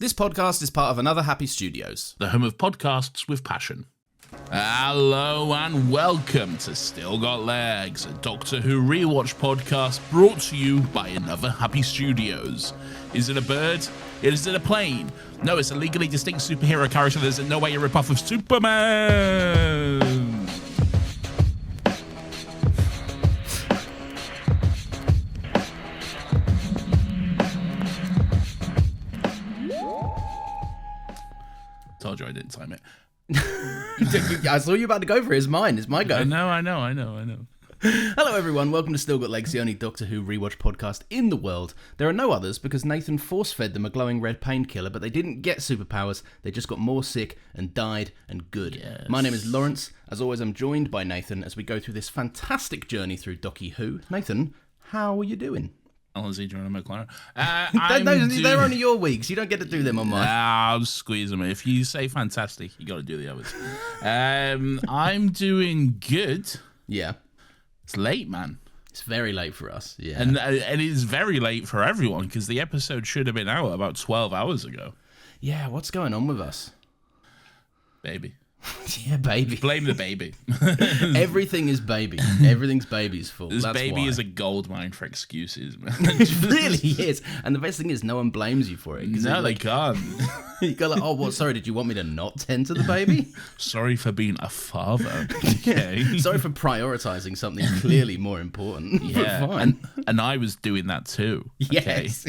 This podcast is part of Another Happy Studios, the home of podcasts with passion. Hello and welcome to Still Got Legs, a Doctor Who Rewatch podcast brought to you by Another Happy Studios. Is it a bird? Is it a plane? No, it's a legally distinct superhero character that is in no way a ripoff of Superman. Told you I didn't time it. I saw you about to go for it. It's mine. It's my go. I know. Hello, everyone. Welcome to Still Got Legs, the only Doctor Who rewatch podcast in the world. There are no others because Nathan force-fed them a glowing red painkiller, but they didn't get superpowers. They just got more sick and died and good. Yes. My name is Lawrence. As always, I'm joined by Nathan as we go through this fantastic journey through Doctor Who. Nathan, how are you doing? Lizzie, do you want to McLaren? They're only your weeks. You don't get to do them on mine. I'll squeeze them. If you say fantastic, you got to do the others. I'm doing good. Yeah. It's late, man. It's very late for us. Yeah. And it is very late for everyone because the episode should have been out about 12 hours ago. Yeah, what's going on with us? Baby. Yeah, baby. Blame the baby. Everything is baby. Everything's baby's fault. This That's baby why. is a gold mine for excuses, man. It really is. And the best thing is no one blames you for it. No, they can't. You go like, oh, what? Sorry, did you want me to not tend to the baby? Sorry for being a father. Okay. Sorry for prioritising something clearly more important. Yeah. But fine. And I was doing that too. Okay? Yes.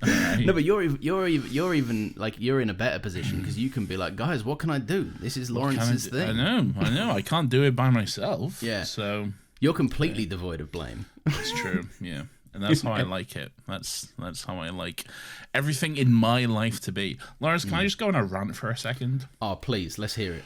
Right. No, but you're even like you're in a better position because you can be like, guys, what can I do? This is Lawrence's thing. I know. I can't do it by myself. Yeah. So you're completely devoid of blame. it's true. Yeah. And that's how I like it. That's how I like everything in my life to be. Lawrence, can I just go on a rant for a second? Oh, please, let's hear it.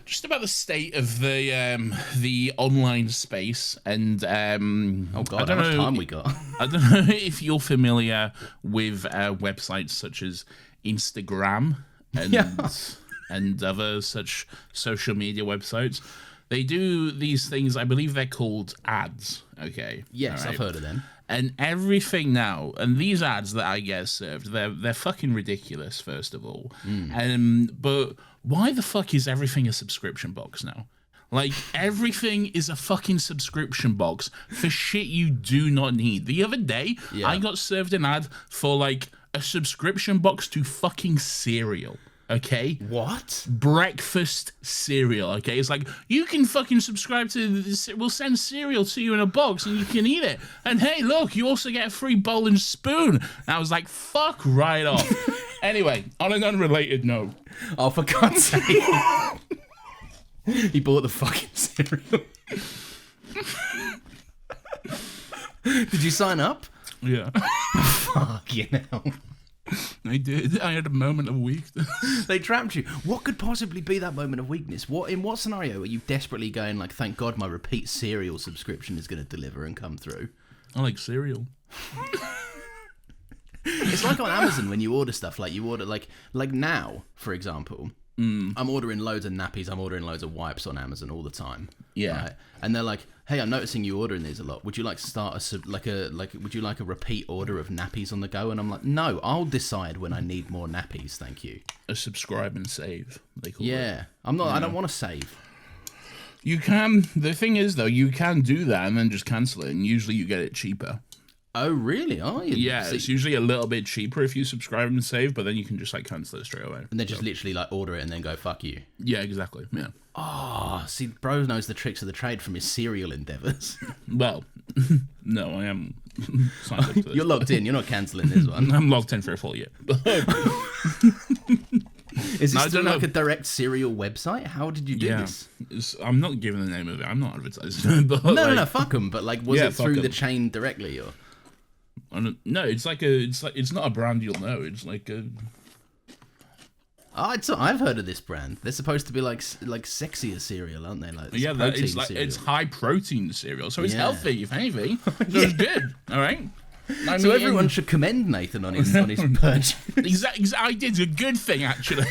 Just about the state of the online space and oh god, how much time we got? I don't know if you're familiar with websites such as Instagram and other such social media websites. They do these things. I believe they're called ads. Okay. Yes, right? I've heard of them. And everything now, and these ads that I get served, they're fucking ridiculous, first of all. But why the fuck is everything a subscription box now? Like, everything is a fucking subscription box for shit you do not need. The other day, I got served an ad for, like, a subscription box to fucking cereal. Okay? What? Breakfast cereal, okay? It's like, you can fucking subscribe to this, we'll send cereal to you in a box and you can eat it. And hey, look, you also get a free bowl and spoon. And I was like, fuck right off. Anyway, on an unrelated note. Oh, for God's sake. He bought the fucking cereal. Did you sign up? Yeah. Fuck, you know. I did. I had a moment of weakness. They trapped you. What could possibly be that moment of weakness? In what scenario are you desperately going like, thank God my repeat cereal subscription is going to deliver and come through? I like cereal. It's like on Amazon when you order stuff, like you order like now, for example, I'm ordering loads of nappies, I'm ordering loads of wipes on Amazon all the time. Yeah. Right? And they're like, hey, I'm noticing you ordering these a lot. Would you like to start would you like a repeat order of nappies on the go? And I'm like, no, I'll decide when I need more nappies, thank you. A subscribe and save, they call it. Yeah. I don't want to save. You can, the thing is though, you can do that and then just cancel it, and usually you get it cheaper. Oh, really? Are you? Yeah, it's usually a little bit cheaper if you subscribe and save, but then you can just like cancel it straight away. And then just literally like order it and then go, fuck you. Yeah, exactly. Yeah. Oh, see, bro knows the tricks of the trade from his cereal endeavours. Well, no, I am signed up to this. You're locked in. You're not cancelling this one. I'm locked in for a full year. Is this still like a direct cereal website? How did you do this? I'm not giving the name of it. I'm not advertising. But No, fuck them. But like, was it through the chain directly or? No, it's not a brand you'll know. It's like a. Oh, I've heard of this brand. They're supposed to be like sexier cereal, aren't they? Like it's high protein cereal, so it's healthy. If anything, so it's good. All right. So everyone should commend Nathan on his purchase. Exactly, I did a good thing actually.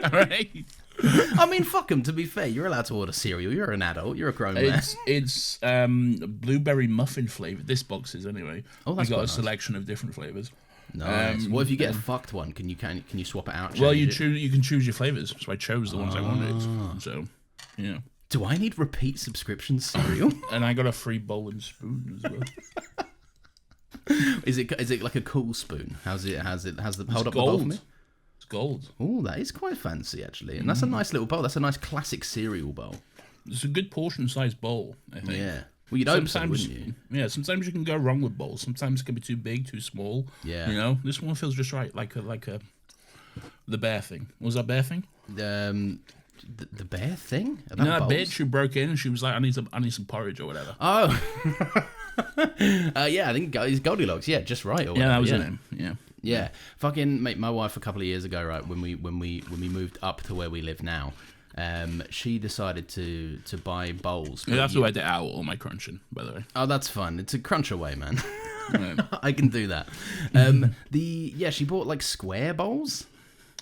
All right. I mean, fuck him. To be fair, you're allowed to order cereal. You're an adult. You're a grown man. It's blueberry muffin flavored. This box is anyway. Oh, that's we got a nice. selection of different flavors. Nice. What if you get a fucked one? Can you swap it out? Well, you can choose your flavors. So I chose the ones I wanted. So, yeah. Do I need repeat subscription cereal? And I got a free bowl and spoon as well. Is it like a cool spoon? How's the hold up the gold. bowl for me? It's gold. Oh, that is quite fancy actually, and that's a nice little bowl. That's a nice classic cereal bowl. It's a good portion-sized bowl, I think. Yeah. Well, you'd hope so, wouldn't you? Yeah. Sometimes you can go wrong with bowls. Sometimes it can be too big, too small. Yeah. You know, this one feels just right, like the bear thing. What was that bear thing? The bear thing? That bitch who broke in and she was like, I need some porridge or whatever. Oh. Yeah, I think it's Goldilocks. Yeah, just right. Or whatever. Yeah, that was her name. Yeah. Yeah. Fucking mate, my wife a couple of years ago, right, when we moved up to where we live now, she decided to buy bowls. You have to edit out all my crunching, by the way. Oh, that's fun. It's a crunch away, man. Right. I can do that. She bought like square bowls.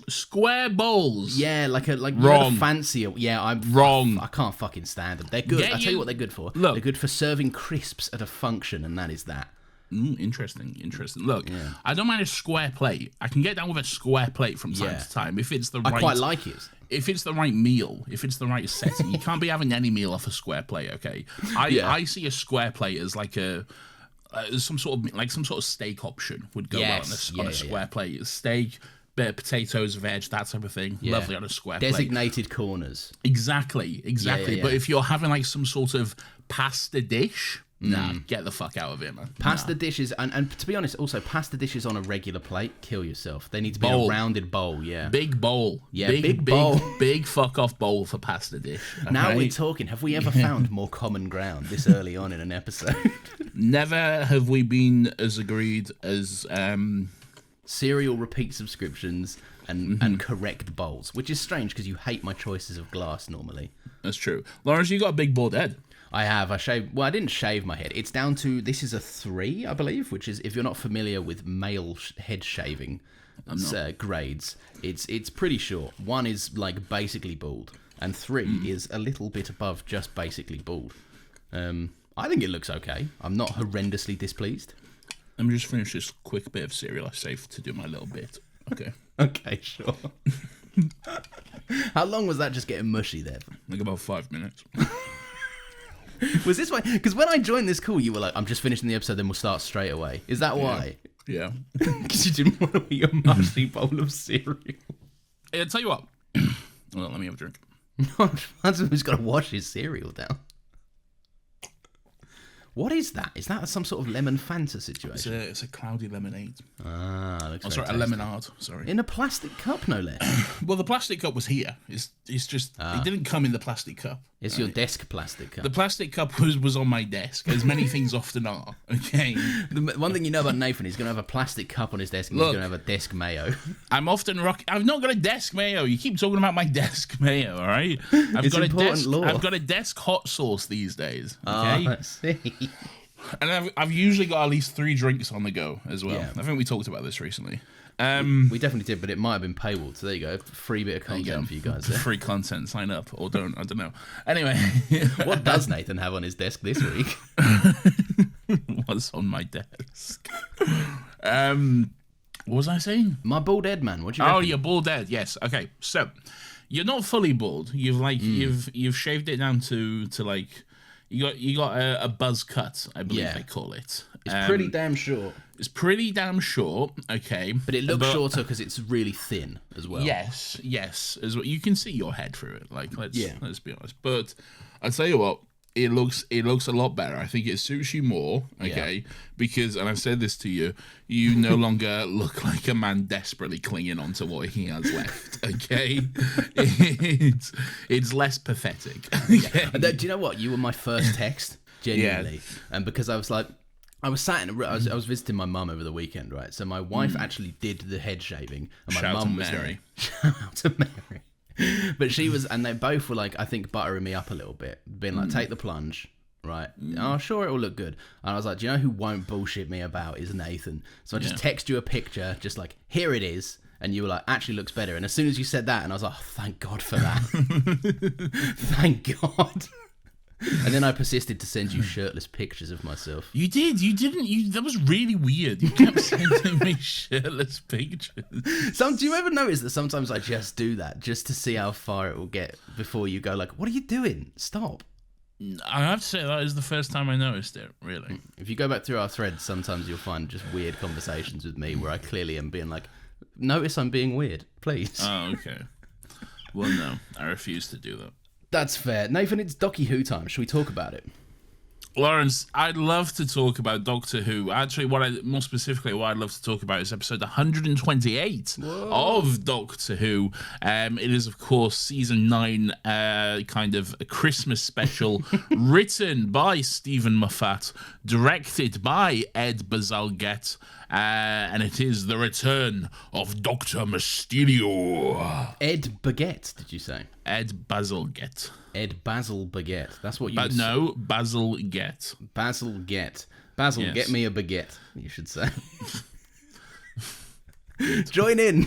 Square bowls. Yeah, like Wrong. Fancier. Yeah, I'm wrong. I can't fucking stand them. They're good. I'll tell you what they're good for. Look. They're good for serving crisps at a function, and that is that. Interesting. Look, I don't mind a square plate. I can get down with a square plate from time to time if it's the right. I quite like it. If it's the right meal, if it's the right setting, you can't be having any meal off a square plate. Okay, I see a square plate as like some sort of steak option would go well on a square plate. Steak, bit of potatoes, veg, that type of thing. Yeah. Lovely on a square plate. Designated corners. Exactly. Yeah. But if you're having like some sort of pasta dish, nah, get the fuck out of it, man. Pasta dishes, and to be honest, also pasta dishes on a regular plate, kill yourself. They need to be a rounded bowl, yeah. Big bowl. Yeah, big bowl. Big fuck off bowl for pasta dish. Okay? Now we're talking. Have we ever found more common ground this early on in an episode? Never have we been as agreed as... Cereal repeat subscriptions and correct bowls, which is strange because you hate my choices of glass normally. That's true. Lawrence, you got a big bald head. I have. I shaved. Well, I didn't shave my head. It's down to, this is a 3, I believe, which is, if you're not familiar with male head shaving grades, it's pretty short. 1 is like basically bald, and 3 is a little bit above just basically bald. I think it looks okay. I'm not horrendously displeased. Let me just finish this quick bit of cereal I saved to do my little bit. Okay. Okay, sure. How long was that just getting mushy there? Like about 5 minutes. Was this why? Because when I joined this call, you were like, I'm just finishing the episode, then we'll start straight away. Is that why? Yeah. Because you didn't want to eat a mushy bowl of cereal. Hey, I'll tell you what. Well, let me have a drink. No, husband who's got to wash his cereal down. What is that? Is that some sort of lemon Fanta situation? It's a cloudy lemonade. Looks sorry, a lemonade. Sorry. In a plastic cup, no less. Well, the plastic cup was here. It's just it didn't come in the plastic cup. It's your desk plastic cup. The plastic cup was on my desk, as many things often are. Okay. The one thing you know about Nathan, he's going to have a plastic cup on his desk and he's going to have a desk mayo. I'm often I've not got a desk mayo. You keep talking about my desk mayo, all right? I've got a desk hot sauce these days. Okay. Oh, I see. And I've usually got at least 3 drinks on the go as well. Yeah. I think we talked about this recently. We definitely did, but it might have been paywalled. So there you go, free bit of content for you guys. There. Free content, sign up or don't. I don't know. Anyway, what does Nathan have on his desk this week? What's on my desk? What was I saying? My bald head, man. What do you reckon? Oh, your bald head. Yes. Okay. So you're not fully bald. You've shaved it down to like. You got a buzz cut, I believe they call it. It's pretty damn short. It's pretty damn short, okay. But it looks shorter because it's really thin as well. Yes. As well. You can see your head through it. Like let's be honest. But I'll tell you what, it looks a lot better. I think it suits you more, okay? Because, and I've said this to you, you no longer look like a man desperately clinging on to what he has left, okay? It's less pathetic. Okay? Do you know what? You were my first text, genuinely. And because I was like, I was sat in I was visiting my mum over the weekend, right? So my wife actually did the head shaving, and my mum was there. Shout out to Mary. But she was, and they both were like, I think, buttering me up a little bit, being like, take the plunge, right? Oh, sure, it will look good. And I was like, do you know who won't bullshit me about is Nathan. So I just text you a picture, just like, here it is. And you were like, actually looks better. And as soon as you said that, and I was like, oh, thank God for that. Thank God. And then I persisted to send you shirtless pictures of myself. You did. You didn't. That was really weird. You kept sending me shirtless pictures. Do you ever notice that sometimes I just do that just to see how far it will get before you go like, what are you doing? Stop. I have to say that is the first time I noticed it, really. If you go back through our threads, sometimes you'll find just weird conversations with me where I clearly am being like, notice I'm being weird, please. Oh, okay. Well, no, I refuse to do that. That's fair. Nathan, it's Docky Who time. Should we talk about it? Lawrence, I'd love to talk about Doctor Who. Actually, more specifically, what I'd love to talk about is episode 128 of Doctor Who. It is, of course, season 9, kind of a Christmas special, written by Stephen Moffat, directed by Ed Bazalgette, and it is the return of Dr. Mysterio. Ed Baguette, did you say? Ed Bazalgette. Ed Basil Baguette. That's what you But no, Basil Gette. Basil Gette. Basil, Yes. get me a baguette, you should say. Join in.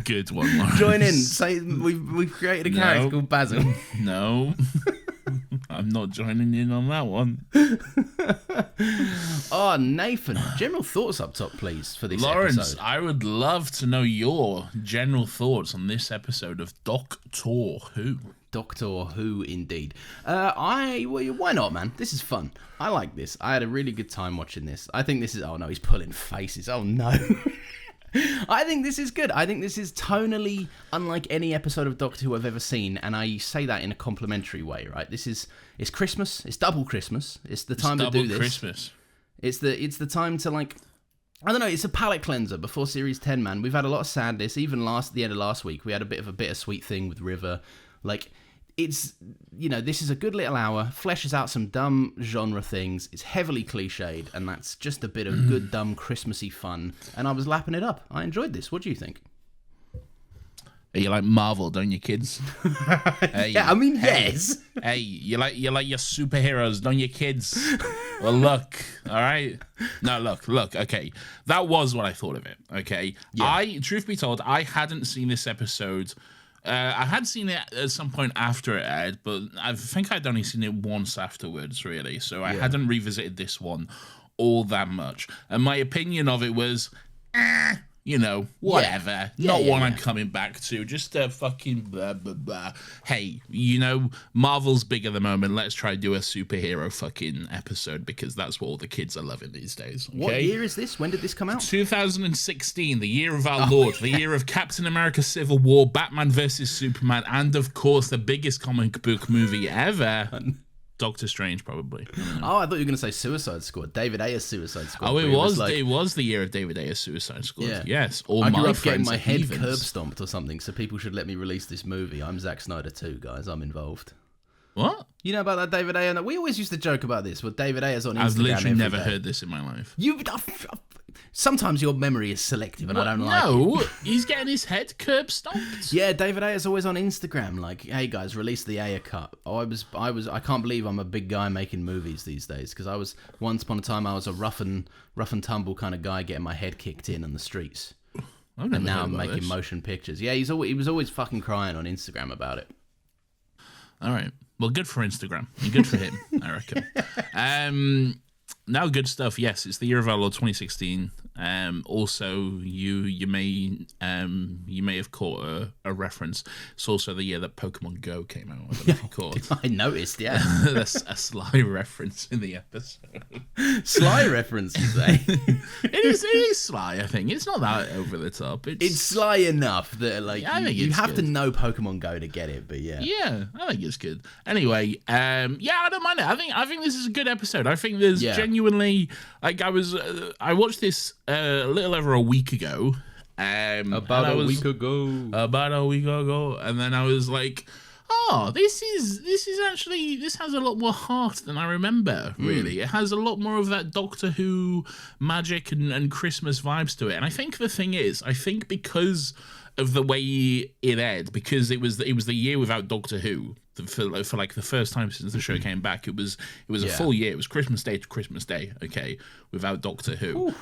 Good one, Lawrence. Join in. Say we've created a character called Basil. No. I'm not joining in on that one. Oh, Nathan, general thoughts up top, please, for this Lawrence, episode. I would love to know your general thoughts on this episode of Doctor Who. Doctor Who, indeed. Why not, man? This is fun. I like this. I had a really good time watching this. I think this is... Oh, no, he's pulling faces. Oh, no. I think this is good. I think this is tonally unlike any episode of Doctor Who I've ever seen, and I say that in a complimentary way, right? It's Christmas. It's double Christmas. It's the time to do this. Double Christmas. It's the time to, like... I don't know, it's a palate cleanser before Series 10, man. We've had a lot of sadness. Even the end of last week, we had a bit of a bittersweet thing with River. Like, it's, this is a good little hour, fleshes out some dumb genre things, it's heavily cliched, and that's just a bit of good, dumb, Christmassy fun, and I was lapping it up. I enjoyed this. What do you think? You like Marvel, don't you, kids? Yeah, I mean, yes. Hey, you like your superheroes, don't you, kids? Well, look, all right. No, look. Okay, that was what I thought of it. Okay, yeah. Truth be told, I hadn't seen this episode. I had seen it at some point after it aired, but I think I'd only seen it once afterwards, really. So I hadn't revisited this one all that much. And my opinion of it was, whatever. Not one I'm coming back to. Just a fucking blah, blah, blah. Hey, Marvel's big at the moment. Let's try to do a superhero fucking episode because that's what all the kids are loving these days. Okay? What year is this? When did this come out? 2016, the year of our Lord, the year of Captain America Civil War, Batman vs. Superman, and of course the biggest comic book movie ever. Doctor Strange, probably. Oh, I thought you were going to say Suicide Squad. David Ayer's Suicide Squad. Oh, it was the year of David Ayer's Suicide Squad. Yeah. Yes. All I grew my up getting friends my are head heathens. curb stomped or something, so people should let me release this movie. I'm Zack Snyder too, guys. I'm involved. What? You know about that David Ayer? We always used to joke about this. Well, David Ayer's on Instagram. I've literally every never day. heard this in my life. Sometimes your memory is selective, and I don't like it. No, he's getting his head curb stomped. Yeah, David Ayer's always on Instagram, like, "Hey guys, release the Ayer cut." Oh, I can't believe I'm a big guy making movies these days because once upon a time I was a rough and tumble kind of guy getting my head kicked in on the streets, and now I'm making motion pictures. Yeah, he was always fucking crying on Instagram about it. All right, well, good for Instagram. Good for him, I reckon. Now, good stuff. Yes, it's the year of our Lord 2016. Also, you may have caught a reference. It's also the year that Pokemon Go came out. I don't know if you caught. I noticed. Yeah, that's a sly reference in the episode. Sly reference, you say? It is sly. I think it's not that over the top. It's sly enough that you have to know Pokemon Go to get it. But yeah, I think it's good. Anyway, I don't mind it. I think this is a good episode. I think there's genuinely I watched this a little over a week ago. About a week ago, and then I was like, oh, this has a lot more heart than I remember, really. It has a lot more of that Doctor Who magic and Christmas vibes to it. And I think the thing is, because of the way it aired, because it was the year without Doctor Who for like the first time since the show came back. It was a full year. It was Christmas Day to Christmas Day, okay, without Doctor Who.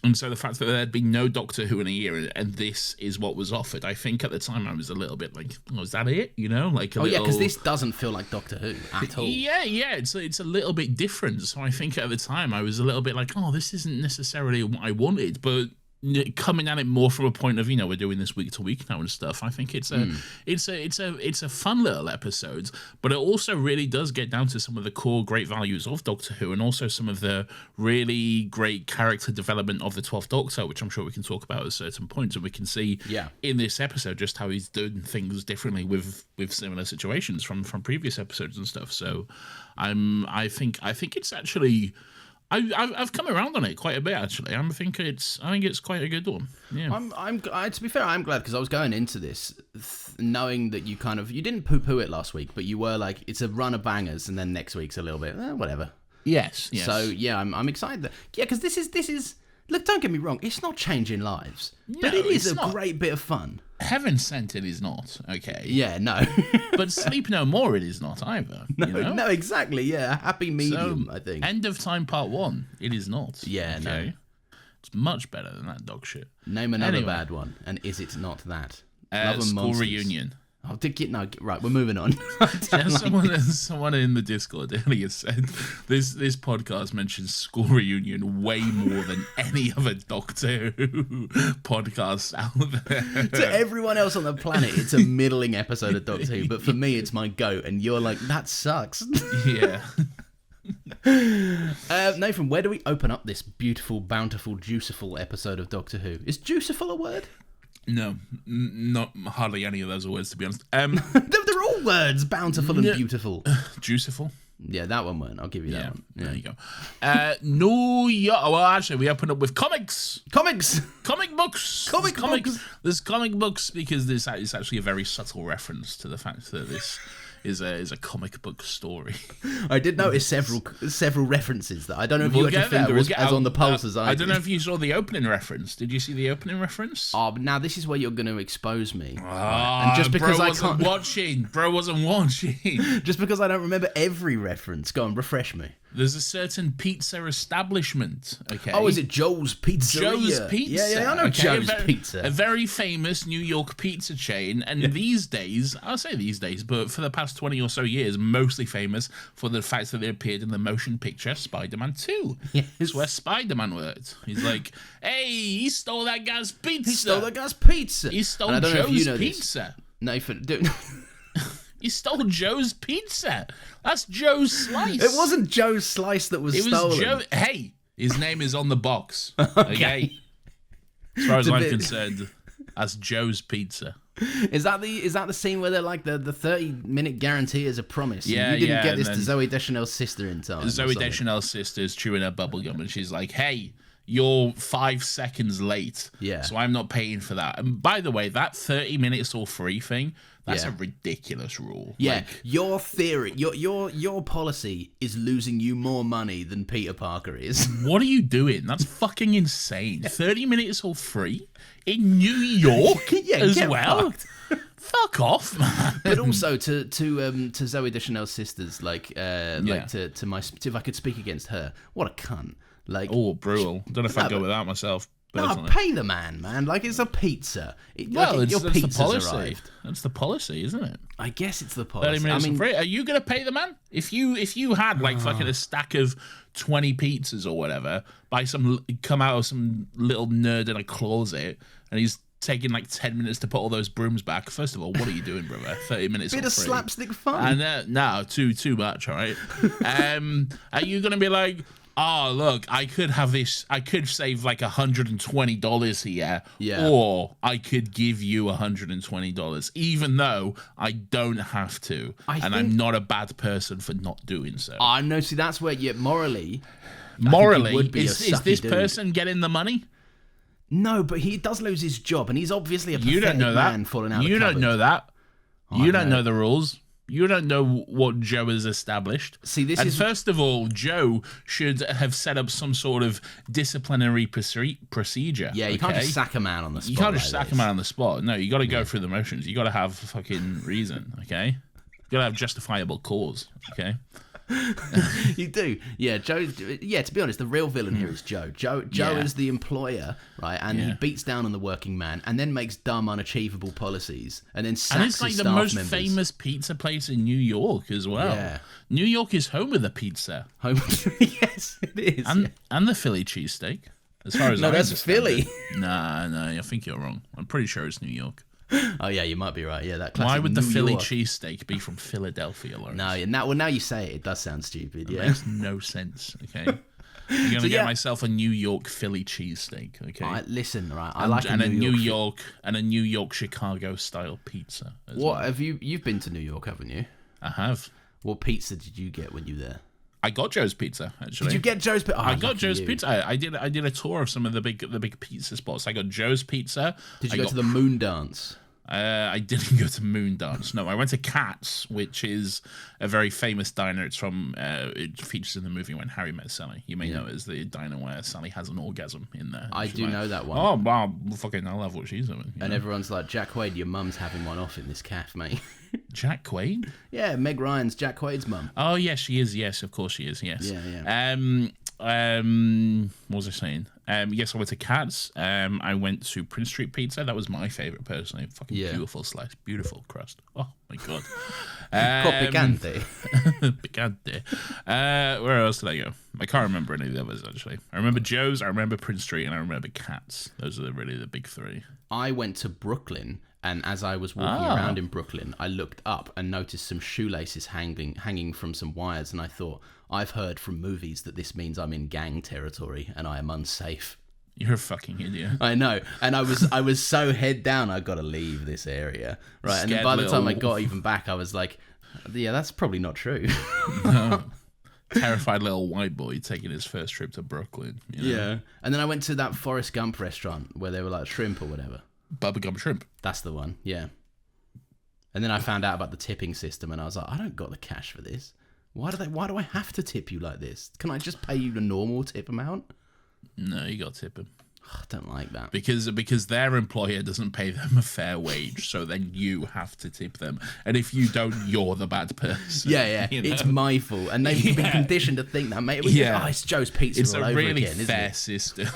And so the fact that there had been no Doctor Who in a year, and this is what was offered, I think at the time I was a little bit like, "Oh, is that it?" You know, like yeah, because this doesn't feel like Doctor Who at all. Yeah, it's a little bit different. So I think at the time I was a little bit like, "Oh, this isn't necessarily what I wanted," but coming at it more from a point of, we're doing this week to week now and stuff. I think it's a fun little episode, but it also really does get down to some of the core great values of Doctor Who, and also some of the really great character development of the 12th Doctor, which I'm sure we can talk about at certain points, and we can see in this episode just how he's done things differently with similar situations from previous episodes and stuff. So I think it's actually, I've come around on it quite a bit, actually. I think it's quite a good one. Yeah. To be fair, I'm glad, because I was going into this knowing that you didn't poo-poo it last week, but you were like, it's a run of bangers, and then next week's a little bit whatever. Yes. So yeah, I'm excited. Because this is. Look, don't get me wrong, it's not changing lives, but it is a great bit of fun. Heaven Sent it is not, okay? Yeah, no. But Sleep No More it is not either. No, exactly, yeah. Happy medium, so, I think. End of Time Part 1, it is not. Yeah, okay? No. It's much better than that dog shit. Name another bad one, and is it not that? Love and School Monsters. Reunion. Oh, right, we're moving on. Someone in the Discord earlier said this podcast mentions School Reunion way more than any other Doctor Who podcast out there. To everyone else on the planet, it's a middling episode of Doctor Who, but for me, it's my goat, and you're like, that sucks. Yeah. Nathan, where do we open up this beautiful, bountiful, juiciful episode of Doctor Who? Is juiciful a word? No, not hardly any of those are words, to be honest. They're all words, bountiful and beautiful. Juiciful? Yeah, that one weren't. I'll give you that one. Yeah. There you go. Well, actually, we open up with comics. Comic books. Comic books. There's comic books, because this is actually a very subtle reference to the fact that this is a comic book story. I did notice several references that I don't know if you had your finger as on the pulse as I don't know if you saw the opening reference. Did you see the opening reference? Oh, but now this is where you're going to expose me. And just because I can't bro wasn't watching. Just because I don't remember every reference. Go on, refresh me. There's a certain pizza establishment, okay? Oh, is it Joe's Pizza? Joe's Pizza. Yeah, I know Joe's Pizza. A very famous New York pizza chain, and these days, I'll say these days, but for the past 20 or so years, mostly famous for the fact that they appeared in the motion picture Spider-Man 2. Yes. It's where Spider-Man worked. He's like, hey, he stole that guy's pizza. He stole Joe's pizza. Nathan, You stole Joe's pizza. That's Joe's Slice. It wasn't Joe's Slice that was stolen. Joe. Hey, his name is on the box. Okay. As far as I'm concerned, that's Joe's Pizza. Is that the scene where they're like the 30-minute guarantee is a promise? Yeah, you didn't get this to Zooey Deschanel's sister in time. Zooey Deschanel's sister's chewing her bubblegum, and she's like, "Hey, you're 5 seconds late. Yeah. So I'm not paying for that." And by the way, that 30 minutes or free thing, that's a ridiculous rule. Yeah. Like, your theory, your policy is losing you more money than Peter Parker is. What are you doing? That's fucking insane. 30 minutes or free in New York as well. Fucked. Fuck off, man. But also to Zooey Deschanel's sisters, if I could speak against her, what a cunt. Like, oh, brutal. Don't know if I'd go with that myself. No, pay the man. Like, it's a pizza. That's the policy. Arrived. That's the policy, isn't it? I guess it's the policy. 30 minutes free. Are you going to pay the man? If you had, like, fucking a stack of 20 pizzas or whatever, come out of some little nerd in a closet, and he's taking like 10 minutes to put all those brooms back. First of all, what are you doing, brother? 30 minutes bit of free. Slapstick fun. And no, too much, all right? Are you going to be like, oh, look, I could save like $120 here, or I could give you $120, even though I don't have to, I'm not a bad person for not doing so. No, see, that's where morally, is this person getting the money? No, but he does lose his job, and he's obviously a pathetic man falling out of the You don't know that. Oh, you don't know the rules. You don't know what Joe has established. See, first of all, Joe should have set up some sort of disciplinary procedure. Yeah, you can't just sack a man on the spot. You can't just sack a man on the spot. No, you got to go through the motions. You got to have a fucking reason, okay? You got to have justifiable cause, okay? You do, yeah. Joe, yeah. To be honest, the real villain here is Joe. Joe is the employer, right? And he beats down on the working man, and then makes dumb, unachievable policies, and then sacks and it's like his the staff most members. famous pizza place in New York as well. Yeah. New York is home of the pizza. Yes, it is. And the Philly cheesesteak. As far as No, I that's understand Philly. it. Nah, I think you're wrong. I'm pretty sure it's New York. Oh yeah, you might be right. Yeah, that. Classic Why would the New Philly York. cheesesteak be from Philadelphia, Lawrence? No, now you say it, it does sound stupid. It Yeah. makes no sense. Okay, I'm gonna get myself a New York Philly cheesesteak. Okay, Listen, right. I and, like and a New York. and a New York Chicago style pizza. As What well. have you've been to New York, haven't you? I have. What pizza did you get when you were there? I got Joe's Pizza actually. Did you get Joe's Pizza? Oh, I got lucky Joe's you. Pizza. I did a tour of some of the big pizza spots. I got Joe's Pizza. Did you go to the Moon Dance? I didn't go to Moon Dance. No, I went to Katz, which is a very famous diner. It's from it features in the movie When Harry Met Sally. You may know it as the diner where Sally has an orgasm in there. I do know that one. Oh wow, fucking I love what she's doing. And everyone's like, Jack Quaid, your mum's having one off in this calf, mate. Jack Quaid? Yeah, Meg Ryan's Jack Quaid's mum. Oh yes, she is. Yes, of course she is. Yes. Yeah. What was I saying? Yes, I went to Katz. I went to Prince Street Pizza. That was my favorite personally. Fucking beautiful slice, beautiful crust. Oh my god. Picante. Picante. Where else did I go? I can't remember any of the others actually. I remember Joe's, I remember Prince Street, and I remember Katz. Those are really the big three. I went to Brooklyn, and as I was walking around in Brooklyn, I looked up and noticed some shoelaces hanging from some wires, and I thought, I've heard from movies that this means I'm in gang territory and I am unsafe. You're a fucking idiot. I know, and I was so head down. I got to leave this area, right? And then by the Scared time I little- got even back, I was like, yeah, that's probably not true. No. Terrified little white boy taking his first trip to Brooklyn. You know? Yeah, and then I went to that Forrest Gump restaurant where they were like shrimp or whatever. Bubblegum shrimp. That's the one, yeah. And then I found out about the tipping system, and I was like, I don't got the cash for this. Why do I have to tip you like this? Can I just pay you the normal tip amount? No, you got to tip him. I don't like that. Because their employer doesn't pay them a fair wage, so then you have to tip them. And if you don't, you're the bad person. Yeah, you know? it's my fault, and they've been conditioned to think that, mate. It's Joe's Pizza It's all a over really again, isn't fair it? system.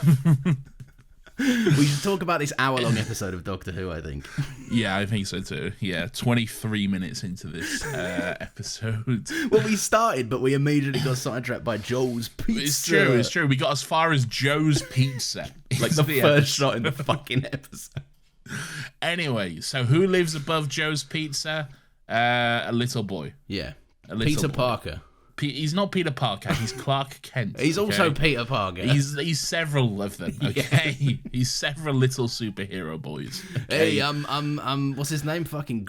We should talk about this hour-long episode of Doctor Who, I think. Yeah, I think so too. Yeah, 23 minutes into this episode. Well, we started, but we immediately got sidetracked by Joel's Pizza. It's true. We got as far as Joe's Pizza. Like the first shot in the fucking episode. Anyway, so who lives above Joe's Pizza? A little boy. Yeah. A little Peter boy. Parker. He's not Peter Parker. He's Clark Kent. He's also okay? Peter Parker. He's several of them. Okay, he's several little superhero boys. Okay? Hey, what's his name?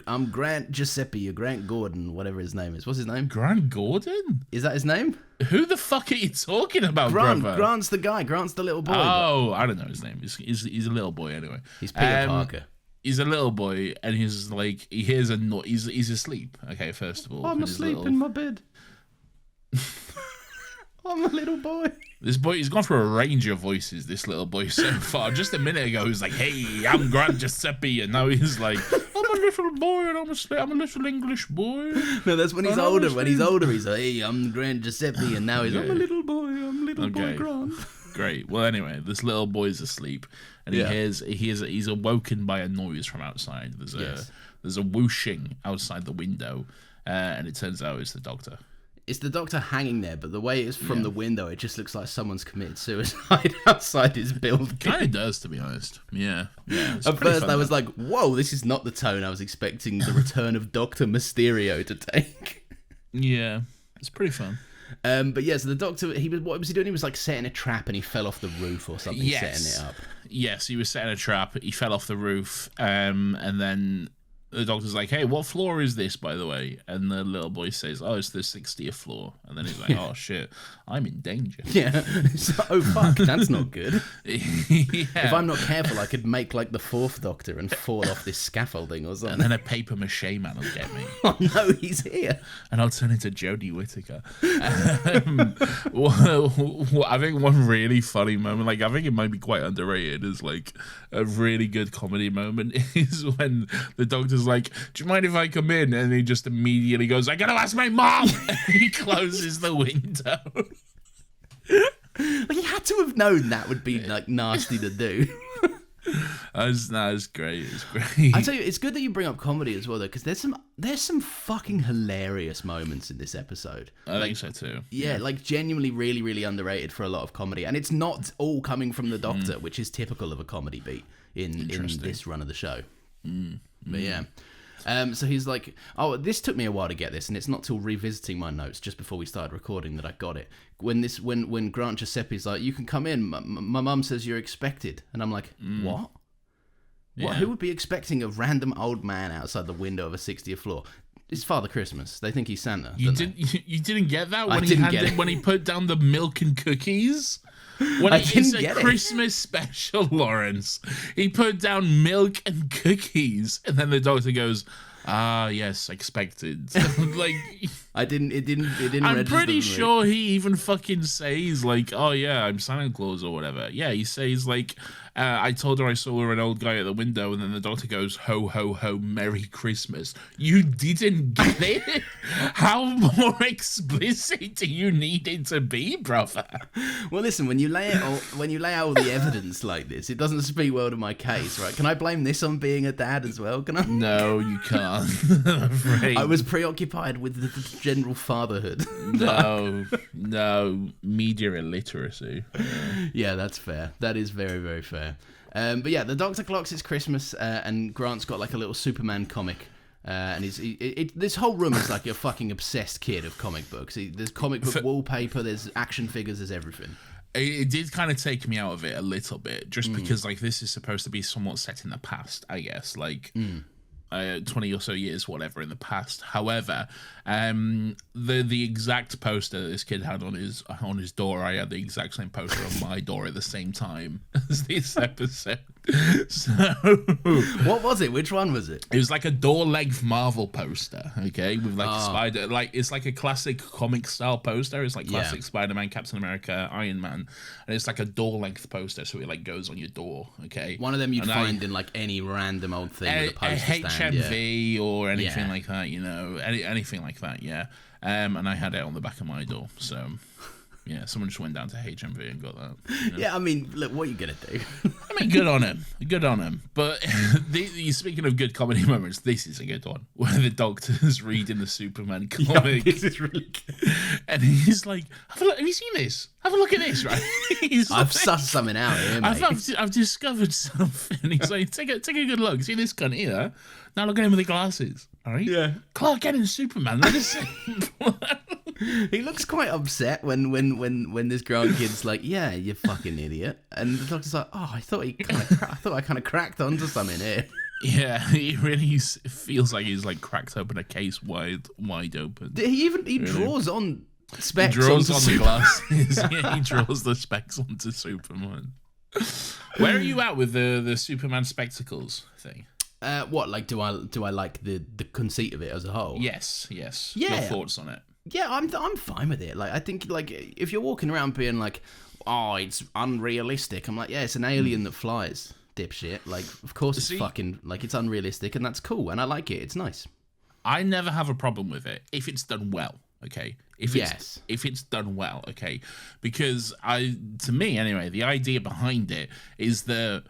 I'm Grant Giuseppe or Grant Gordon, whatever his name is. What's his name? Grant Gordon? Is that his name? Who the fuck are you talking about, Grant. brother? Grant's the guy. Grant's the little boy. Oh, I don't know his name. He's a little boy anyway. He's Peter Parker. He's a little boy, and he's like he hears a noise. He's asleep. Okay, first of all, I'm and he's asleep little- in my bed. I'm a little boy. This boy, he's gone through a range of voices, this little boy, so far. Just a minute ago, he was like, hey, I'm Grant Giuseppe, and now he's like, I'm a little boy, and I'm a little English boy. No, that's when he's And older. I'm When he's older, he's like, hey, I'm Grant Giuseppe, and now he's, I'm a little boy, boy Okay. Grant. Great. Well, anyway, this little boy's asleep, and he's awoken by a noise from outside. There's a whooshing outside the window, and it turns out it's the Doctor. It's the Doctor hanging there, but the way it's from the window, it just looks like someone's committed suicide outside his building. Kind of does, to be honest. Yeah. It's At pretty first, fun, I was though. like, whoa, this is not the tone I was expecting the return of Dr. Mysterio to take. Yeah, it's pretty fun. But yeah, so the Doctor, what was he doing? He was like setting a trap and he fell off the roof or something, setting it up. Yes, he was setting a trap. He fell off the roof, and then the Doctor's like, hey, what floor is this, by the way? And the little boy says, oh, it's the 60th floor. And then he's like, oh, shit, I'm in danger. Yeah. So, oh, fuck, that's not good. Yeah. If I'm not careful, I could make like the fourth Doctor and fall off this scaffolding or And something. then a paper mache man will get me. Oh, no, he's here. And I'll turn into Jodie Whittaker. I think one really funny moment, like I think it might be quite underrated, is like a really good comedy moment is when the Doctor's doctor's like, do you mind if I come in? And he just immediately goes, I gotta ask my mom. And he closes the window. Like, he had to have known that would be like nasty to do. It's great. It's great. I tell you, it's good that you bring up comedy as well, though, because there's some fucking hilarious moments in this episode. I think so too. Yeah, like genuinely, really, really underrated for a lot of comedy, and it's not all coming from the Doctor, which is typical of a comedy beat in this run of the show. But yeah. So he's like, oh, this took me a while to get this, and it's not till revisiting my notes just before we started recording that I got it. When Grant Giuseppe's like, you can come in, my mum says you're expected, and I'm like, what? What? Who would be expecting a random old man outside the window of a 60th floor? It's Father Christmas. They think he's Santa. You didn't get that when when he put down the milk and cookies. When it's a Christmas special, Lawrence, he put down milk and cookies, and then the doctor goes, yes, expected. Like, it didn't. I'm pretty sure he even fucking says like, oh yeah, I'm Santa Claus or whatever. Yeah, he says like, I told her I saw an old guy at the window, and then the doctor goes, ho ho ho, Merry Christmas. You didn't get it? How more explicit do you need it to be, brother? Well, listen, when you lay out all the evidence like this, it doesn't speak well to my case, right? Can I blame this on being a dad as well? Can I? No, you can't. I'm afraid. I was preoccupied with the general fatherhood. No, media illiteracy. Yeah, that's fair. That is very, very fair. But yeah, the Doctor clocks it's Christmas, and Grant's got like a little Superman comic. And this whole room is like a fucking obsessed kid of comic books. There's comic book wallpaper, there's action figures, there's everything. It did kind of take me out of it a little bit, just because like this is supposed to be somewhat set in the past, I guess, like 20 or so years, whatever, in the past. However, the exact poster that this kid had on his door, I had the exact same poster on my door at the same time as this episode. So, what was it? Which one was it? It was like a door-length Marvel poster, okay, with like a spider, like it's like a classic comic style poster. It's like classic Spider-Man, Captain America, Iron Man, and it's like a door-length poster, so it like goes on your door, okay. One of them you'd find in like any random old thing with a poster stand, HMV or anything like that, you know, anything like that, yeah. And I had it on the back of my door, so. Yeah, someone just went down to HMV and got that. You know? Yeah, I mean, look, what are you going to do? I mean, good on him. Good on him. But speaking of good comedy moments, this is a good one. Where the Doctor's reading the Superman comic. Yeah, this is really good. And he's like, have you seen this? Have a look at this, right? I've sussed something out here, mate. I've discovered something. He's like, take a good look. See this cunt here? Now look at him with the glasses. All right? Yeah. Clark Kent and Superman, they're the same. He looks quite upset when this Grant kid's like, yeah, you fucking idiot. And the Doctor's like, oh, I thought I kind of cracked onto something here. Yeah, he really feels like he's like cracked open a case wide open. He draws on specs. He draws on the glasses. Yeah, he draws the specs onto Superman. Where are you at with the Superman spectacles thing? What, like, do I like the conceit of it as a whole? Yes. Yeah. Your thoughts on it? Yeah, I'm fine with it. Like, I think, like, if you're walking around being like, oh, it's unrealistic, I'm like, yeah, it's an alien that flies, dipshit. Like, of course it's fucking, like, it's unrealistic, and that's cool, and I like it. It's nice. I never have a problem with it if it's done well, okay? If it's done well, okay? Because to me, anyway, the idea behind it is that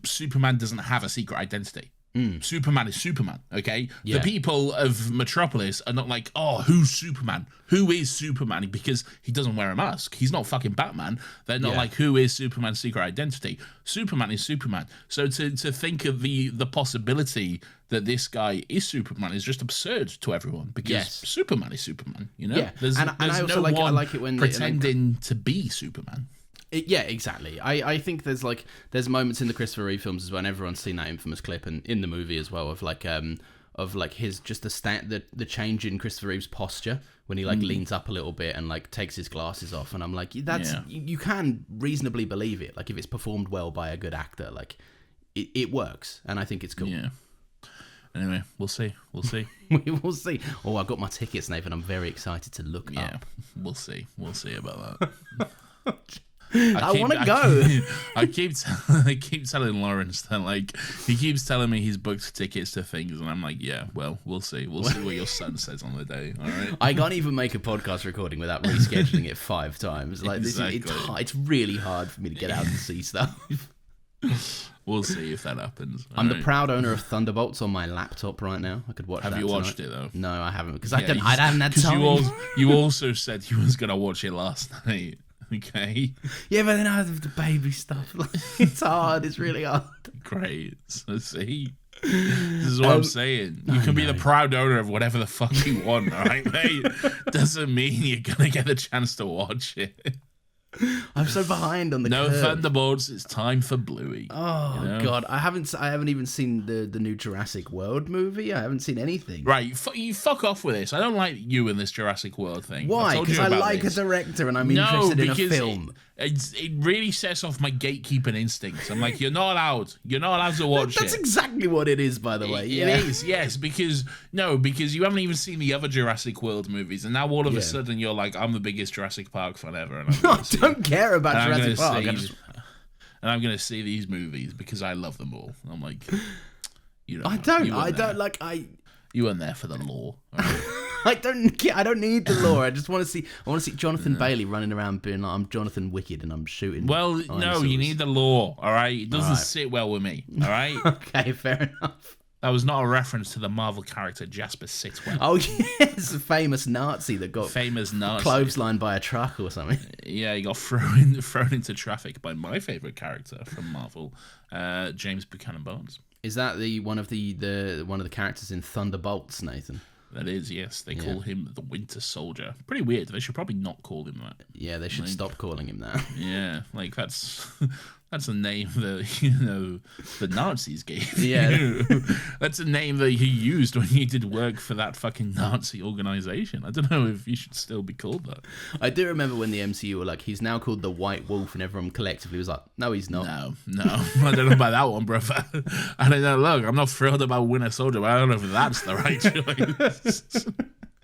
Superman doesn't have a secret identity. Superman is Superman, okay? Yeah. The people of Metropolis are not like, oh, who's Superman? Who is Superman? Because he doesn't wear a mask. He's not fucking Batman. They're not like, who is Superman's secret identity? Superman is Superman. So to think of the possibility that this guy is Superman is just absurd to everyone, because Superman is Superman, you know? Yeah. There's no one I like it when pretending to be Superman. Yeah, exactly. I think there's moments in the Christopher Reeve films as well, and everyone's seen that infamous clip, and in the movie as well, of his just the change in Christopher Reeve's posture when he like leans up a little bit and like takes his glasses off, and I'm like, you can reasonably believe it, like if it's performed well by a good actor, like it works, and I think it's cool. Yeah. Anyway, we'll see. We'll see. Oh, I got my tickets, Nathan. I'm very excited to look up. We'll see about that. I want to go. I keep telling Lawrence that, like, he keeps telling me he's booked tickets to things, and I'm like, yeah, well, we'll see. We'll see what your son says on the day. All right. I can't even make a podcast recording without rescheduling it 5 times. Like, Exactly. it's really hard for me to get out and see stuff. We'll see if that happens. I'm the proud owner of Thunderbolts on my laptop right now. I could watch that. Have you watched tonight. it, though? No, I haven't, because I haven't had time. You also said you was going to watch it last night. Okay. Yeah, but then I have the baby stuff. Like, it's hard. It's really hard. Great. So see, this is what I'm saying. You can be the proud owner of whatever the fuck you want, all right, mate? Doesn't mean you're gonna get the chance to watch it. I'm so behind on the No curve. Thunderbolts. It's time for Bluey. Oh God, I haven't even seen the new Jurassic World movie. I haven't seen anything. Right, you fuck off with this. I don't like you in this Jurassic World thing. Why? Because I like a director and I'm interested in a film. It really sets off my gatekeeping instincts. I'm like, you're not allowed to watch it. That's exactly what it is, by the way. It is, yes, because you haven't even seen the other Jurassic World movies, and now all of a sudden you're like, I'm the biggest Jurassic Park fan ever. And I don't care about Jurassic Park. And I'm going to see these movies because I love them all. I'm like, you know, you weren't there for the lore. Right? I don't need the lore. I just want to see Jonathan Bailey running around being like, I'm Jonathan Wicked and I'm shooting. Well, no, you need the lore. All right, it doesn't sit well with me. All right. Okay, fair enough. That was not a reference to the Marvel character Jasper Sitwell. Oh yes, a famous Nazi that got clotheslined by a truck or something. Yeah, he got thrown into traffic by my favorite character from Marvel, James Buchanan Barnes. Is that one of the characters in Thunderbolts, Nathan? That is, yes. They call him the Winter Soldier. Pretty weird. They should probably not call him that. Yeah, they should stop calling him that. Yeah, like that's a name that the Nazis gave. Yeah, that's a name that he used when he did work for that fucking Nazi organization. I don't know if he should still be called that. I do remember when the MCU were like, he's now called the White Wolf, and everyone collectively was like, no, he's not. No, I don't know about that one, bro. I don't know. Look, I'm not thrilled about Winter Soldier, but I don't know if that's the right choice.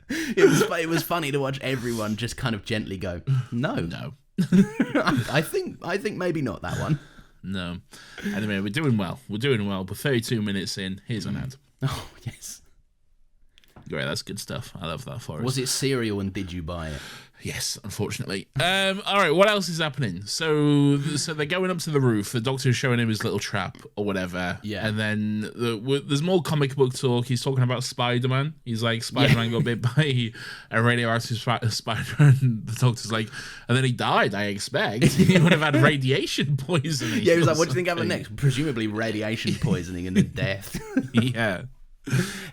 It was funny to watch everyone just kind of gently go, no. I think maybe not that one. No. Anyway, we're doing well. But 32 minutes in, here's an ad. Oh, yes. Great, that's good stuff. I love that for us. Was it cereal and did you buy it? Yes, unfortunately. All right, what else is happening? So they're going up to the roof. The Doctor's showing him his little trap or whatever. Yeah. And then there's more comic book talk. He's talking about Spider-Man. He's like, Spider-Man got bit by a radioactive spider. And the Doctor's like, and then he died, I expect. He would have had radiation poisoning. Yeah, he was like, what do you think happened next? Presumably radiation poisoning and then death. Yeah.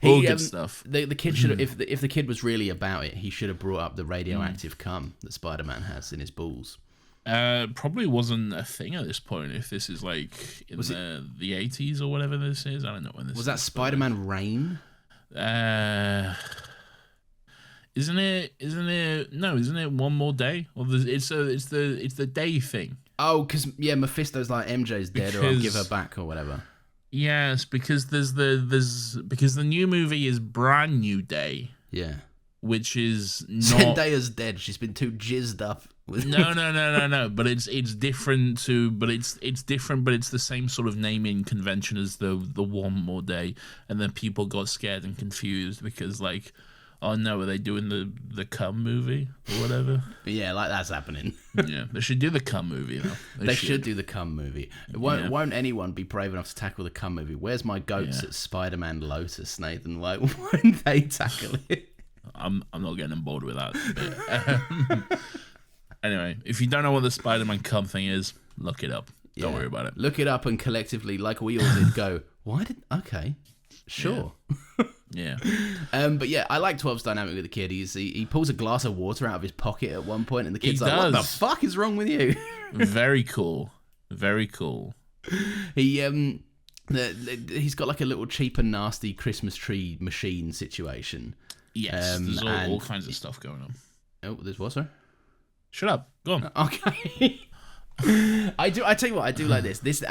All good stuff. The kid should have, if the kid was really about it, he should have brought up the radioactive cum that Spider-Man has in his balls. Probably wasn't a thing at this point. If this is like in the 80s or whatever this is, I don't know when this was. That Spider-Man Rain? Isn't it? No, isn't it One More Day? Or it's the day thing. Oh, because Mephisto's like, MJ's dead, or I'll give her back or whatever. Yes, because because the new movie is Brand New Day. Yeah. Which is not Zendaya's dead. She's been too jizzed up. No. But it's different but it's different. But it's the same sort of naming convention as the One More Day, and then people got scared and confused because like, oh no, are they doing the Cum movie or whatever? Yeah, like that's happening. Yeah, they should do the Cum movie though. They should do the Cum movie. Won't anyone be brave enough to tackle the Cum movie? Where's my goats at Spider-Man Lotus, Nathan? Like, won't they tackle it? I'm not getting on board with that. But, anyway, if you don't know what the Spider-Man Cum thing is, look it up. Don't worry about it. Look it up and collectively, like we all did, go, okay, sure. Yeah. But yeah, I like 12's dynamic with the kid. He pulls a glass of water out of his pocket at one point, and the kid's like, what the fuck is wrong with you? Very cool. Very cool. He's got like a little cheap and nasty Christmas tree machine situation. Yes, there's all kinds of stuff going on. Oh, there's what, sir? Shut up. Go on. Okay. I tell you what, I do like this. This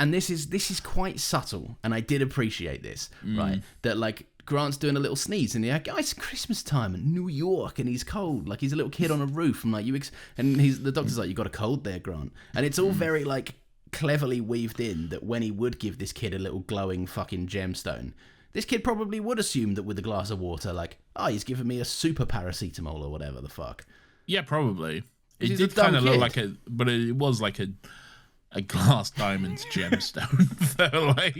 is quite subtle, and I did appreciate this, right? That like Grant's doing a little sneeze, and it's Christmas time in New York, and he's cold, like he's a little kid on a roof, and like the doctor's like, you got a cold there, Grant, and it's all very like cleverly weaved in that when he would give this kid a little glowing fucking gemstone, this kid probably would assume that with a glass of water, like, he's giving me a super paracetamol or whatever the fuck. Yeah, probably. It did kind of look like but it was like a glass diamond gemstone. So, like,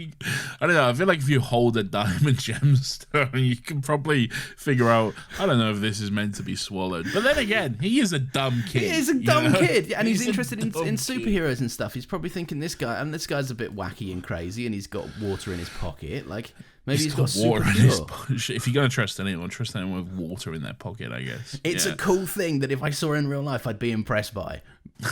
I don't know. I feel like if you hold a diamond gemstone, you can probably figure out. I don't know if this is meant to be swallowed. But then again, he is a dumb kid. He is a dumb kid, and he's interested in superheroes and stuff. He's probably thinking this guy's a bit wacky and crazy, and he's got water in his pocket. Like, maybe he's got water in his pocket. If you're gonna trust anyone with water in their pocket, I guess. It's a cool thing that if I saw in real life, I'd be impressed by.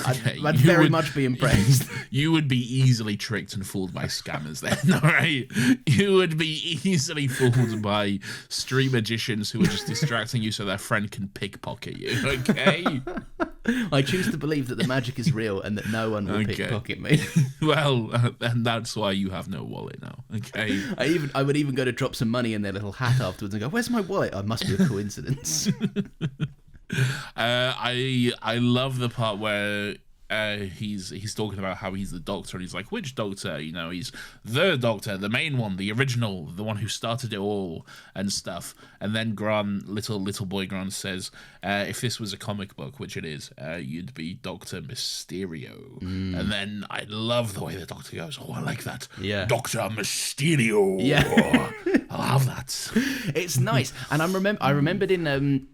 I'd very much be impressed. You would be easily tricked and fooled by scammers then, all right? You would be easily fooled by street magicians who are just distracting you so their friend can pickpocket you, okay? I choose to believe that the magic is real and that no one will pickpocket me. Well, and that's why you have no wallet now, okay? I would even go to drop some money in their little hat afterwards and go, where's my wallet? Oh, it must be a coincidence. I love the part where he's talking about how he's the doctor, and he's like, which doctor? You know, he's the doctor, the main one, the original, the one who started it all and stuff. And then Grant, little boy Grant says, if this was a comic book, which it is, you'd be Dr. Mysterio. And then I love the way the doctor goes, I like that. Yeah. Dr. Mysterio. Yeah. I love that. It's nice. And I remembered in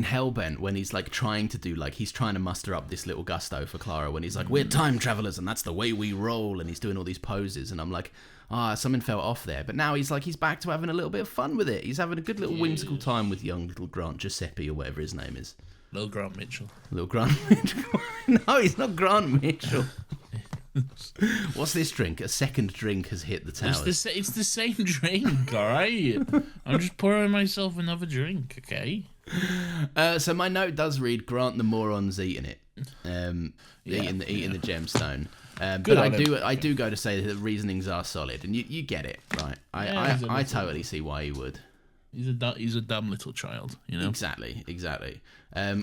Hellbent when he's like trying to muster up this little gusto for Clara when he's like, we're time travelers and that's the way we roll, and he's doing all these poses, and I'm like, something felt off there. But now he's back to having a little bit of fun with it. He's having a good little whimsical time with young little Grant Giuseppe or whatever his name is. Little Grant Mitchell. Little Grant Mitchell. No, he's not Grant Mitchell. What's this drink? A second drink has hit the towers. It's the same drink, all right? I'm just pouring myself another drink, okay? So my note does read, Grant the moron's eating it. Eating the gemstone. But I do go to say that the reasonings are solid, and you get it, right? I totally see why you would. He's a dumb little child, you know. Exactly.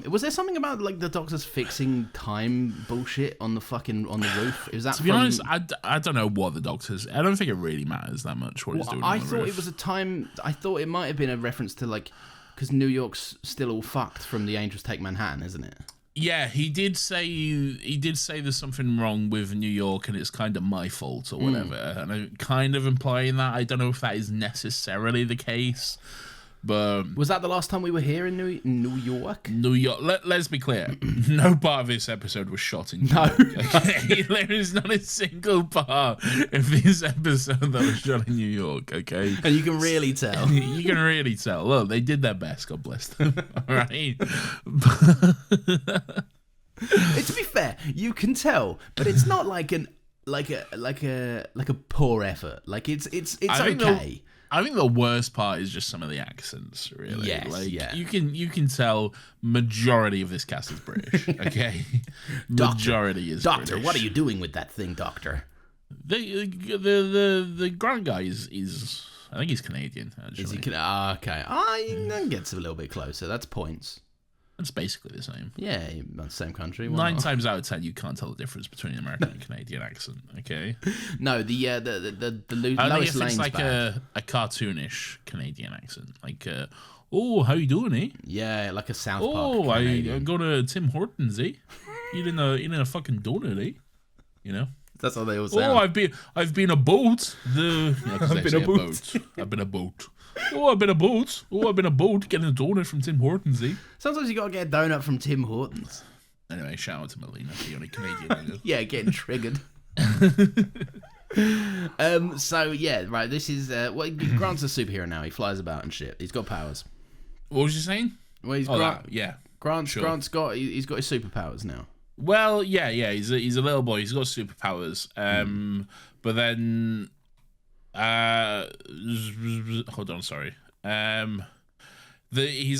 Was there something about like the doctors fixing time bullshit on the roof? Is that to be honest? I don't know what the doctors. I don't think it really matters that much what he's doing. I thought it was a time. I thought it might have been a reference to like, because New York's still all fucked from the Angels Take Manhattan, isn't it? Yeah, he did say there's something wrong with New York and it's kind of my fault or whatever. And I'm kind of implying that. I don't know if that is necessarily the case. But was that the last time we were here in New York? New York. Let's be clear. No part of this episode was shot in New York. Okay? There is not a single part of this episode that was shot in New York. Okay, and you can really tell. You can really tell. Look, they did their best. God bless them. All right. To be fair, you can tell, but it's not like a poor effort. Like it's okay. I think the worst part is just some of the accents, really. Yes, yeah. You can tell majority of this cast is British, okay? Majority is Doctor, British. what are you doing with that thing, Doctor? The Grant guy is I think he's Canadian, actually. Is he okay. That gets a little bit closer. That's points. It's basically the same. Yeah, same country. 9 times out of 10, you can't tell the difference between an American and Canadian accent. Okay. No, the Lois Lane's it's like bad. a cartoonish Canadian accent, like oh, how you doing, eh? Yeah, like a South Park. Oh, I go to Tim Hortons, eh? Eating a fucking donut, eh? You know. That's how they all sound. Oh, I've been a boat. I've been a boat. I've been a boat. Oh, I've been a boat. Oh, I've been a boat getting a donut from Tim Hortons, eh? Sometimes you gotta get a donut from Tim Hortons. Anyway, shout out to Melina, the only Canadian. Yeah, getting triggered. So yeah, right. This is Grant's a superhero now. He flies about and shit. He's got powers. What was you saying? Well, he's Grant's got his superpowers now. Well, yeah. He's a little boy. He's got superpowers. But then, hold on, sorry. He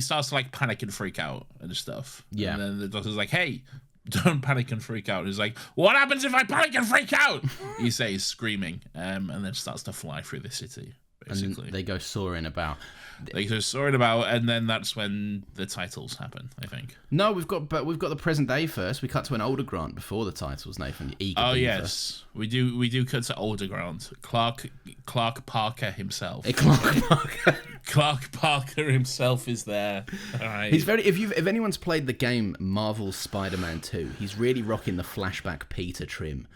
starts to like panic and freak out and stuff. Yeah. And then the doctor's like, "Hey, don't panic and freak out." He's like, "What happens if I panic and freak out?" He says, screaming, and then starts to fly through the city. basically. And they go soaring about. They go soaring about, and then that's when the titles happen, I think. No, we've got the present day first. We cut to an older Grant before the titles, Nathan. Oh, yes. We do cut to older Grant. Clark Parker himself. Clark Parker. Clark Parker himself is there. All right. He's very. If anyone's played the game Marvel's Spider-Man 2, he's really rocking the flashback Peter trim.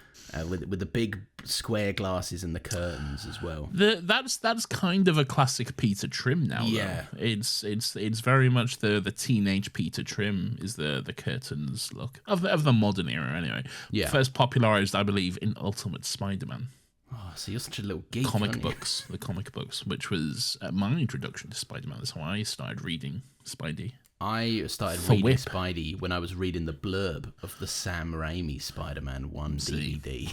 With the big square glasses and the curtains as well. That's kind of a classic Peter trim now. Yeah, though. It's very much the teenage Peter trim is the curtains look of the modern era anyway. Yeah, first popularized, I believe, in Ultimate Spider-Man. Oh, so you're such a little geek. The comic books, which was my introduction to Spider-Man. That's how I started reading Spidey. I started reading Spidey when I was reading the blurb of the Sam Raimi Spider-Man 1 DVD.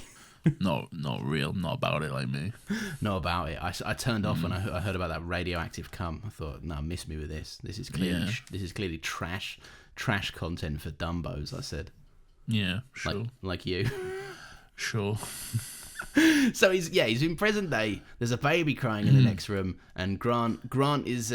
not real, not about it like me. Not about it. I turned off when I heard about that radioactive cum. I thought, no, miss me with this. This is clearly trash content for Dumbos. I said. Yeah, sure. Like you. Sure. So he's in present day. There's a baby crying in the next room, and Grant is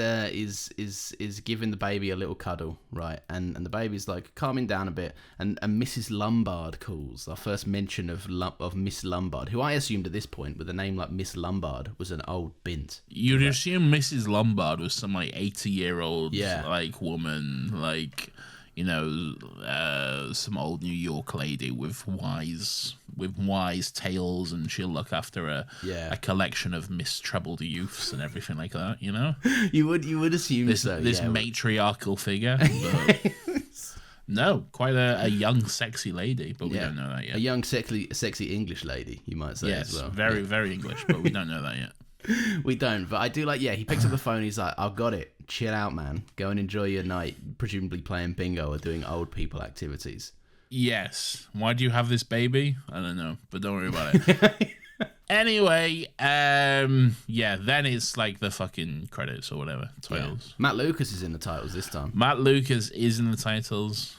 giving the baby a little cuddle, right? And the baby's like calming down a bit, and Mrs. Lombard calls. Our first mention of Miss Lombard, who I assumed at this point, with a name like Miss Lombard, was an old bint. You'd assume Mrs. Lombard was some like 80-year-old like woman, like, you know, some old New York lady with wise tales, and she'll look after a collection of mistroubled youths and everything like that. You know, you would assume this matriarchal figure. But no, quite a young, sexy lady, but we don't know that yet. A young, sexy English lady, you might say as well. Very, very English, but we don't know that yet. We don't, but I do like, he picks up the phone, he's like, I've got it. Chill out, man. Go and enjoy your night, presumably playing bingo or doing old people activities. Yes. Why do you have this baby? I don't know, but don't worry about it. Anyway, then it's like the fucking credits or whatever, titles. Yeah. Matt Lucas is in the titles this time. Matt Lucas is in the titles.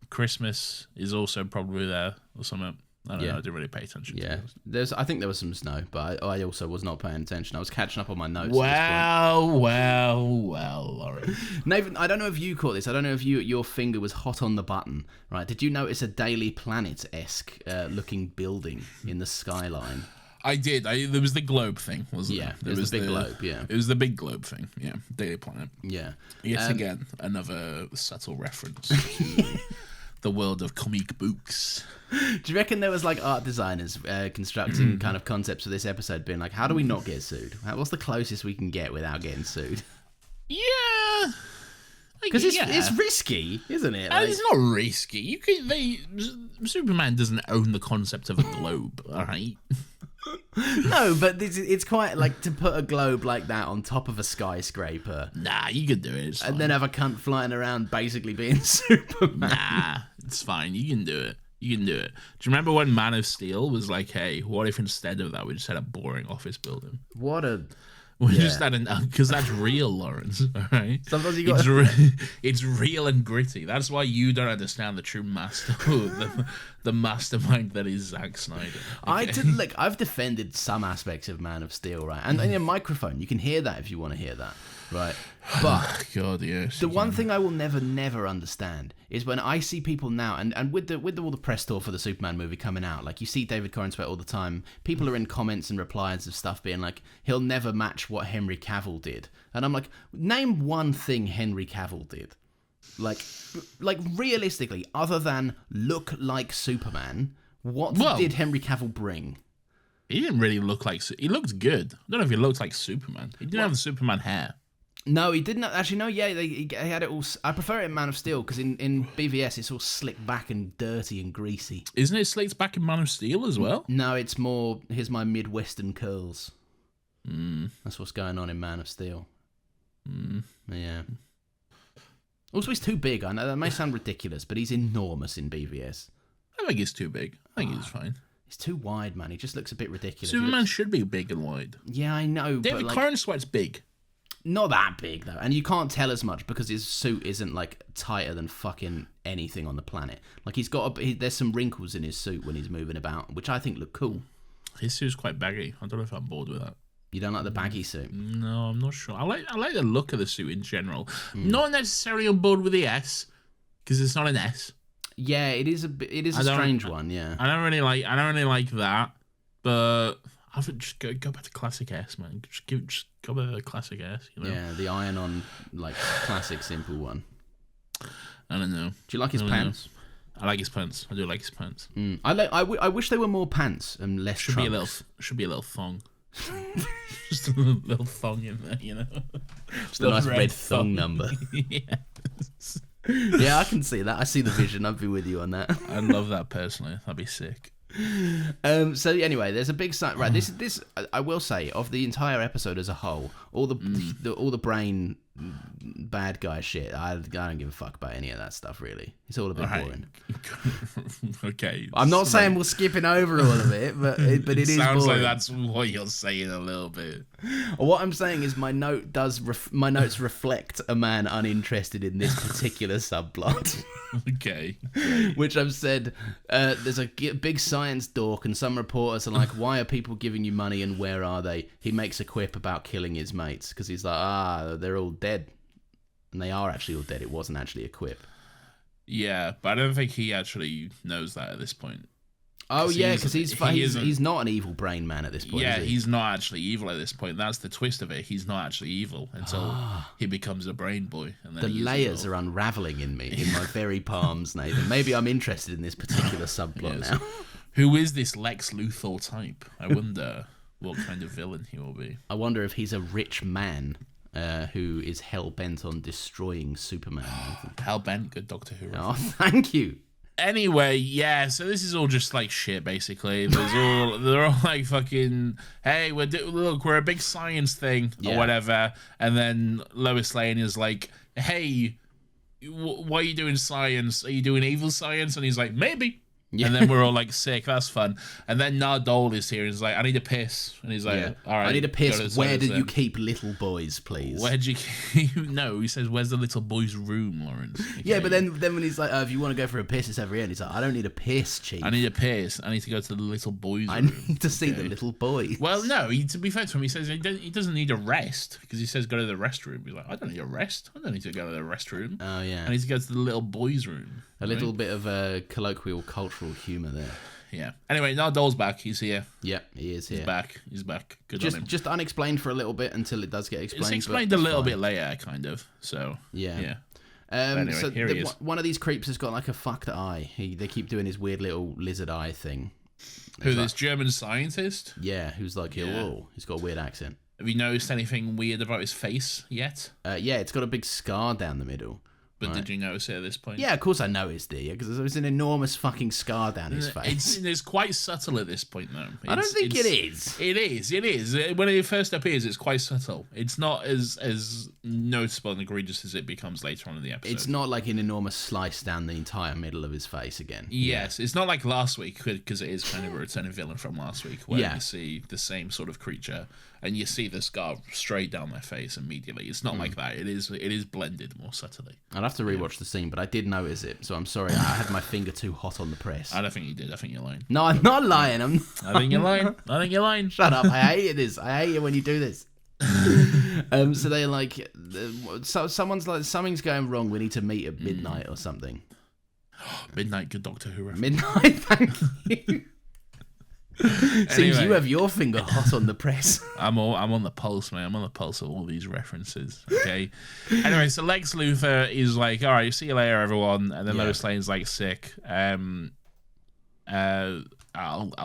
Christmas is also probably there or something. I don't know. I didn't really pay attention. Yeah, I think there was some snow, but I also was not paying attention. I was catching up on my notes. Well, Lauren. Nathan, I don't know if you caught this. I don't know if your finger was hot on the button. Right? Did you notice a Daily Planet-esque looking building in the skyline? I did. There was the globe thing, wasn't there? Yeah, there was the big globe. Yeah, it was the big globe thing. Yeah, Daily Planet. Yeah. Yet again, another subtle reference to the world of comic books. Do you reckon there was like art designers constructing kind of concepts for this episode, being like, how do we not get sued? What's the closest we can get without getting sued? Yeah, because it's risky, isn't it? Like, it's not risky. Superman doesn't own the concept of a globe, all right? No, but it's quite like to put a globe like that on top of a skyscraper. Nah, you could do it. And then have a cunt flying around basically being Superman. Nah, it's fine. You can do it. Do you remember when Man of Steel was like, hey, what if instead of that we just had a boring office building? Just had because that's real, Lawrence. All right. Sometimes it's real and gritty. That's why you don't understand the true master, the mastermind that is Zack Snyder. Okay? I've defended some aspects of Man of Steel, right? And in a microphone, you can hear that if you want to hear that, right? But God, yes. The one thing I will never understand is when I see people now, and with all the press tour for the Superman movie coming out, like you see David Corenswet all the time, people are in comments and replies of stuff being like, he'll never match what Henry Cavill did. And I'm like, name one thing Henry Cavill did. Like realistically, other than look like Superman, what did Henry Cavill bring? He didn't really look like... He looked good. I don't know if he looked like Superman. He didn't have the Superman hair. No, he didn't. Actually, no, he had it all... I prefer it in Man of Steel, because in BVS, it's all slicked back and dirty and greasy. Isn't it slicked back in Man of Steel as well? No, it's more, here's my Midwestern curls. That's what's going on in Man of Steel. Yeah. Also, he's too big. I know that may sound ridiculous, but he's enormous in BVS. I think he's too big. I think he's fine. He's too wide, man. He just looks a bit ridiculous. Superman should be big and wide. Yeah, I know. David Corenswet's big. Not that big, though. And you can't tell as much because his suit isn't, like, tighter than fucking anything on the planet. Like, there's some wrinkles in his suit when he's moving about, which I think look cool. His suit's quite baggy. I don't know if I'm bored with that. You don't like the baggy suit? No, I'm not sure. I like the look of the suit in general. Not necessarily on board with the S, because it's not an S. Yeah, it is a strange one. Yeah, I don't really like that. But I would just go back to classic S, man. Just go back to the classic S. You know? Yeah, the iron-on like classic simple one. I don't know. Do you like his pants? I like his pants. I do like his pants. I wish they were more pants and less Should trunks. be a little thong. Just a little thong in there, you know. Just a nice red thong number. Yes. Yeah, I can see that. I see the vision. I'd be with you on that. I'd love that personally. That'd be sick. So anyway, there's a big sign. Right, this I will say, of the entire episode as a whole, all the brain bad guy shit. I don't give a fuck about any of that stuff. Really, it's all a bit boring. Okay, I'm not saying we're skipping over all of it, but it is sounds boring. like that's what you're saying a little bit. What I'm saying is my notes reflect a man uninterested in this particular subplot. Okay. Which I've said, there's a big science dork, and some reporters are like, why are people giving you money and where are they? He makes a quip about killing his mates because he's like, they're all dead. And they are actually all dead. It wasn't actually a quip. Yeah, but I don't think he actually knows that at this point. Oh, yeah, because he's not an evil brain man at this point. Yeah, is he? he's not actually evil at this point. That's the twist of it. He's not actually evil until he becomes a brain boy. And then the layers are unraveling in me, in my very palms, Nathan. Maybe I'm interested in this particular subplot now. Who is this Lex Luthor type? I wonder what kind of villain he will be. I wonder if he's a rich man who is hell-bent on destroying Superman. Hell-bent, good Doctor Who. Oh, thank you. Anyway, yeah, so this is all just like shit, basically. They're all like fucking, hey, we're a big science thing or whatever. And then Lois Lane is like, hey, why are you doing science? Are you doing evil science? And he's like, maybe. Yeah. And then we're all like, sick, that's fun. And then Nardole is here and he's like, I need a piss. And he's like, all right. I need a piss. Where do you keep little boys, please? Where'd you keep... No, he says, where's the little boy's room, Lawrence? Okay. Yeah, but then when he's like, if you want to go for a piss, it's every end. He's like, I don't need a piss, chief. I need a piss. I need to go to the little boy's room. I need to see the little boy. Well, no, to be fair to him, he says he doesn't need a rest because he says go to the restroom. He's like, I don't need a rest. I don't need to go to the restroom. Oh, yeah. I need to go to the little boy's room. A little bit of colloquial cultural humour there. Yeah. Anyway, Nardole's back. He's here. Yep, he is here. He's back. Good on him. Just unexplained for a little bit until it does get explained. It's explained a little bit later, kind of. So yeah. Anyway, so here he is. One of these creeps has got like a fucked eye. They keep doing his weird little lizard eye thing. Who, this German scientist? Yeah, who's like, whoa, he's got a weird accent. Have you noticed anything weird about his face yet? Yeah, it's got a big scar down the middle. But did you notice it at this point? Yeah, of course I noticed it, because there was an enormous fucking scar down his face. It's quite subtle at this point, though. I don't think it is. It is. When it first appears, it's quite subtle. It's not as noticeable and egregious as it becomes later on in the episode. It's not like an enormous slice down the entire middle of his face again. Yes, it's not like last week, because it is kind of a returning villain from last week, where you see the same sort of creature, and you see the scar straight down their face immediately. It's not like that. It is blended more subtly. I'd have to rewatch the scene, but I did notice it, so I'm sorry. I had my finger too hot on the press. I don't think you did. I think you're lying. No, I'm not lying. I think you're lying. Shut up. I hate this. I hate it when you do this. So they're like, someone's like, something's going wrong. We need to meet at midnight or something. Midnight, good Doctor Who reference. Midnight, thank you. Seems Anyway. you have your finger hot on the press. I'm on the pulse, man. I'm on the pulse of all these references. Okay. Anyway, so Lex Luthor is like, all right, see you later, everyone. And then Lois Lane's like, sick. I'll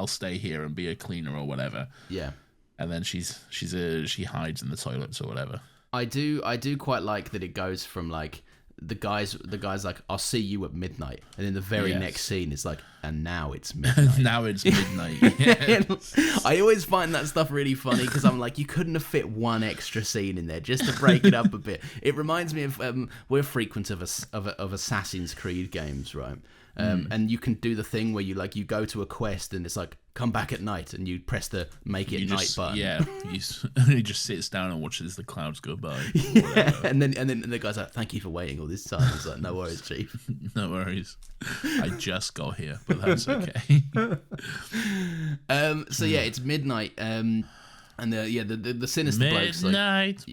stay here and be a cleaner or whatever. Yeah. And then she hides in the toilets or whatever. I do quite like that it goes from like the guy's like, I'll see you at midnight, and then the very next scene is like, and now it's midnight. Now it's midnight. I always find that stuff really funny because I'm like, you couldn't have fit one extra scene in there just to break it up a bit. It reminds me of we're frequent of Assassin's Creed games, right? And you can do the thing where you go to a quest and it's like, come back at night, and you press the make it night button. Yeah, he just sits down and watches the clouds go by. Yeah, and then the guy's like, thank you for waiting all this time. It's like, no worries, chief. No worries. I just got here, but that's okay. So yeah, it's midnight. And the sinister bloke's like, Midnight.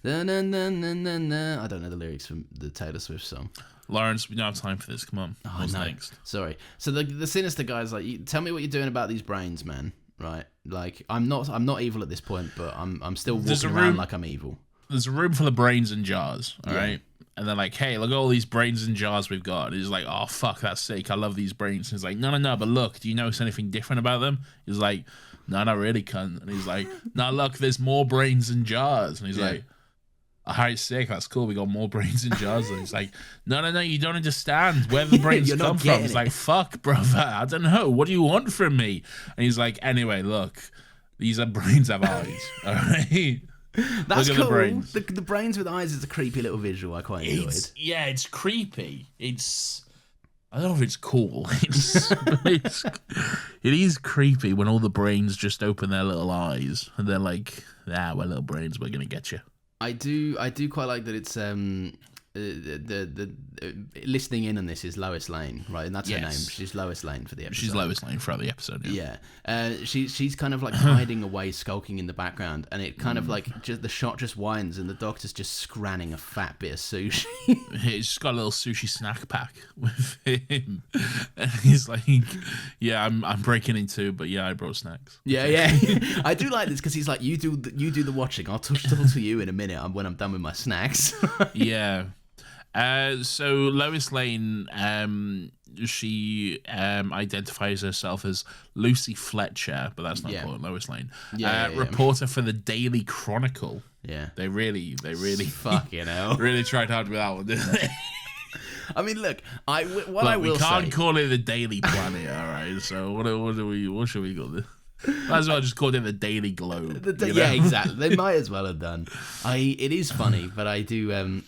na, na, na, na, na, na. I don't know the lyrics from the Taylor Swift song. Lawrence, we don't have time for this. Come on. What's next? Sorry. So the sinister guy's like, tell me what you're doing about these brains, man. Right? Like, I'm not evil at this point, but I'm still walking around like I'm evil. There's a room full of brains in jars, all right? And they're like, hey, look at all these brains in jars we've got. And he's like, oh, fuck, that's sick. I love these brains. And he's like, no, but look, do you notice anything different about them? He's like, no, not really, cunt. And he's like, no, look, there's more brains in jars. And he's like, all right, sick, that's cool. We got more brains in jars. And he's like, no, you don't understand where the brains come from. He's like, fuck, brother, I don't know. What do you want from me? And he's like, anyway, look, these are brains have eyes, all right? That's cool. The brains with eyes is a creepy little visual. I quite enjoyed. It's creepy. I don't know if it's cool. It is creepy when all the brains just open their little eyes and they're like, we're little brains. We're gonna get you. I do quite like that. It's the listening in on this is Lois Lane, right? And that's her name. She's Lois Lane for the episode. She's Lois Lane throughout the episode. Yeah. She's kind of like hiding away, skulking in the background, and it kind of like just the shot just winds, and the Doctor's just scranning a fat bit of sushi. He's just got a little sushi snack pack with him, and he's like, "Yeah, I'm breaking in two, but yeah, I brought snacks." Yeah. I do like this because he's like, "You do the watching. I'll talk to you in a minute when I'm done with my snacks." Yeah. So Lois Lane, she identifies herself as Lucy Fletcher, but that's not called Lois Lane. Reporter for the Daily Chronicle. Yeah, they really fucking hell, really tried hard with that one, didn't they? I mean, look, we can't call it the Daily Planet, all right? So what should we call this? Might as well just call it the Daily Globe. Yeah, exactly. They might as well have done. It is funny, but I do.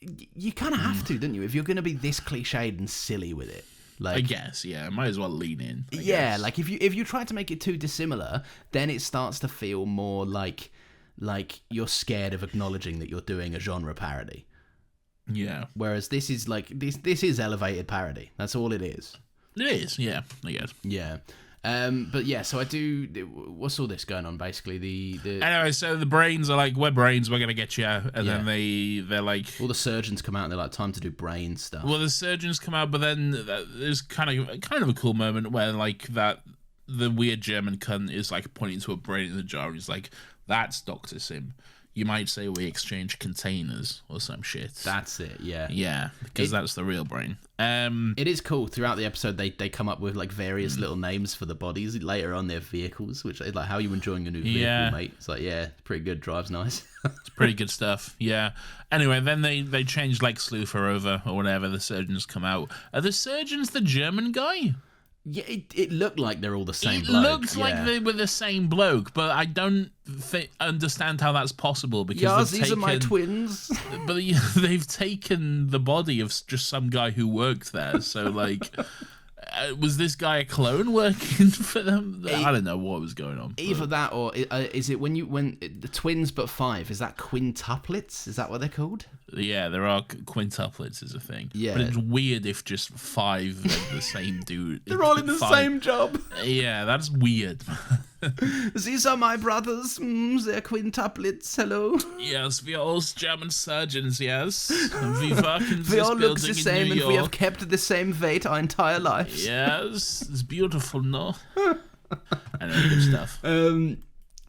You kind of have to, don't you? If you're going to be this cliched and silly with it, like, I guess, yeah, might as well lean in. I guess. Like if you try to make it too dissimilar, then it starts to feel more like you're scared of acknowledging that you're doing a genre parody. Yeah. Whereas this is like this is elevated parody. That's all it is. It is, yeah, I guess. Yeah. But yeah, so I do. What's all this going on? Basically, anyway, so the brains are like, we're brains, we're gonna get you, and then they're like, all the surgeons come out and they're like, time to do brain stuff. Well, the surgeons come out, but then there's kind of a cool moment where like the weird German cunt is like pointing to a brain in the jar, and he's like, that's Dr. Sim. You might say we exchange containers or some shit. That's it, yeah. Yeah, because that's the real brain. It is cool. Throughout the episode, they come up with like various little names for the bodies later on their vehicles, which is like, how are you enjoying a new vehicle, mate? It's like, yeah, it's pretty good. Drives nice. It's pretty good stuff, yeah. Anyway, then they change like Sluther over or whatever. The surgeons come out. Are the surgeons the German guy? Yeah, it looked like they're all the same bloke. It looked like they were the same bloke, but I don't understand how that's possible because these are my twins. But they've taken the body of just some guy who worked there. So, like, was this guy a clone working for them? I don't know what was going on. Either that or is it when the twins but five? Is that quintuplets? Is that what they're called? Yeah, there are quintuplets is a thing. Yeah, but it's weird if just five are the same dude. They're all in the same job. Yeah, that's weird. These are my brothers. They're quintuplets. Hello. Yes, we are all German surgeons. Yes, we work in this we all look the building same, in New and York. we have kept the same weight our entire lives. Yes, it's beautiful, no? I know, good stuff.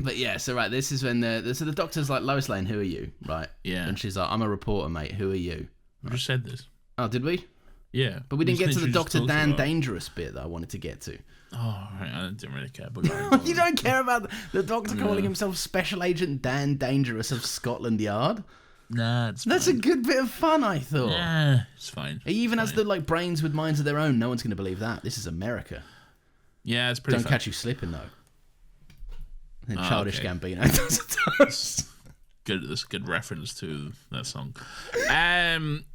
But yeah, so right, this is when the Doctor's like, Lois Lane, who are you? Right. Yeah. And she's like, I'm a reporter, mate. Who are you? I just said this. Oh, did we? Yeah. But we didn't get to the Dr. Dan Dangerous bit that I wanted to get to. Oh, right. I didn't really care. But you don't care about the Doctor calling himself Special Agent Dan Dangerous of Scotland Yard? Nah, that's a good bit of fun, I thought. Yeah, it's fine. He even has the like brains with minds of their own. No one's going to believe that. This is America. Yeah, it's pretty Don't catch you slipping, though. And Childish Gambino does. good. That's a good reference to that song.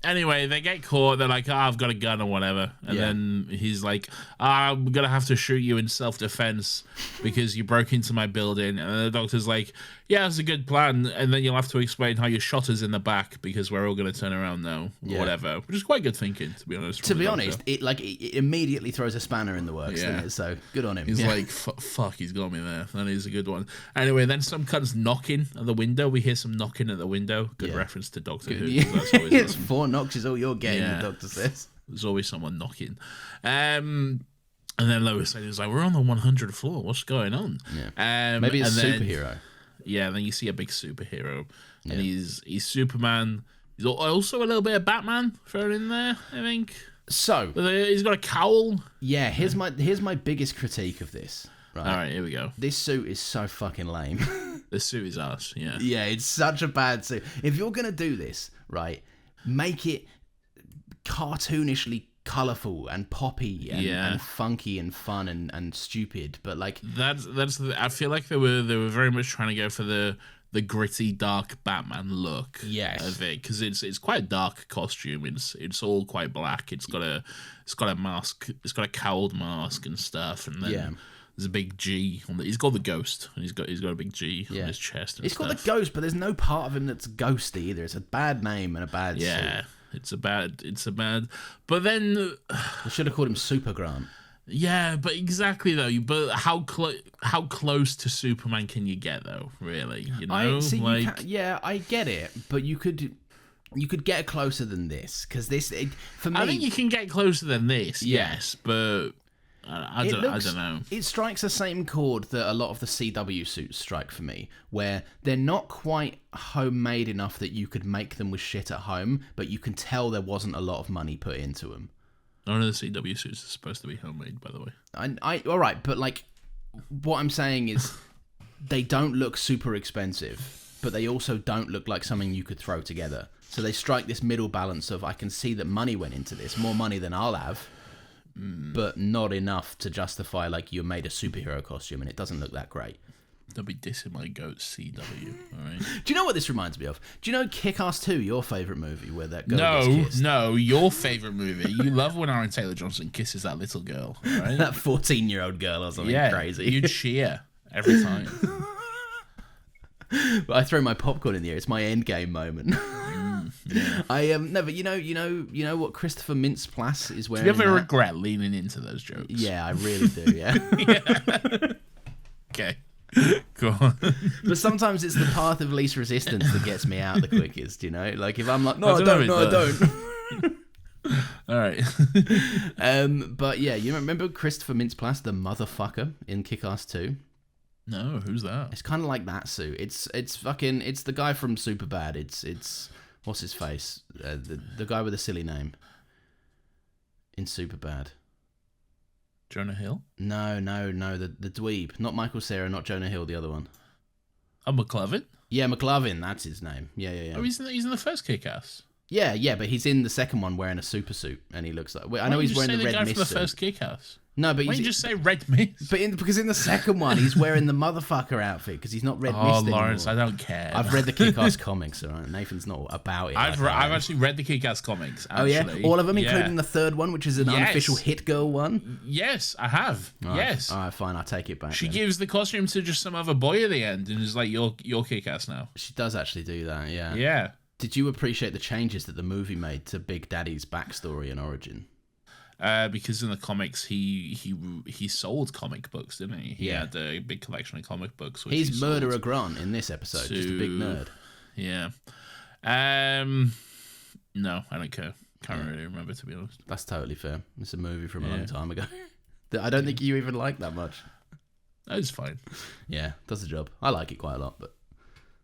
Anyway, they get caught. They're like, I've got a gun or whatever. And then he's like, I'm going to have to shoot you in self-defense because you broke into my building. And the doctor's like, yeah, that's a good plan. And then you'll have to explain how you shot us in the back because we're all going to turn around now or whatever. Which is quite good thinking, to be honest. To be honest, it immediately throws a spanner in the works, doesn't it? So good on him. He's like, fuck, he's got me there. That is a good one. Anyway, then some cunt's knocking at the window. We hear some knocking at the window. Good reference to Doctor Who. That's always it's 4 knocks is all you're getting, the doctor says. There's always someone knocking. And then Lois is like, we're on the 100th floor. What's going on? Yeah. Maybe it's a superhero. Yeah, then you see a big superhero. And he's Superman. He's also a little bit of Batman thrown in there, I think. So he's got a cowl. Yeah, here's my biggest critique of this. Right. All right, here we go. This suit is so fucking lame. This suit is ass, yeah. Yeah, it's such a bad suit. If you're going to do this, right, make it cartoonishly colourful and poppy and funky and fun and stupid. But like I feel like they were very much trying to go for the gritty, dark Batman look of it, because it's quite a dark costume. It's all quite black. It's got a mask. It's got a cowled mask and stuff, and then there's a big G on the. He's got the ghost. And he's got a big G on his chest. And he's got the ghost, but there's no part of him that's ghosty either. It's a bad name and a bad suit. It's a bad. But then I should have called him Super Grant. Yeah, but exactly though. But how close to Superman can you get though? Really, you know, I get it, but you could get closer than this, because for me, I think you can get closer than this. Yes, but I don't know. It strikes the same chord that a lot of the CW suits strike for me, where they're not quite homemade enough that you could make them with shit at home, but you can tell there wasn't a lot of money put into them. None of the CW suits are supposed to be homemade, by the way. All right, but like, what I'm saying is, they don't look super expensive, but they also don't look like something you could throw together. So they strike this middle balance of, I can see that money went into this, more money than I'll have, but not enough to justify like you made a superhero costume and it doesn't look that great. Don't be dissing my goat CW, all right? Do you know what this reminds me of? Do you know Kick-Ass 2, your favourite movie, where that girl gets kissed? No, your favourite movie. You love when Aaron Taylor-Johnson kisses that little girl, all right? That 14-year-old girl or something crazy. You cheer every time. But I throw my popcorn in the air. It's my endgame moment. But you know what Christopher Mintz-Plasse is wearing? Do you ever regret leaning into those jokes? Yeah, I really do, yeah. Okay. Go on. But sometimes it's the path of least resistance that gets me out the quickest, you know? Like if I'm like, no, I don't. All right. But yeah, you remember Christopher Mintz-Plasse, the motherfucker in Kick-Ass 2? No, who's that? It's kind of like that suit. It's the guy from Superbad. It's what's his face? The guy with a silly name in Superbad. Jonah Hill? No, the dweeb. Not Michael Cera, not Jonah Hill, the other one. Oh, McLovin? Yeah, McLovin, that's his name. Yeah. Oh, he's in the first Kick-Ass? Yeah, but he's in the second one wearing a super suit, and he looks like... I know he's wearing the red mist suit. From the first Kick-Ass? No, but why don't you just say red mist? Because in the second one, he's wearing the motherfucker outfit, because he's not red mist anymore. Oh, Lawrence, I don't care. I've read the Kick-Ass comics, all right? Nathan's not about it. I've actually read the Kick-Ass comics, actually. Oh, yeah? All of them, including the third one, which is an unofficial Hit Girl one? Yes, I have. All yes. All right, fine, I'll take it back. She gives the costume to just some other boy at the end, and is like, you're Kick-Ass now. She does actually do that, yeah. Yeah. Did you appreciate the changes that the movie made to Big Daddy's backstory and origin? Because in the comics, he sold comic books, didn't he? He had a big collection of comic books. Which He's Murderer Grant in this episode, just a big nerd. Yeah. No, I don't care. Can't really remember, to be honest. That's totally fair. It's a movie from a long time ago that I don't think you even like that much. It's fine. Yeah, does the job. I like it quite a lot, but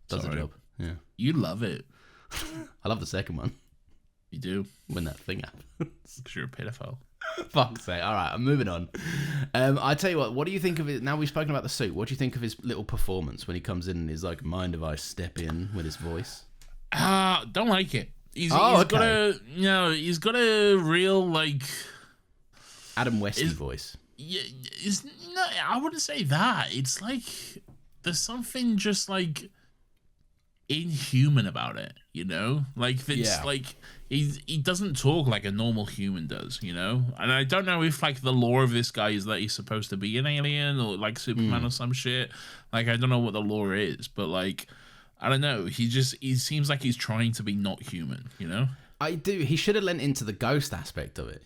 does the job. Yeah. You love it. I love the second one. You do? When that thing happens. Because you're a pedophile. Fuck's sake. All right, I'm moving on. I tell you what do you think of it? Now we've spoken about the suit, what do you think of his little performance when he comes in and is like, mind if I step in with his voice? Don't like it. He's got a real, like... Adam Westy voice. Yeah, no, I wouldn't say that. It's like, there's something just like... inhuman about it, you know? Like, it's like he doesn't talk like a normal human does, you know? And I don't know if like the lore of this guy is that he's supposed to be an alien or like Superman or some shit. Like, I don't know what the lore is, but like, I don't know. He seems like he's trying to be not human, you know? I do. He should have lent into the ghost aspect of it.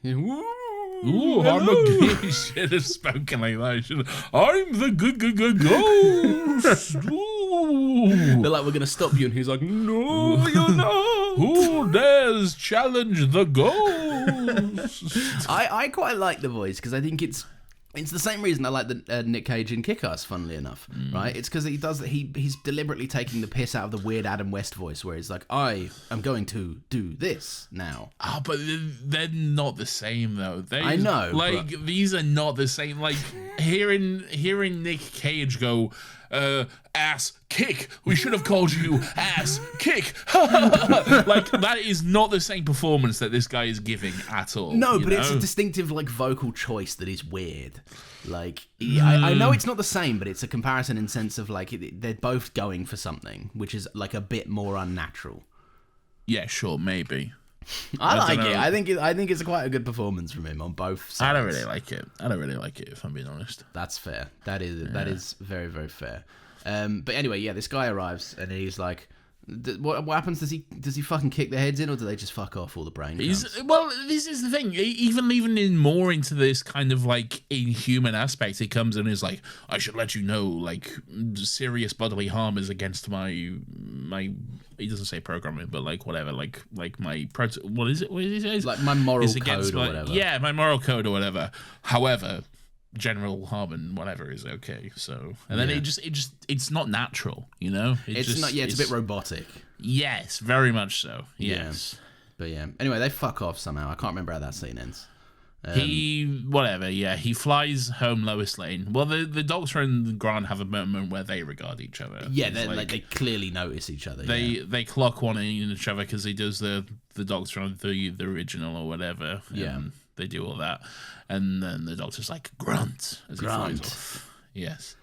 Ooh, I'm a he should have spoken like that. I'm the good ghost. Ooh. They're like, we're gonna stop you, and he's like, no, you're not. Who dares challenge the ghost? I quite like the voice because I think it's the same reason I like the Nick Cage in Kick-Ass, funnily enough, right? It's because he's deliberately taking the piss out of the weird Adam West voice, where he's like, I am going to do this now. Oh, but they're not the same though. I know, like these are not the same. Like hearing Nick Cage go, ass kick. We should have called you ass kick. Like that is not the same performance that this guy is giving at all. No, but it's a distinctive like vocal choice that is weird. Like I know it's not the same, but it's a comparison in sense of like they're both going for something which is like a bit more unnatural. Yeah, sure, maybe. I like it. I think it's quite a good performance from him on both sides. I don't really like it. If I'm being honest. That's fair. That is very, very fair. But anyway, yeah, this guy arrives and he's like, what happens? Does he fucking kick their heads in, or do they just fuck off all the brain? Well, this is the thing. Even in more into this kind of like inhuman aspect, he comes in and is like, I should let you know, like serious bodily harm is against my. He doesn't say programming, but like whatever, like my what is it? What is it? Like my moral code or whatever. Yeah, my moral code or whatever. However, general harm and whatever is okay. So, and then it's not natural, you know. It's not. Yeah, it's a bit robotic. Yes, very much so. Yes, yeah. But yeah. Anyway, they fuck off somehow. I can't remember how that scene ends. He flies home Lois Lane. Well, the Doctor and Grant have a moment where they regard each other. Yeah, they clearly notice each other. They clock one in each other because he does the Doctor on the original or whatever. Yeah. They do all that. And then the Doctor's like, Grunt, as he flies off. Yes.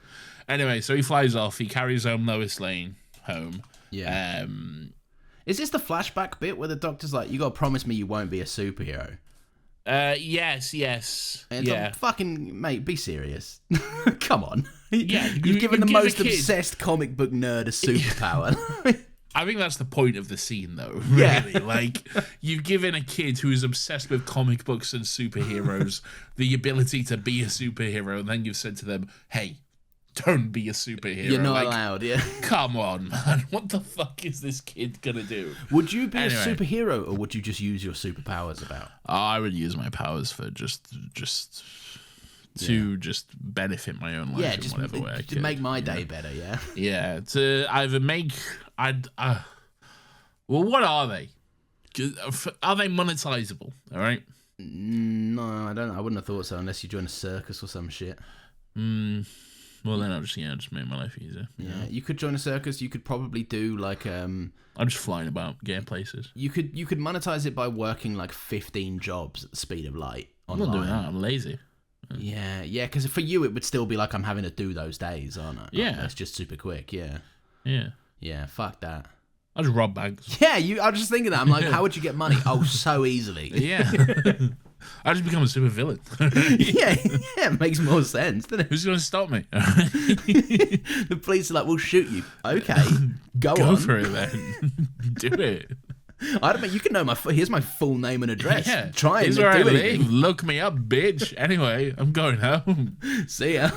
Anyway, so he flies off. He carries home Lois Lane home. Yeah. Is this the flashback bit where the Doctor's like, you got to promise me you won't be a superhero? Yes. And yeah. Like, fucking, mate, be serious. Come on. Yeah. You've given the most obsessed comic book nerd a superpower. I think that's the point of the scene, though, really. Yeah. Like, you've given a kid who is obsessed with comic books and superheroes the ability to be a superhero, and then you've said to them, hey, don't be a superhero. You're not allowed, yeah. Come on, man. What the fuck is this kid gonna do? Would you be a superhero, or would you just use your superpowers about? I would use my powers for just benefit my own life in whatever way I could. To make my day better, yeah? Yeah, to either make... well, what are they? Are they monetizable, all right? No, I don't. I wouldn't have thought so unless you join a circus or some shit. Well, then I'll just make my life easier. Yeah, you could join a circus. You could probably do like I'm just flying about, getting places. You could monetize it by working like 15 jobs at the speed of light online. I'm not doing that. I'm lazy. Yeah, because for you it would still be like I'm having to do those days, aren't I? Yeah, it's just super quick. Yeah. Fuck that. I just rob banks. Yeah, I was just thinking that. I'm like, how would you get money? Oh, so easily. Yeah. I just become a super villain. yeah, it makes more sense, doesn't it? Who's going to stop me? The police are like, we'll shoot you. Okay, go on. Go for it then. Do it. I don't mean, you can know here's my full name and address. Yeah. Try and do it. Live. Look me up, bitch. Anyway, I'm going home. See ya.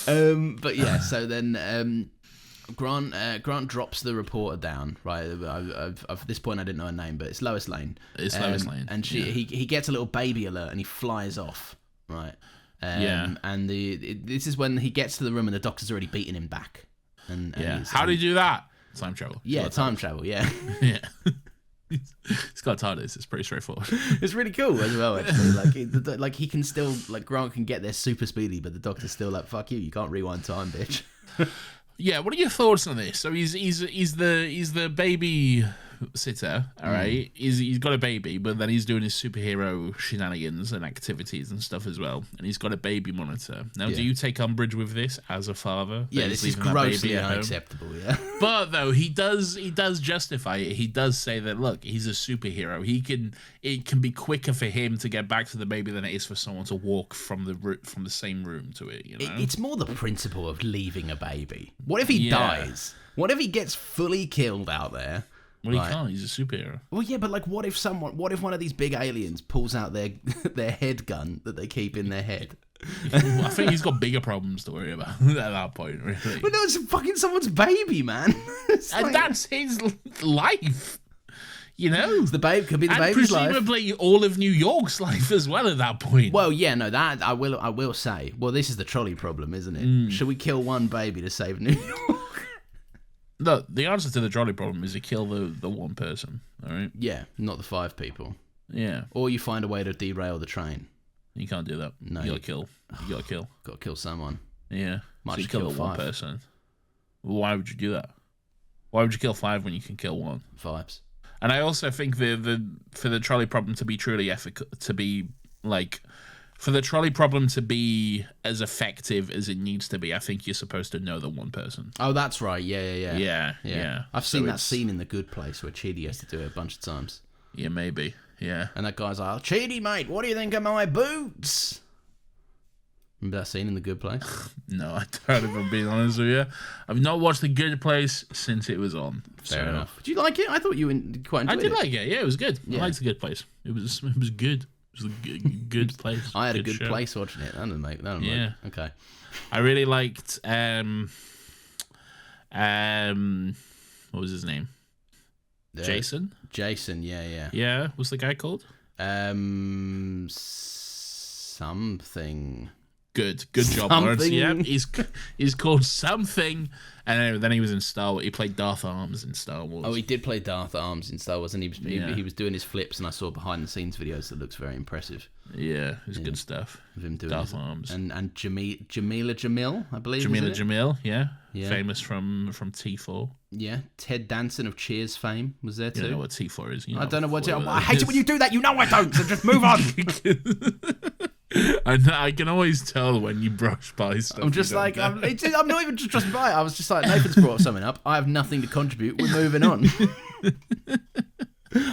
But yeah, so then Grant drops the reporter down, right? At this point I didn't know her name, but it's Lois Lane. It's Lois Lane. And he gets a little baby alert and he flies off, right? And this is when he gets to the room and the Doctor's already beaten him back. And how do you do that? Time travel. Yeah, time travel, yeah. Yeah. It's got TARDIS. It's pretty straightforward. It's really cool as well, actually. Like he can still, like, Grant can get there super speedy, but the Doctor's still like, fuck you can't rewind time, bitch. Yeah, what are your thoughts on this? So he's the baby babysitter, all right, he's got a baby, but then he's doing his superhero shenanigans and activities and stuff as well, and he's got a baby monitor. Now, do you take umbrage with this as a father? Yeah, this is grossly unacceptable, yeah. But, though, he does justify it. He does say that, look, he's a superhero. It can be quicker for him to get back to the baby than it is for someone to walk from the same room to it, you know? It's more the principle of leaving a baby. What if he dies? What if he gets fully killed out there? Well, he can't. He's a superhero. Well, yeah, but like, what if one of these big aliens pulls out their head gun that they keep in their head? I think he's got bigger problems to worry about at that point, really. But no, it's fucking someone's baby, man. And that's his life. You know, the babe could be the baby's life. And presumably all of New York's life as well at that point. Well, yeah, no, that I will say. Well, this is the trolley problem, isn't it? Should we kill one baby to save New York? No, the answer to the trolley problem is to kill the one person, all right? Yeah, not the 5 people. Yeah. Or you find a way to derail the train. You can't do that. No. You gotta kill. Gotta kill someone. Yeah. Might so you kill kill the 5. one person. Well, why would you do that? Why would you kill 5 when you can kill 1? Vibes. And I also think for the trolley problem to be truly for the trolley problem to be as effective as it needs to be, I think you're supposed to know the one person. Oh, that's right. Yeah. Yeah. I've seen that scene in The Good Place where Chidi has to do it a bunch of times. Yeah, maybe. Yeah. And that guy's like, Chidi, mate, what do you think of my boots? Remember that scene in The Good Place? No, I don't, if I'm being honest with you. I've not watched The Good Place since it was on. Fair enough. Did you like it? I thought you quite enjoyed it. I did like it. Yeah, it was good. Yeah. I liked The Good Place. It was good. It was a good place. I had a good show. place watching it. That'll make. Okay. I really liked what was his name? Jason? Jason, yeah. Yeah, what's the guy called? Something. Good job, Lawrence. Yeah, he's called something. And then he was in Star Wars. He played Darth Arms in Star Wars. Oh, he did play Darth Arms in Star Wars, and he was doing his flips, and I saw behind the scenes videos that looks very impressive. Yeah, it was good stuff. Of him doing Darth Arms. And Jamila Jamil, I believe. Jamila Jamil, yeah. Famous from T4. Yeah, Ted Danson of Cheers fame was there too. You know what T4 is. I don't know what I hate it when you do that. You know I don't. So just move on. I can always tell when you brush by stuff. I'm just like, I'm not even just brushing by. I was just like, Nathan's brought something up. I have nothing to contribute. We're moving on.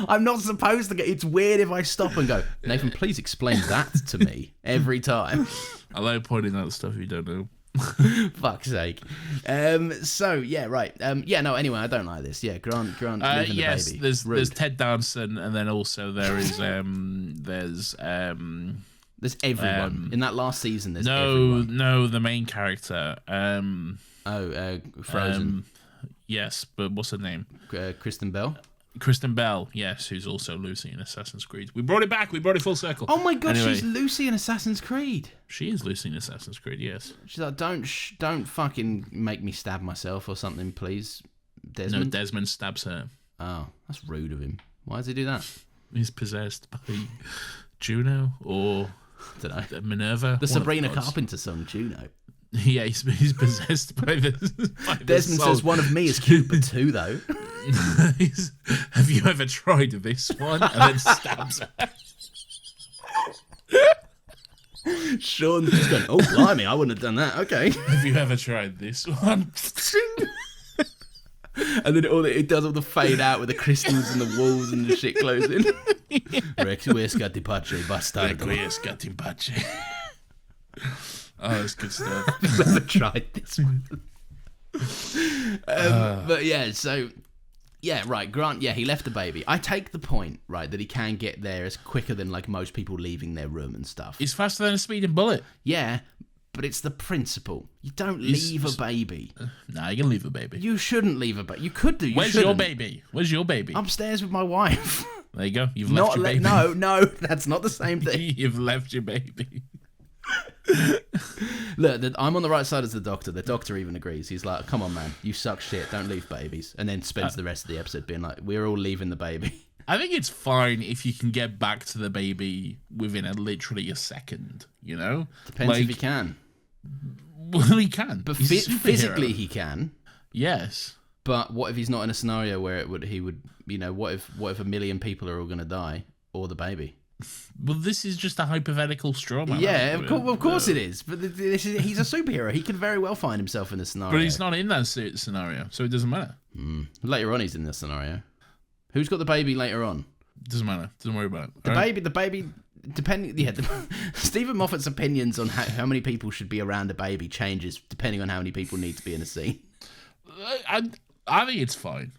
I'm not supposed to get. It's weird if I stop and go, Nathan, please explain that to me every time. I like pointing out stuff you don't know. Fuck's sake. So yeah, right. No. Anyway, I don't like this. Yeah, Grant. Yes, the baby. There's Ted Danson, and then also there is There's everyone in that last season. There's everyone. No, the main character. Frozen. Yes, but what's her name? Kristen Bell. Kristen Bell, yes, who's also Lucy in Assassin's Creed. We brought it back. We brought it full circle. Oh my god, anyway, she's Lucy in Assassin's Creed. She is Lucy in Assassin's Creed, yes. She's like, don't fucking make me stab myself or something, please. Desmond? No, Desmond stabs her. Oh, that's rude of him. Why does he do that? He's possessed by Juno or I don't know. Minerva. The Sabrina Carpenter song, Juno. Yeah, he's possessed by this. Desmond says one of me is cute, but 2 though. Have you ever tried this one? And then stabs her. Sean's just going, oh, blimey, I wouldn't have done that. Okay. Have you ever tried this one? And then it does all the fade out with the crystals and the walls and the shit closing. Requiescat pace, bastardo. Requiescat pace. Oh, that's good stuff. I've never tried this one. But yeah, so... Yeah, right, Grant, he left the baby. I take the point, right, that he can get there as quicker than, like, most people leaving their room and stuff. He's faster than a speeding bullet. Yeah, but it's the principle. You don't leave a baby. Nah, you can leave a baby. You shouldn't leave a baby. You could do. Where's your baby? Where's your baby? Upstairs with my wife. There you go. You've left your baby. No, that's not the same thing. You've left your baby. Look, I'm on the right side as the doctor. The doctor even agrees. He's like, come on, man, you suck shit. Don't leave babies. And then spends the rest of the episode being like, we're all leaving the baby. I think it's fine if you can get back to the baby within literally a second, you know? Depends if he can. Well, he can. But physically he can. Yes. But what if he's not in a scenario where he would, what if 1 million people are all going to die, or the baby? Well, this is just a hypothetical straw man. Yeah, of course it is. But he's a superhero. He could very well find himself in this scenario. But he's not in that scenario, so it doesn't matter. Later on, he's in this scenario. Who's got the baby later on? Doesn't matter. Don't worry about it. The baby, depending. Yeah, Stephen Moffat's opinions on how many people should be around a baby changes depending on how many people need to be in a scene. I think it's fine.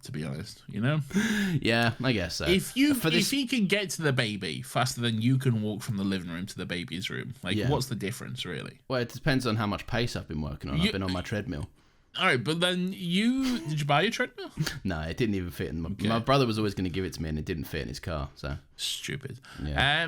To be honest, Yeah, I guess so. If he can get to the baby faster than you can walk from the living room to the baby's room, what's the difference, really? Well, it depends on how much pace I've been working on. I've been on my treadmill. All right, but then did you buy a treadmill? No, it didn't even fit in my brother was always going to give it to me, and it didn't fit in his car. So stupid. Yeah.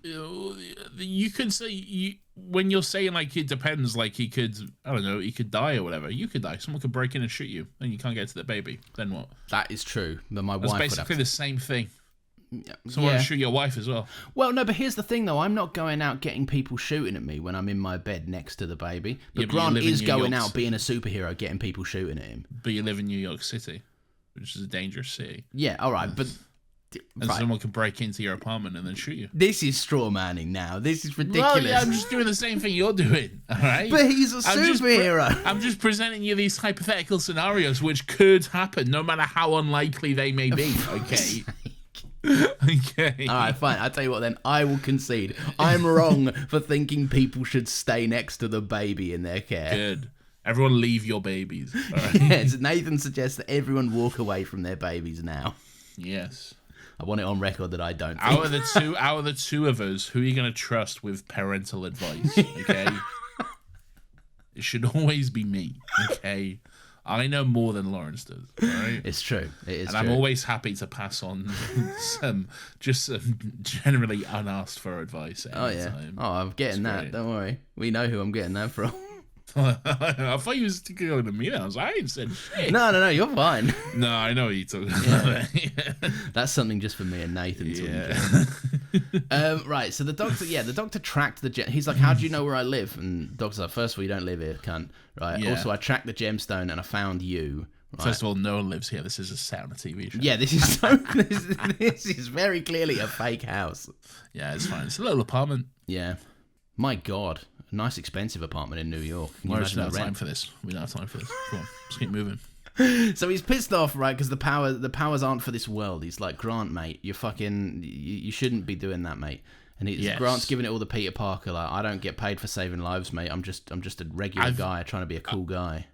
You could say when you're saying it depends, he could, I don't know, he could die or whatever. You could die. Someone could break in and shoot you, and you can't get to the baby. Then what? That is true. But my That's wife basically the same thing. Someone would shoot your wife as well. Well, no, but here's the thing, though. I'm not going out getting people shooting at me when I'm in my bed next to the baby. But Grant is going out being a superhero, getting people shooting at him. But you live in New York City, which is a dangerous city. Yeah, all right, but... And someone can break into your apartment and then shoot you. This is straw manning now. This is ridiculous. Well, yeah, I'm just doing the same thing you're doing, all right? But he's a superhero. I'm just presenting you these hypothetical scenarios which could happen, no matter how unlikely they may be, okay? Okay. All right, fine. I'll tell you what then. I will concede. I'm wrong for thinking people should stay next to the baby in their care. Good. Everyone leave your babies. All right? Yes, Nathan suggests that everyone walk away from their babies now. Yes. I want it on record that I don't think. Out of the two of us, who are you going to trust with parental advice? Okay. It should always be me. Okay. I know more than Lawrence does. All right? It's true. It is. And I'm always happy to pass on some generally unasked for advice. Oh yeah. Time. Oh, I'm getting that. Don't worry. We know who I'm getting that from. I thought you was going to me. I was like, I ain't said shit. No, you're fine. No, I know what you're talking about. That's something just for me and Nathan. Right, so the doctor tracked the gem. He's like, how do you know where I live? And the doctor's like, first of all, you don't live here, cunt. Right. Yeah. Also, I tracked the gemstone and I found you. Right. First of all, no one lives here. This is a set on a TV show. Yeah, this is very clearly a fake house. Yeah, it's fine. It's a little apartment. Yeah. My God. A nice expensive apartment in New York. We don't have time for this. We don't have time for this. Come on, let's keep moving. So he's pissed off, right? Because the powers aren't for this world. He's like, Grant, mate, you're fucking... You shouldn't be doing that, mate. And Grant's giving it all the Peter Parker, like, I don't get paid for saving lives, mate. I'm just a regular guy trying to be a cool guy.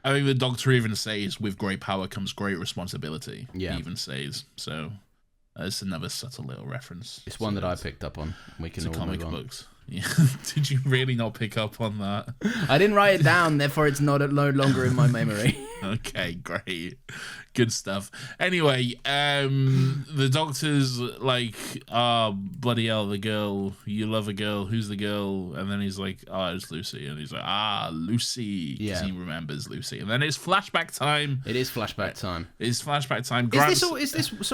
I think the doctor even says, with great power comes great responsibility. Yeah. He even says. So, it's another subtle little reference. It's one that I picked up on. We can all comic move on. books. Yeah. Did you really not pick up on that? I didn't write it down, therefore it's no longer in my memory. Okay, great. Good stuff. Anyway, the doctor's like, bloody hell, the girl, you love a girl, who's the girl? And then he's like, it's Lucy. And he's like, Lucy. Because he remembers Lucy. And then it's flashback time. It is flashback time. It's flashback time.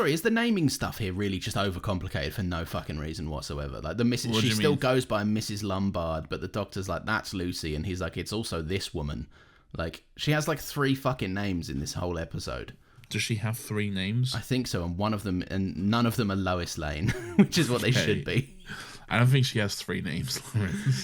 Is the naming stuff here really just overcomplicated for no fucking reason whatsoever? Like, she still goes by Mrs. Lombard, but the doctor's like, that's Lucy. And he's like, it's also this woman. Like, she has like 3 fucking names in this whole episode. Does she have 3 names? I think so, and none of them are Lois Lane, which is what they should be. I don't think she has 3 names.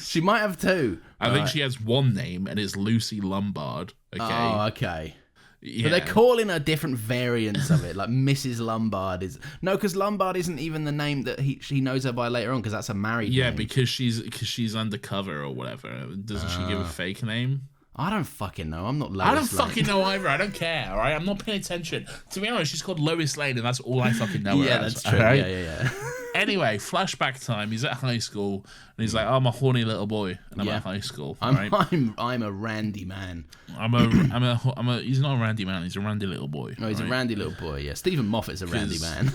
She might have 2. I think she has 1 name, and it's Lucy Lombard. Okay. Oh, okay. Yeah. But they're calling her different variants of it, like Mrs. Lombard is... No, because Lombard isn't even the name that he knows her by later on, because that's a married name. because she's undercover or whatever. Doesn't she give a fake name? I don't fucking know. I'm not Lois I don't fucking know either. I don't care, all right? I'm not paying attention. To be honest, she's called Lois Lane, and that's all I fucking know her as. That's true. Right? Yeah. Anyway, flashback time. He's at high school, and he's like, I'm a horny little boy, and I'm at high school. I'm a randy man. He's not a randy man. He's a randy little boy. No, he's a randy little boy, yeah. Stephen Moffat's a randy man.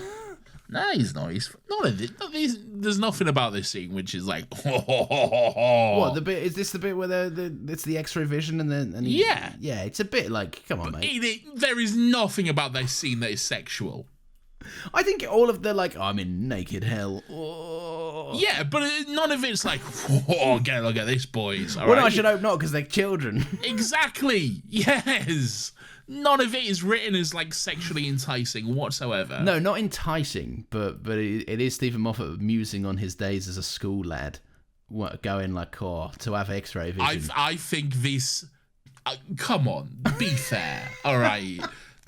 No, he's not. There's nothing about this scene which is like, What, the bit? Is this the bit where it's the X-ray vision yeah, it's a bit like, come on, mate. There is nothing about this scene that is sexual. I think all of the I'm in naked hell. Oh. Yeah, but none of it's like, look at this, boys. Well, no, I should hope not, because they're children. Exactly. Yes. none of it is written as like sexually enticing whatsoever. No, not enticing, but it is Stephen Moffat musing on his days as a school lad, going like, oh, to have X-ray vision. I think this. Come on, be fair. All right.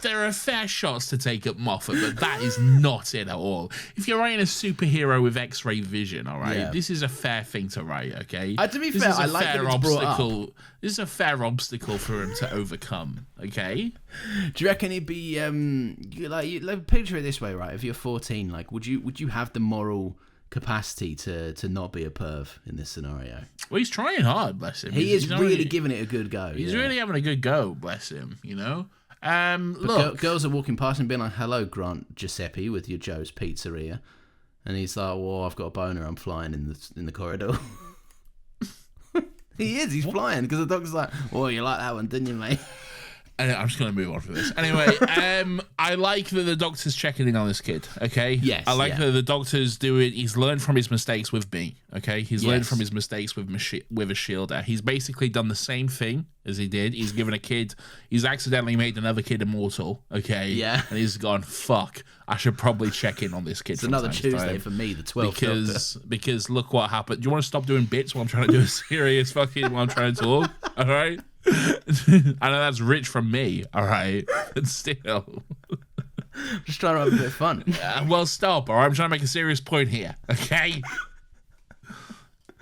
There are fair shots to take at Moffat, but that is not it at all. If you're writing a superhero with X-ray vision, all right, this is a fair thing to write, okay? To be fair, I like that it's brought up. This is a fair obstacle for him to overcome, okay? Do you reckon he'd be like picture it this way, right? If you're 14, like, would you have the moral capacity to not be a perv in this scenario? Well, he's trying hard, bless him. He's really giving it a good go. He's really having a good go, bless him. You know. Look, girls are walking past and being like, "Hello, Grant Giuseppe, with your Joe's Pizzeria," and he's like, "Well, I've got a boner. I'm flying in the corridor." He's flying because the doctor's like, "Well, you like that one, didn't you, mate?" I'm just going to move on from this. Anyway, I like that the doctor's checking in on this kid, okay? Yes. I like that the doctor's he's learned from his mistakes with me, okay? He's learned from his mistakes with a shielder. He's basically done the same thing as he did. He's given he's accidentally made another kid immortal, okay? Yeah. And he's gone, fuck, I should probably check in on this kid. It's another Tuesday for me, the 12th Doctor. Because look what happened. Do you want to stop doing bits while I'm trying to do a serious fucking, while I'm trying to talk? All right? I know that's rich from me, all right, but still. I'm just trying to have a bit of fun. Well, stop, all right? I'm trying to make a serious point here, okay?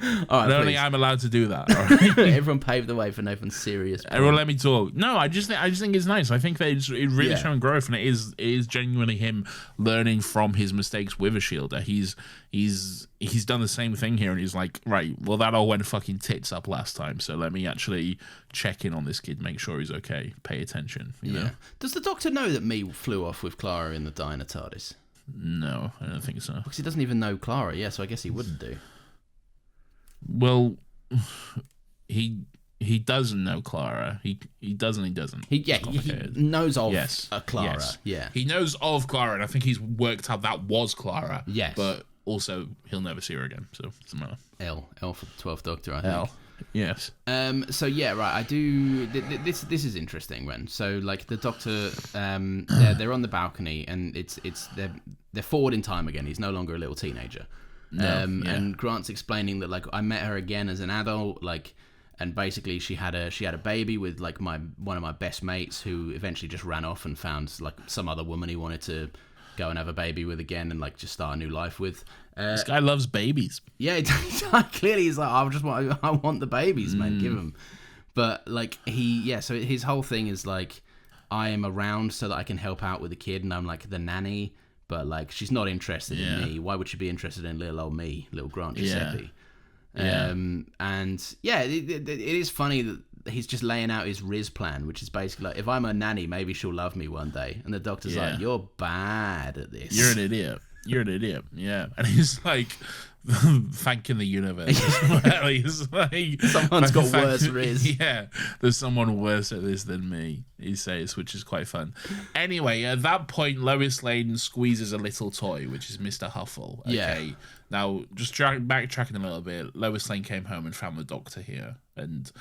All right, only I'm allowed to do that, all right? Everyone paved the way for Nathan's serious point. Everyone let me talk. No, I just think it's nice. I think that it's really showing growth, and it is genuinely him learning from his mistakes with a shielder. He's done the same thing here, and he's like, right, well, that all went fucking tits up last time, so let me actually check in on this kid, make sure he's okay, pay attention, you know? Does the doctor know that me flew off with Clara in the diner TARDIS? No, I don't think so. Because he doesn't even know Clara, so I guess he wouldn't do. Well, he doesn't know Clara. He doesn't. He knows of Clara. Yes. Yeah. He knows of Clara, and I think he's worked out that was Clara. Yes. But also, he'll never see her again, so it doesn't matter. L for the 12th Doctor, I think. L. Yes. So yeah, right. I do. This is interesting, Ren. So like the Doctor, they're on the balcony, and they're forward in time again. He's no longer a little teenager. And Grant's explaining that like I met her again as an adult, like, and basically she had a baby with like one of my best mates who eventually just ran off and found like some other woman he wanted to go and have a baby with again and like just start a new life with. This guy loves babies. Yeah, clearly he's like, I want the babies, man, give them. But like so his whole thing is like, I am around so that I can help out with the kid, and I'm like the nanny. But, like, she's not interested in me. Why would she be interested in little old me, little Grant Giuseppe? And, it is funny that he's just laying out his Riz plan, which is basically like, if I'm a nanny, maybe she'll love me one day. And the doctor's like, you're bad at this. You're an idiot. Yeah. And he's like, thanking the universe. He's like, someone's got worse Riz. Yeah, there's someone worse at this than me, he says, which is quite fun. Anyway, at that point, Lois Lane squeezes a little toy, which is Mr. Huffle. Okay. Yeah. Now, just backtracking a little bit, Lois Lane came home and found the Doctor here. And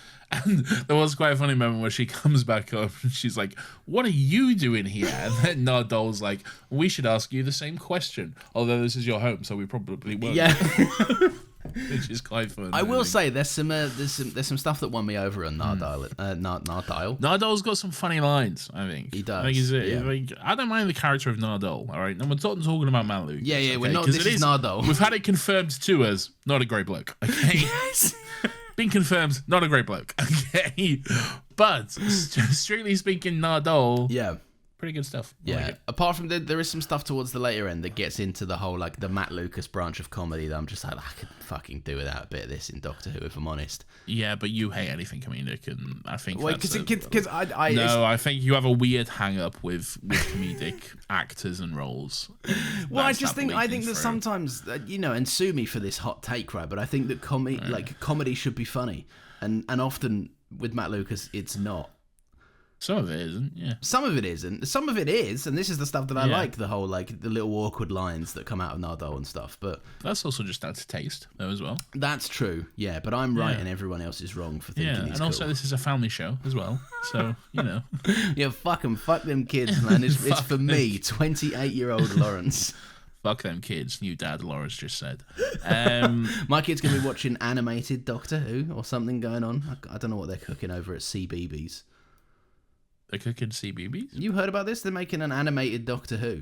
there was quite a funny moment where she comes back up and she's like, what are you doing here? And then Nardol's like, we should ask you the same question. Although this is your home, so we probably won't. Yeah. Which is quite fun. I will say there's some stuff that won me over on Nardole. Nardol's got some funny lines, I think. He does. I don't mind the character of Nardole, all right? And we're talking about Matt Lucas. Yeah, we're not. This is Nardole. We've had it confirmed to us, not a great bloke, okay? Yes. Been confirmed, not a great bloke, okay? But, strictly speaking, Nardole... Yeah. Pretty good stuff. Yeah. Apart from there is some stuff towards the later end that gets into the whole like the Matt Lucas branch of comedy that I'm just like, I could fucking do without a bit of this in Doctor Who, if I'm honest. Yeah, but you hate anything comedic, and I think I think you have a weird hang up with comedic actors and roles. Well, I think that sometimes and sue me for this hot take, right? But I think that comedy should be funny, and often with Matt Lucas, it's not. Some of it isn't, yeah. Some of it isn't. Some of it is, and this is the stuff that I like, the whole, like, the little awkward lines that come out of Nardole and stuff, but... That's also just down to taste, though, as well. That's true, yeah, but I'm right and everyone else is wrong for thinking he's and cool. also this is a family show as well, so, you know. Yeah, fuck them kids, man. It's for me, 28-year-old Lawrence. Fuck them kids, new dad Lawrence just said. My kid's going to be watching animated Doctor Who or something going on. I don't know what they're cooking over at CBeebies. They're cooking CBeebies? You heard about this? They're making an animated Doctor Who.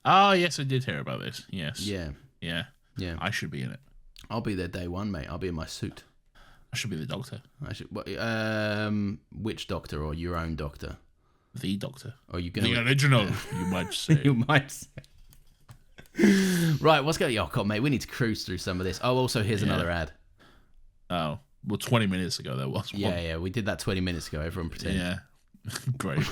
Oh, yes, I did hear about this. Yes. Yeah. Yeah. Yeah. I should be in it. I'll be there day one, mate. I'll be in my suit. I should be the Doctor. I should. Which Doctor or your own Doctor? The Doctor. Or you gonna the original, you might say. You might say. Right, what's going on? Oh, God, mate, we need to cruise through some of this. Oh, also, here's another ad. Oh, well, 20 minutes ago there was one. Yeah, we did that 20 minutes ago. Everyone pretend. Yeah. Great.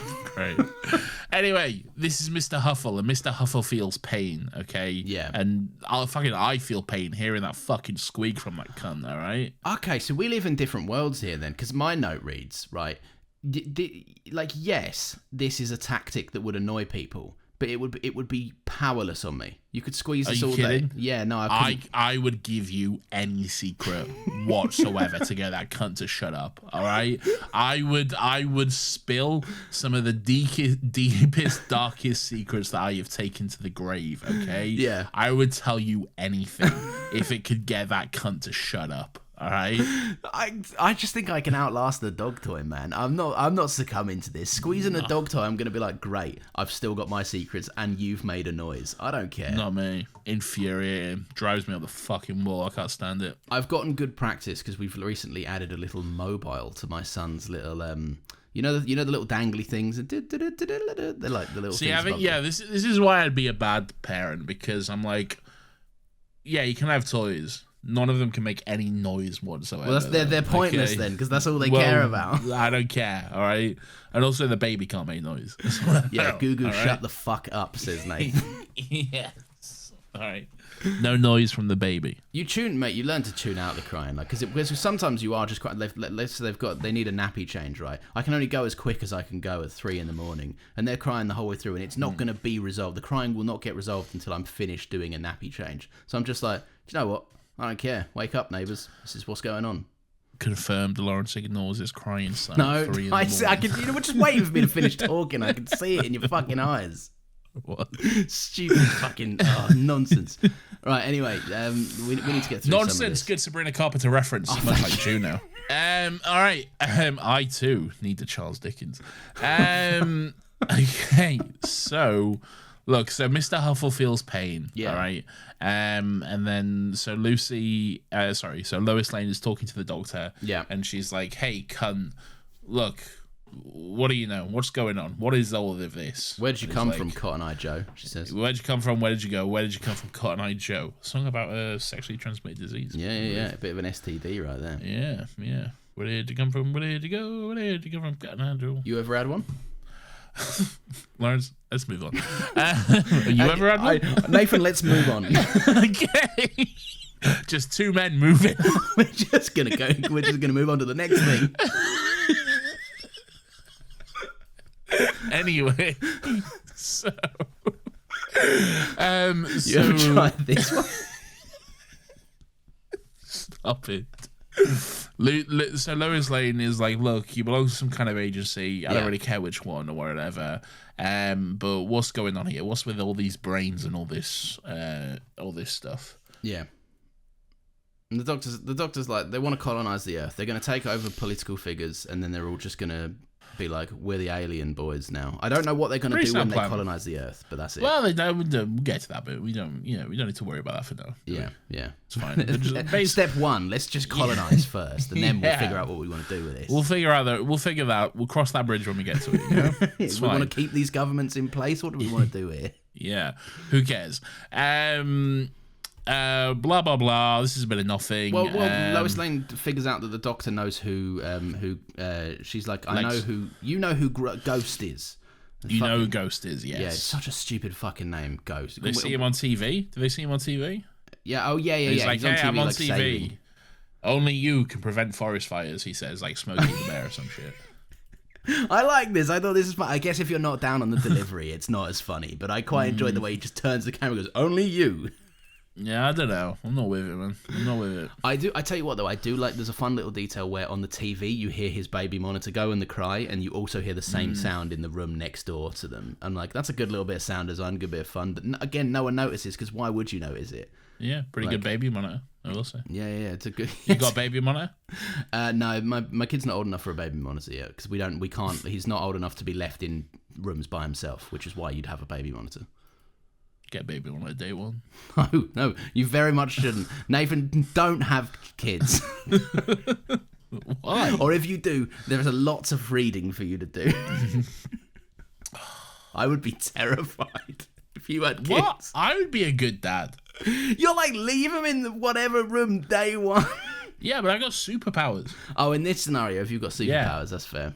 Anyway, this is Mr. Huffle, and Mr. Huffle feels pain, okay? Yeah. And I feel pain hearing that fucking squeak from that cunt, all right? Okay, so we live in different worlds here then, because my note reads, right, yes, this is a tactic that would annoy people, but it would be powerless on me. You could squeeze this all kidding? day. Yeah, no, I would give you any secret whatsoever to get that cunt to shut up. All right, I would spill some of the deepest, darkest secrets that I have taken to the grave. Okay, yeah, I would tell you anything if it could get that cunt to shut up. All right. I just think I can outlast the dog toy, man. I'm not succumbing to this. Squeezing a dog toy, I'm gonna be like, great, I've still got my secrets, and you've made a noise. I don't care. Not me. Infuriating. Drives me up the fucking wall. I can't stand it. I've gotten good practice because we've recently added a little mobile to my son's little You know the little dangly things. They're like the little. See, things I think this is why I'd be a bad parent, because I'm like, yeah, you can have toys. None of them can make any noise whatsoever. Well, they're pointless then, because that's all they care about. I don't care, all right? And also the baby can't make noise. Yeah, Goo right? Shut the fuck up, says Nathan. Yes. All right. No noise from the baby. You learn to tune out the crying, like, because sometimes you are just quite. Let's say they need a nappy change, right? I can only go as quick as I can go at 3 a.m, and they're crying the whole way through, and it's not going to be resolved. The crying will not get resolved until I'm finished doing a nappy change. So I'm just like, do you know what? I don't care. Wake up, neighbours. This is what's going on. Confirmed. Lawrence ignores his crying son. No, I can. You know, just waiting for me to finish talking. I can see it in your fucking eyes. What? Stupid fucking nonsense. Right. Anyway, we need to get through nonsense. Some of this. Good Sabrina Carpenter reference. Much like Juno. All right. I too need the Charles Dickens. Okay. So. Look, so Mr. Huffle feels pain, all right? And then, so Lois Lane is talking to the doctor, and she's like, hey, cunt, look, what do you know? What's going on? What is all of this? Where did you come from, Cotton Eye Joe? She says. Where did you come from? Where did you go? Where did you come from, Cotton Eye Joe? A song about a sexually transmitted disease. Yeah. A bit of an STD right there. Yeah. Where did you come from? Where did you go? Where did you come from, Cotton Eye Joe? You ever had one? Lawrence, let's move on. You ever had one? Nathan, let's move on. Okay. Just two men moving. We're just gonna move on to the next thing. Anyway, so you ever tried this one? Stop it. So Lois Lane is like, look, you belong to some kind of agency. I don't really care which one or whatever. But what's going on here? What's with all these brains and all this stuff? Yeah. And the doctors like, they want to colonize the Earth. They're going to take over political figures, and then they're all just going to be like, we're the alien boys now. I don't know what they're going to do when they colonize the Earth, but that's it. Well, we'll get to that bit. We don't need to worry about that for now. Yeah. It's fine. Step one, let's just colonize first, and then we'll figure out what we want to do with this. We'll cross that bridge when we get to it. You know? We want to keep these governments in place. What do we want to do here? Yeah. Who cares? Blah blah blah. This is a bit of nothing. Well, Lois Lane figures out that the doctor knows who. She's like, I know who. You know who Ghost is. You know who Ghost is. Yes. Yeah, it's such a stupid fucking name, Ghost. They see him on TV. Do they see him on TV? Yeah. Oh yeah. He's like, He's on TV, I'm on like, TV. saving. Only you can prevent forest fires. He says, like Smokey the Bear or some shit. I like this. I thought this is fun. I guess if you're not down on the delivery, it's not as funny. But I quite enjoyed the way he just turns the camera and goes, only you. Yeah, I don't know. I'm not with it, man. I'm not with it. I tell you what, though, I do like, there's a fun little detail where on the TV you hear his baby monitor go and the cry, and you also hear the same sound in the room next door to them. I'm like, that's a good little bit of sound design, good bit of fun. But again, no one notices, because why would you notice it? Yeah, pretty good baby monitor, I will say. Yeah, it's a good... You got a baby monitor? No, my kid's not old enough for a baby monitor yet, because we can't, he's not old enough to be left in rooms by himself, which is why you'd have a baby monitor. Get baby on a day one. No, you very much shouldn't. Nathan, don't have kids. Why? Or if you do, there's lots of reading for you to do. I would be terrified if you had kids. What? I would be a good dad. You're like, leave them in whatever room day one. Yeah, but I got superpowers. Oh, in this scenario, if you've got superpowers, that's fair.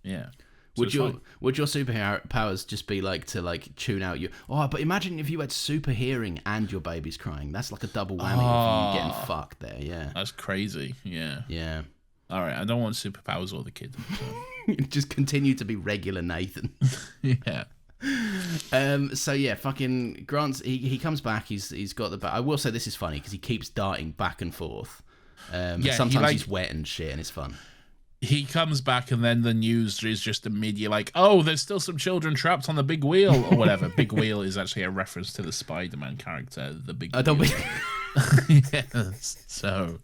Yeah. So would your superpowers just be like to like tune out your... Oh, but imagine if you had super hearing and your baby's crying. That's like a double whammy of you getting fucked there, yeah. That's crazy, yeah. Yeah. All right, I don't want superpowers or the kid. So. Just continue to be regular Nathan. Yeah. So yeah, fucking Grant's he comes back. He's got the. I will say this is funny because he keeps darting back and forth. Sometimes he's wet and shit, and it's fun. He comes back, and then the news is just immediately like, "Oh, there's still some children trapped on the big wheel or whatever." Big wheel is actually a reference to the Spider-Man character, the big. I don't. Yes. So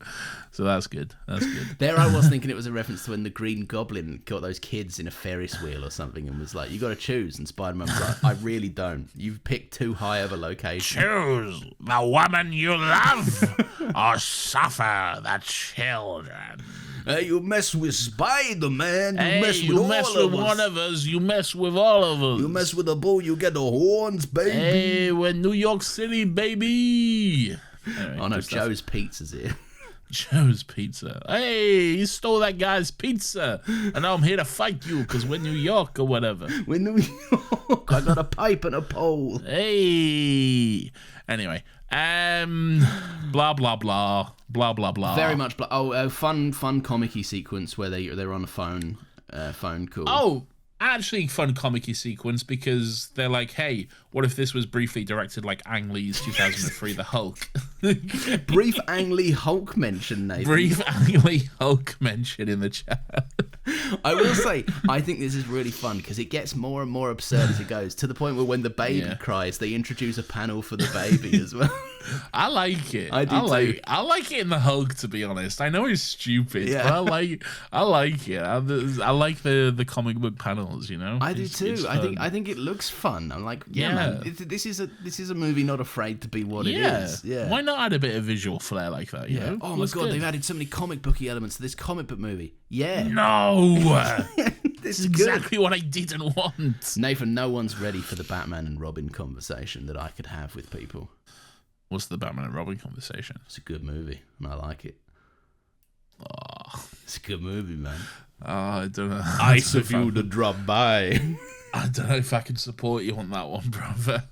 that's good. That's good. There I was thinking it was a reference to when the Green Goblin got those kids in a Ferris wheel or something and was like, you got to choose. And Spider-Man was like, I really don't. You've picked too high of a location. Choose the woman you love or suffer the children. Hey, you mess with Spider-Man. You mess with one of us. You mess with all of us. You mess with the bull, you get the horns, baby. Hey, we're New York City, baby. Anyway, oh no, Joe's Pizza's here. Joe's Pizza. Hey, you stole that guy's pizza, and now I'm here to fight you because we're New York or whatever. We're New York. I got a pipe and a pole. Hey. Anyway, blah blah blah, blah blah blah. Very much. Fun comic-y sequence where they're on a phone call. Oh. Actually fun comic-y sequence because they're like, hey, what if this was briefly directed like Ang Lee's 2003 The Hulk? Brief Ang Lee Hulk mention, Nathan. Brief Ang Lee Hulk mention in the chat. I will say, I think this is really fun because it gets more and more absurd as it goes, to the point where when the baby cries, they introduce a panel for the baby as well. I like it. I do too. I like it in the Hulk, to be honest. I know it's stupid, but I like it. I like the comic book panels, you know. I do too. I think it looks fun. I'm like, man, this is a movie not afraid to be what it is. Yeah. Why not add a bit of visual flair like that? You know? Oh my god, they've added so many comic booky elements to this comic book movie. Yeah. No. This is exactly what I didn't want. Nathan, no one's ready for the Batman and Robin conversation that I could have with people. What's the Batman and Robin conversation? It's a good movie, and I like it. Oh, it's a good movie, man. I don't know. Nice of you to drop by. I don't know if I can support you on that one, brother.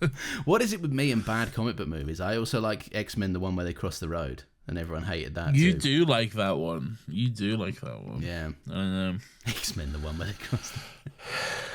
What is it with me and bad comic book movies? I also like X-Men, the one where they cross the road, and everyone hated that. You do like that one. You do like that one. Yeah. I know. X-Men, the one where they cross the road.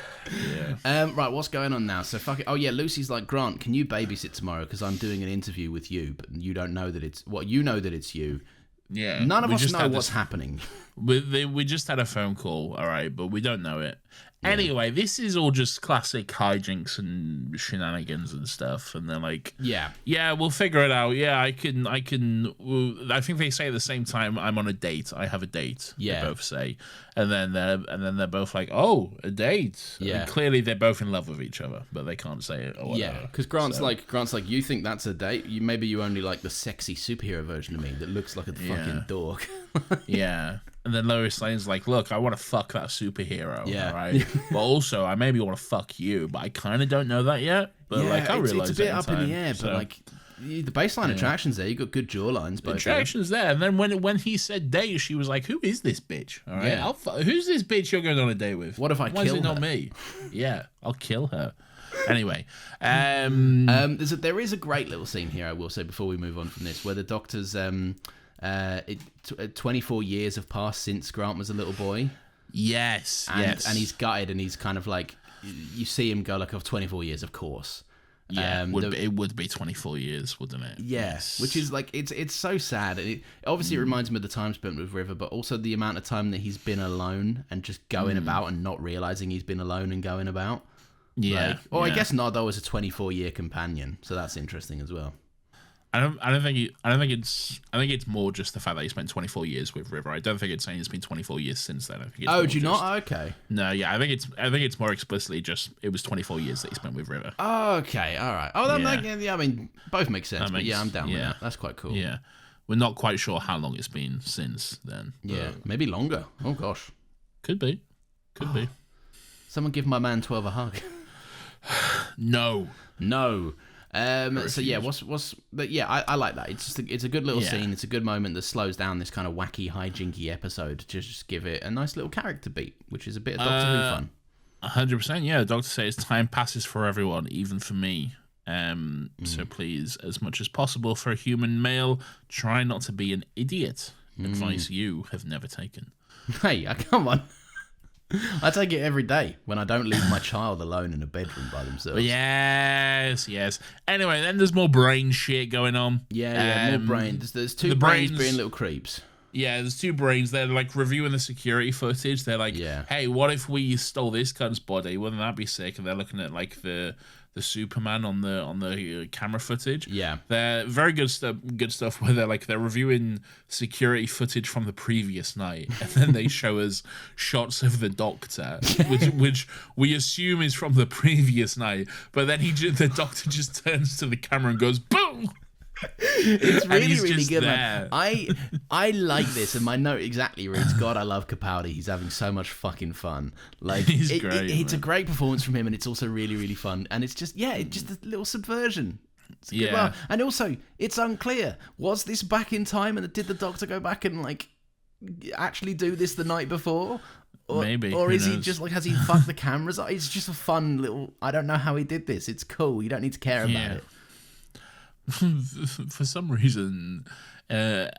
Yeah. Right, what's going on now? So fuck it. Oh yeah, Lucy's like, Grant, can you babysit tomorrow? Because I'm doing an interview with you, but you don't know that it's you know that it's you. Yeah. None of us know what's happening. We just had a phone call, all right, but we don't know it. Yeah. Anyway, this is all just classic hijinks and shenanigans and stuff, and they're like, yeah, we'll figure it out. Yeah, I can. I think they say at the same time, I'm on a date. I have a date. Yeah, they both say, and then they're both like, oh, a date. Yeah, and clearly they're both in love with each other, but they can't say it. Or whatever. Yeah, because Grant's like, you think that's a date? Maybe you only like the sexy superhero version of me that looks like a fucking dork. Yeah. And then Lois Lane's like, look, I want to fuck that superhero, yeah, right? But also, I maybe want to fuck you, but I kind of don't know that yet. But I realize it's a bit up in the air. But like, the baseline attraction's there. You got good jawlines. The attraction's there. And then when he said date, she was like, who is this bitch? All right, who's this bitch you're going on a date with? What if I kill her? Why is it not me? Yeah, I'll kill her. Anyway, there is a great little scene here, I will say, before we move on from this, where the doctor's 24 years have passed since Grant was a little boy. Yes, and he's gutted, and he's kind of like, you see him go like, of 24 years, of course. Yeah, it would be 24 years, wouldn't it? Yeah, Yes. which is like, it's so sad. Obviously, it reminds me of the time spent with River, but also the amount of time that he's been alone and just going about and not realizing he's been alone and going about. Yeah. I guess Nardo is a 24-year companion, so that's interesting as well. I think it's more just the fact that he spent 24 years with River. I don't think it's saying it's been 24 years since then. I think it's do you not? Okay. No, yeah, I think it's more explicitly just it was 24 years that he spent with River. Okay, all right. Oh, I mean, both make sense. But I'm down with yeah. that. That's quite cool. Yeah, we're not quite sure how long it's been since then. Yeah, maybe longer. Oh gosh, could be. Someone give my man 12 a hug. No. So yeah, I like that. It's a good little scene. It's a good moment that slows down this kind of wacky, hijinky episode to just give it a nice little character beat, which is a bit of Doctor Who fun. 100%. Yeah, the Doctor says time passes for everyone, even for me. So please, as much as possible for a human male, try not to be an idiot. Advice you have never taken. Hey, come on. I take it every day when I don't leave my child alone in a bedroom by themselves. Yes. Anyway, then there's more brain shit going on. Yeah, more brains. There's two brains being little creeps. Yeah, there's two brains. They're like reviewing the security footage. They're like, hey, what if we stole this cunt's body? Wouldn't that be sick? And they're looking at like the Superman on the camera footage. Yeah, they're very good stuff where they're reviewing security footage from the previous night, and then they show us shots of the Doctor, which we assume is from the previous night. But then the Doctor just turns to the camera and goes, boom. It's really good, man. I like this, and my note exactly reads, God, I love Capaldi. He's having so much fucking fun. Like, he's great. It's a great performance from him, and it's also really, really fun. And it's just, just a little subversion. And also, it's unclear. Was this back in time, and did the Doctor go back and like actually do this the night before? Maybe. Or is he just like, has he fucked the cameras? It's just a fun little, I don't know how he did this. It's cool. You don't need to care about it. For some reason, the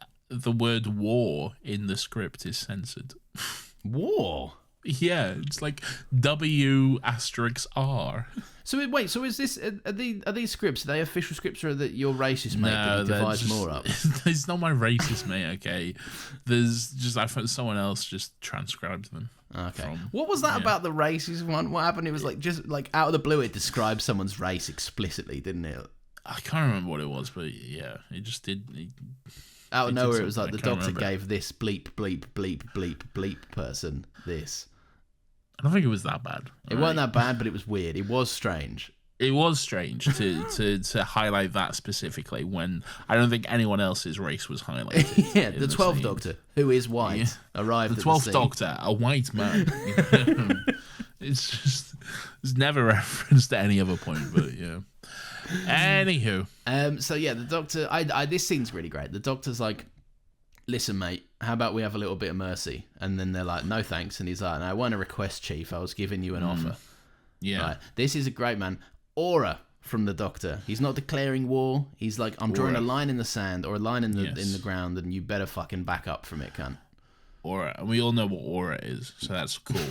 word war in the script is censored. War? Yeah, it's like W*R. So wait, so is this are these scripts? Are they official scripts, or are that your racist mate that you devise more up? It's not my racist mate. Okay, there's just I found someone else just transcribed them. Okay. What was that about the racist one? What happened? It was like just like out of the blue, it described someone's race explicitly, didn't it? I can't remember what it was, but yeah, it just did. Out of nowhere, it was like the Doctor gave this bleep, bleep, bleep, bleep, bleep person this. I don't think it was that bad. It wasn't that bad, but it was weird. It was strange. It was strange to highlight that specifically when I don't think anyone else's race was highlighted. Yeah, the 12th Doctor, who is white, arrived. The 12th Doctor, a white man. It's never referenced at any other point, but yeah. Anywho, so yeah, the Doctor. This scene's really great. The Doctor's like, "Listen, mate, how about we have a little bit of mercy?" And then they're like, "No, thanks." And he's like, "No, I want a request, Chief. I was giving you an offer." Yeah, right. This is a great man. Aura from the Doctor. He's not declaring war. He's like, "I'm drawing a line in the sand or a line in the ground, and you better fucking back up from it, cunt." Aura, and we all know what aura is, so that's cool.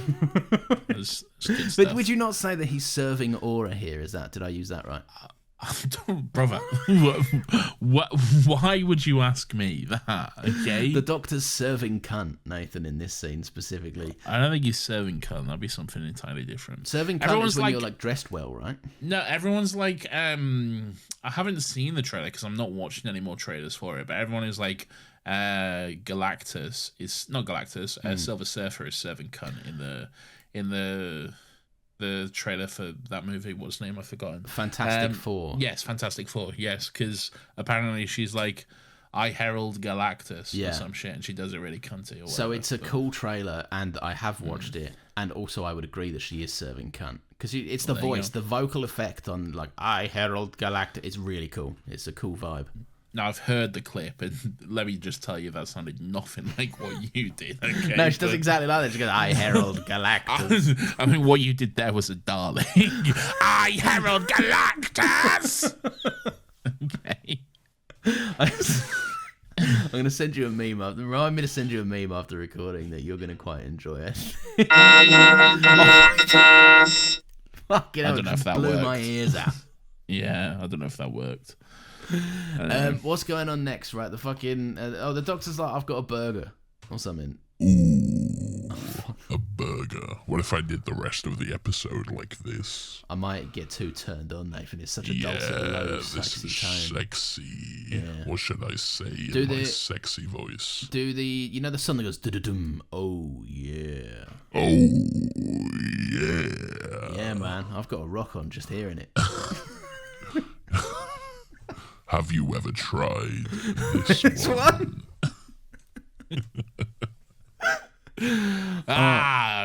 That's good stuff. But would you not say that he's serving aura here? Did I use that right? Brother, why would you ask me that? Okay, the Doctor's serving cunt, Nathan, in this scene specifically. I don't think he's serving cunt. That'd be something entirely different. Serving cunt is when you're like dressed well, right? No, everyone's like, I haven't seen the trailer because I'm not watching any more trailers for it. But everyone is like, Galactus is not Galactus. Silver Surfer is serving cunt in the trailer for that movie. What's the name? I've forgotten. Fantastic Four. Yes, Fantastic Four. Yes, because apparently she's like, I herald Galactus or some shit, and she does it really cunty. Or whatever, so it's a cool trailer, and I have watched it, and also I would agree that she is serving cunt because it's the voice, the vocal effect on like I herald Galactus. It's really cool. It's a cool vibe. Now, I've heard the clip, and let me just tell you that sounded nothing like what you did, okay? No, she does exactly like that. She goes, I herald Galactus. I mean, what you did there was a darling. I herald Galactus! Okay. I'm gonna send you a meme after. Remind me to send you a meme after recording that you're gonna quite enjoy it. Fucking hell, I don't know if that blew worked. my ears out. Yeah, I don't know if that worked. What's going on next? Right, the fucking the doctor's like, I've got a burger or something. Ooh, a burger. What if I did the rest of the episode like this? I might get too turned on, Nathan. It's such a dulcet, low, sexy tone. Sexy. Yeah. What should I say Do in my the- sexy voice? Do the song that goes dum? Oh yeah, Oh, yeah. yeah, man. I've got a rock on just hearing it. Have you ever tried this one?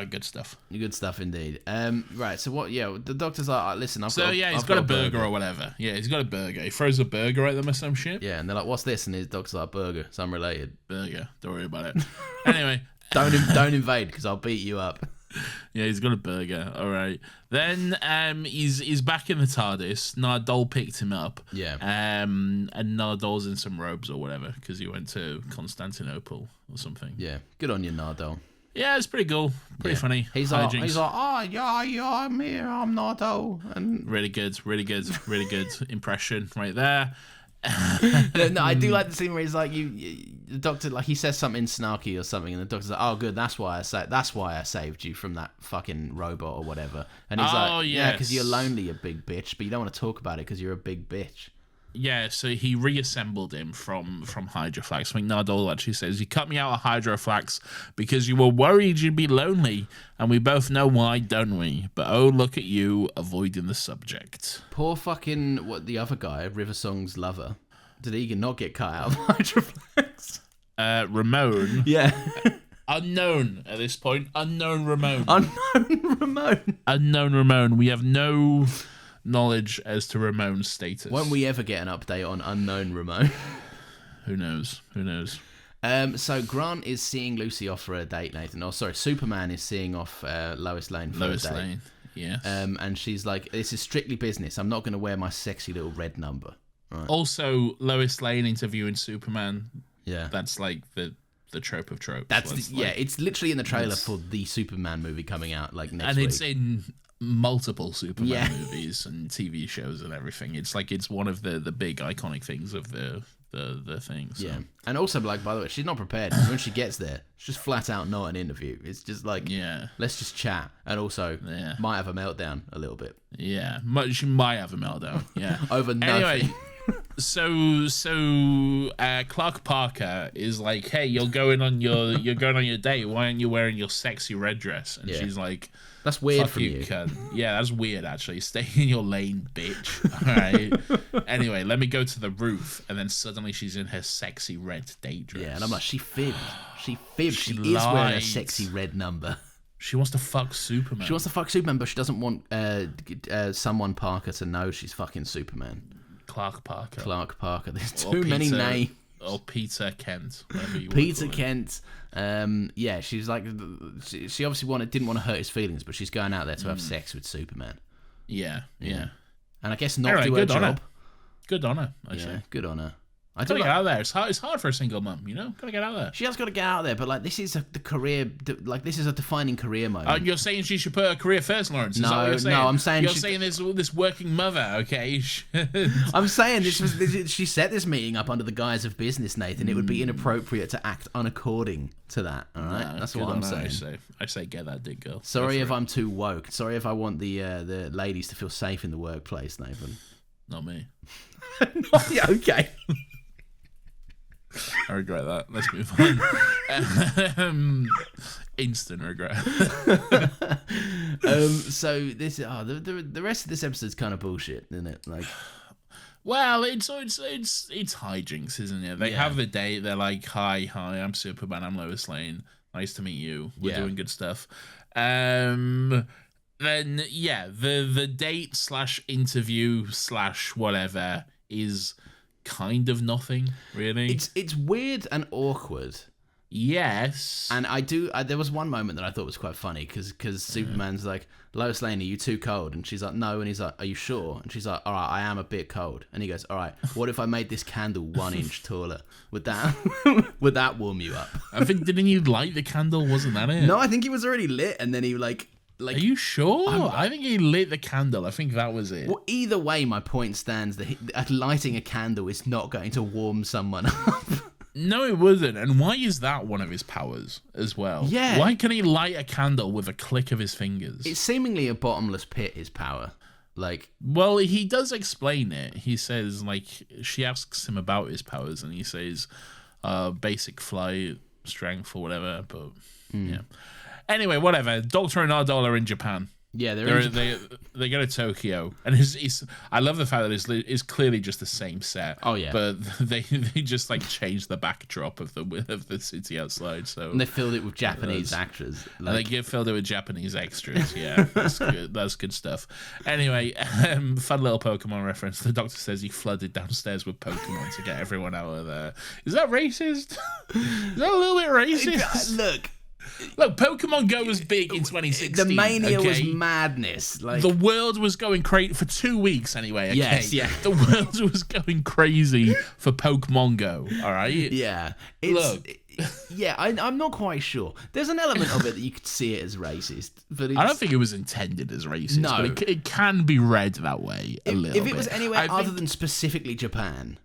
Good stuff. Good stuff indeed. Right. So what? Yeah, the doctor's like, listen, I've got. He's I've got a burger or whatever. Yeah, he's got a burger. He throws a burger at them or some shit. Yeah, and they're like, what's this? And his doctor's like, burger. It's unrelated. Burger. Don't worry about it. Anyway. Don't invade because I'll beat you up. Yeah, he's got a burger. All right. Then he's back in the TARDIS. Nardole picked him up. Yeah. And Nardole's in some robes or whatever because he went to Constantinople or something. Yeah. Good on you, Nardole. Yeah, it's pretty cool. Pretty funny. He's like, oh yeah, I'm here. I'm Nardole. And really good impression right there. no, I do like the scene where he's like, the doctor, like he says something snarky or something, and the doctor's like, oh good, that's why I saved you from that fucking robot or whatever. And he's like, yeah, because you're lonely, you big bitch, but you don't want to talk about it because you're a big bitch. Yeah, so he reassembled him from Hydroflax. I think Nardole actually says, you cut me out of Hydroflax because you were worried you'd be lonely, and we both know why, don't we? But oh, look at you, avoiding the subject. Poor fucking, what, the other guy, River Song's lover. Did he not get cut out of Hydroflax? Ramon. Yeah. Unknown at this point. Unknown Ramon. Unknown Ramon. We have no knowledge as to Ramon's status. Won't we ever get an update on unknown Ramon? Who knows? So Grant is seeing Lucy off for a date, Nathan. Oh, sorry, Superman is seeing off Lois Lane for a date. Lane, yes. And she's like, this is strictly business. I'm not going to wear my sexy little red number. Right. Also, Lois Lane interviewing Superman. Yeah. That's like the trope of tropes. It's literally in the trailer for the Superman movie coming out like next week. And it's in multiple Superman movies and TV shows and everything. It's like it's one of the big iconic things of the thing. So. Yeah, and also like, by the way, she's not prepared. When she gets there, it's just flat out not an interview. It's just like, let's just chat, and also might have a meltdown a little bit. Yeah, she might have a meltdown. Yeah, over nothing. Anyway. So Clark Parker is like, hey, you're going on your date. Why aren't you wearing your sexy red dress? And she's like, that's weird fuck from you. Cunt. Yeah, that's weird actually. Stay in your lane, bitch. All right. Anyway, let me go to the roof, and then suddenly she's in her sexy red date dress. Yeah, and I'm like, she fibbed. She is wearing a sexy red number. She wants to fuck Superman. She wants to fuck Superman, but she doesn't want someone Parker to know she's fucking Superman. Clark Parker. There's too many names. Or Peter Kent. Peter Kent. She's like, she obviously didn't want to hurt his feelings, but she's going out there to have sex with Superman. Yeah. And I guess not do her job. Good on her, actually. Yeah, good on her. I gotta get out there. It's hard for a single mum, you know? Gotta get out there. She has got to get out there, but like this is a defining career moment. You're saying she should put her career first, Lawrence? No, I'm saying you're saying this working mother, okay? I'm saying she set this meeting up under the guise of business, Nathan. It would be inappropriate to act unaccording to that. All right, that's what I'm saying. I say get that dick, girl. Sorry if I'm too woke. Sorry if I want the ladies to feel safe in the workplace, Nathan. Not me. Yeah, okay. I regret that. Let's move on. Instant regret. So this the rest of this episode's kind of bullshit, isn't it? Like, well, it's hijinks, isn't it? They have the date. They're like, hi, I'm Superman. I'm Lois Lane. Nice to meet you. We're doing good stuff. Then the date / interview / whatever is kind of nothing, really. It's weird and awkward Yes. And there was one moment that I thought was quite funny because Superman's like, Lois Lane, are you too cold? And she's like, no. And he's like, are you sure? And she's like, all right, I am a bit cold. And he goes, all right, what if I made this candle 1 inch taller? Would that warm you up? I think, didn't you light the candle? Wasn't that it? No, I think he was already lit, and then he like. Are you sure? I think he lit the candle. I think that was it. Well, either way, my point stands that lighting a candle is not going to warm someone up. No, it wasn't. And why is that one of his powers as well? Yeah. Why can he light a candle with a click of his fingers? It's seemingly a bottomless pit, his power. Like, well, he does explain it. He says, like, she asks him about his powers, and he says, basic flight, strength, or whatever. But, yeah. Anyway, whatever. Doctor and Ardol are in Japan. Yeah, they go to Tokyo, and I love the fact that it's clearly just the same set. Oh yeah, but they just like changed the backdrop of the city outside. So and they filled it with Japanese actors. And they filled it with Japanese extras. Yeah, that's good. That's good stuff. Anyway, fun little Pokemon reference. The Doctor says he flooded downstairs with Pokemon to get everyone out of there. Is that racist? Is that a little bit racist? Look, Pokemon Go was big in 2016. The mania was madness. Like, the world was going crazy for 2 weeks anyway. Okay? Yes, yeah. The world was going crazy for Pokemon Go. All right. Yeah. Yeah, I'm not quite sure. There's an element of it that you could see it as racist, but I don't think it was intended as racist. No, but it can be read that way a little bit. If it was anywhere other than specifically Japan.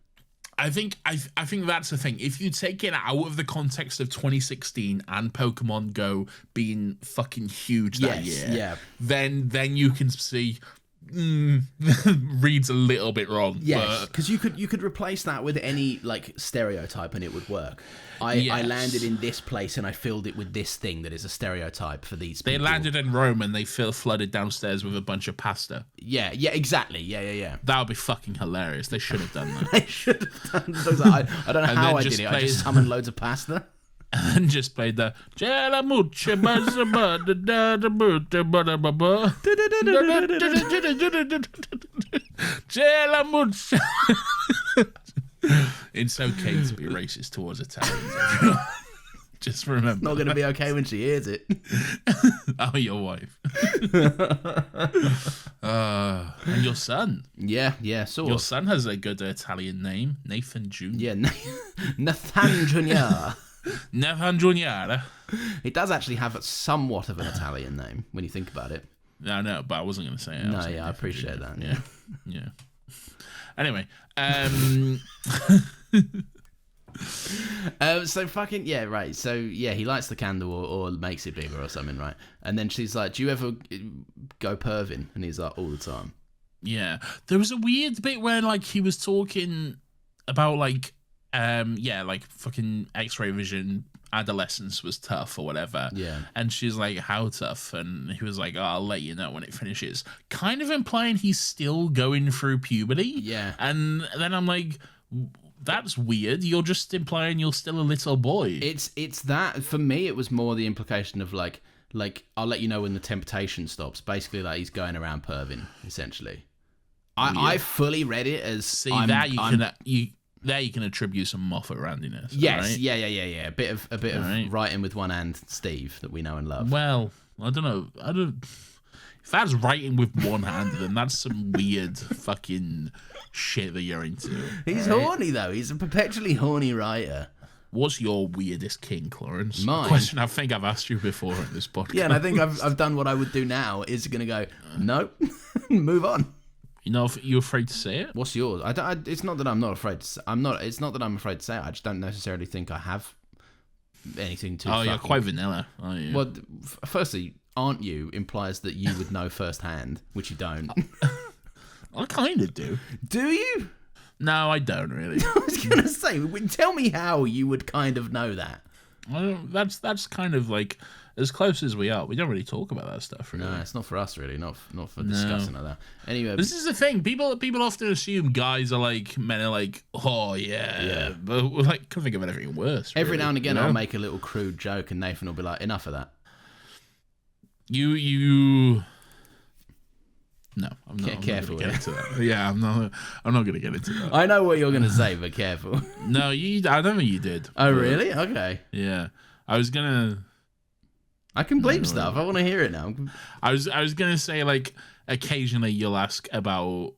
I think that's the thing. If you take it out of the context of 2016 and Pokemon Go being fucking huge that year, then you can see reads a little bit wrong. Yes, because you could replace that with any like stereotype and it would work. I landed in this place and I filled it with this thing that is a stereotype for these people. They landed in Rome and they flooded downstairs with a bunch of pasta. Yeah, exactly. Yeah. That would be fucking hilarious. They should have done that. They should have done that. I don't know how I did it. I just summoned loads of pasta. And just played the It's okay to be racist towards Italians. Just remember. It's not going to be okay when she hears it. Oh, your wife. And your son. Yeah, sort of. Your son has a good Italian name, Nathan Jr. Yeah, Nathan Jr. Nathan Jr. It does actually have somewhat of an Italian name when you think about it. No, but I wasn't going to say it. No, I appreciate that. Yeah. Anyway, so fucking right. So he lights the candle or makes it bigger or something, right? And then she's like, "Do you ever go perving?" And he's like, "All the time." Yeah, there was a weird bit where like he was talking about like fucking X-ray vision. Adolescence was tough or whatever. Yeah. And she's like, how tough? And he was like, I'll let you know when it finishes. Kind of implying he's still going through puberty. Yeah. And then I'm like, that's weird. You're just implying you're still a little boy. It's that, for me, it was more the implication of like I'll let you know when the temptation stops. Basically, like he's going around perving, essentially. I fully read it as... There you can attribute some Moffat randomness. Yes, right? Yeah. A bit of right. writing with one hand, Steve, that we know and love. Well, I don't know. If that's writing with one hand, then that's some weird fucking shit that you're into. He's horny though. He's a perpetually horny writer. What's your weirdest kink, Lawrence? Mine? A question I think I've asked you before in this podcast. Yeah, and I think I've done what I would do now. Is going to go nope, move on. You know, you're afraid to say it. What's yours? It's not that I'm not afraid to. It's not that I'm afraid to say it. I just don't necessarily think I have anything to. Oh, you're quite vanilla, aren't you? Well, firstly, aren't you implies that you would know firsthand, which you don't. I kind of do. Do you? No, I don't really. I was gonna say, tell me how you would kind of know that. Well, that's kind of like. As close as we are, we don't really talk about that stuff. Really. No, it's not for us, really. Not for discussing like that. Anyway, this is the thing. People often assume guys are like men are like, oh yeah. But we're like, can't think of anything worse. Every really, now and again, I'll make a little crude joke, and Nathan will be like, "Enough of that." You No, I'm not. Careful, I'm not gonna get into that. Yeah, I'm not. I'm not going to get into that. I know what you're going to say, but careful. No, I don't think you did. Oh, really? Okay. Yeah, I was gonna. I can bleep stuff. I want to hear it now. I was gonna say, like, occasionally you'll ask about.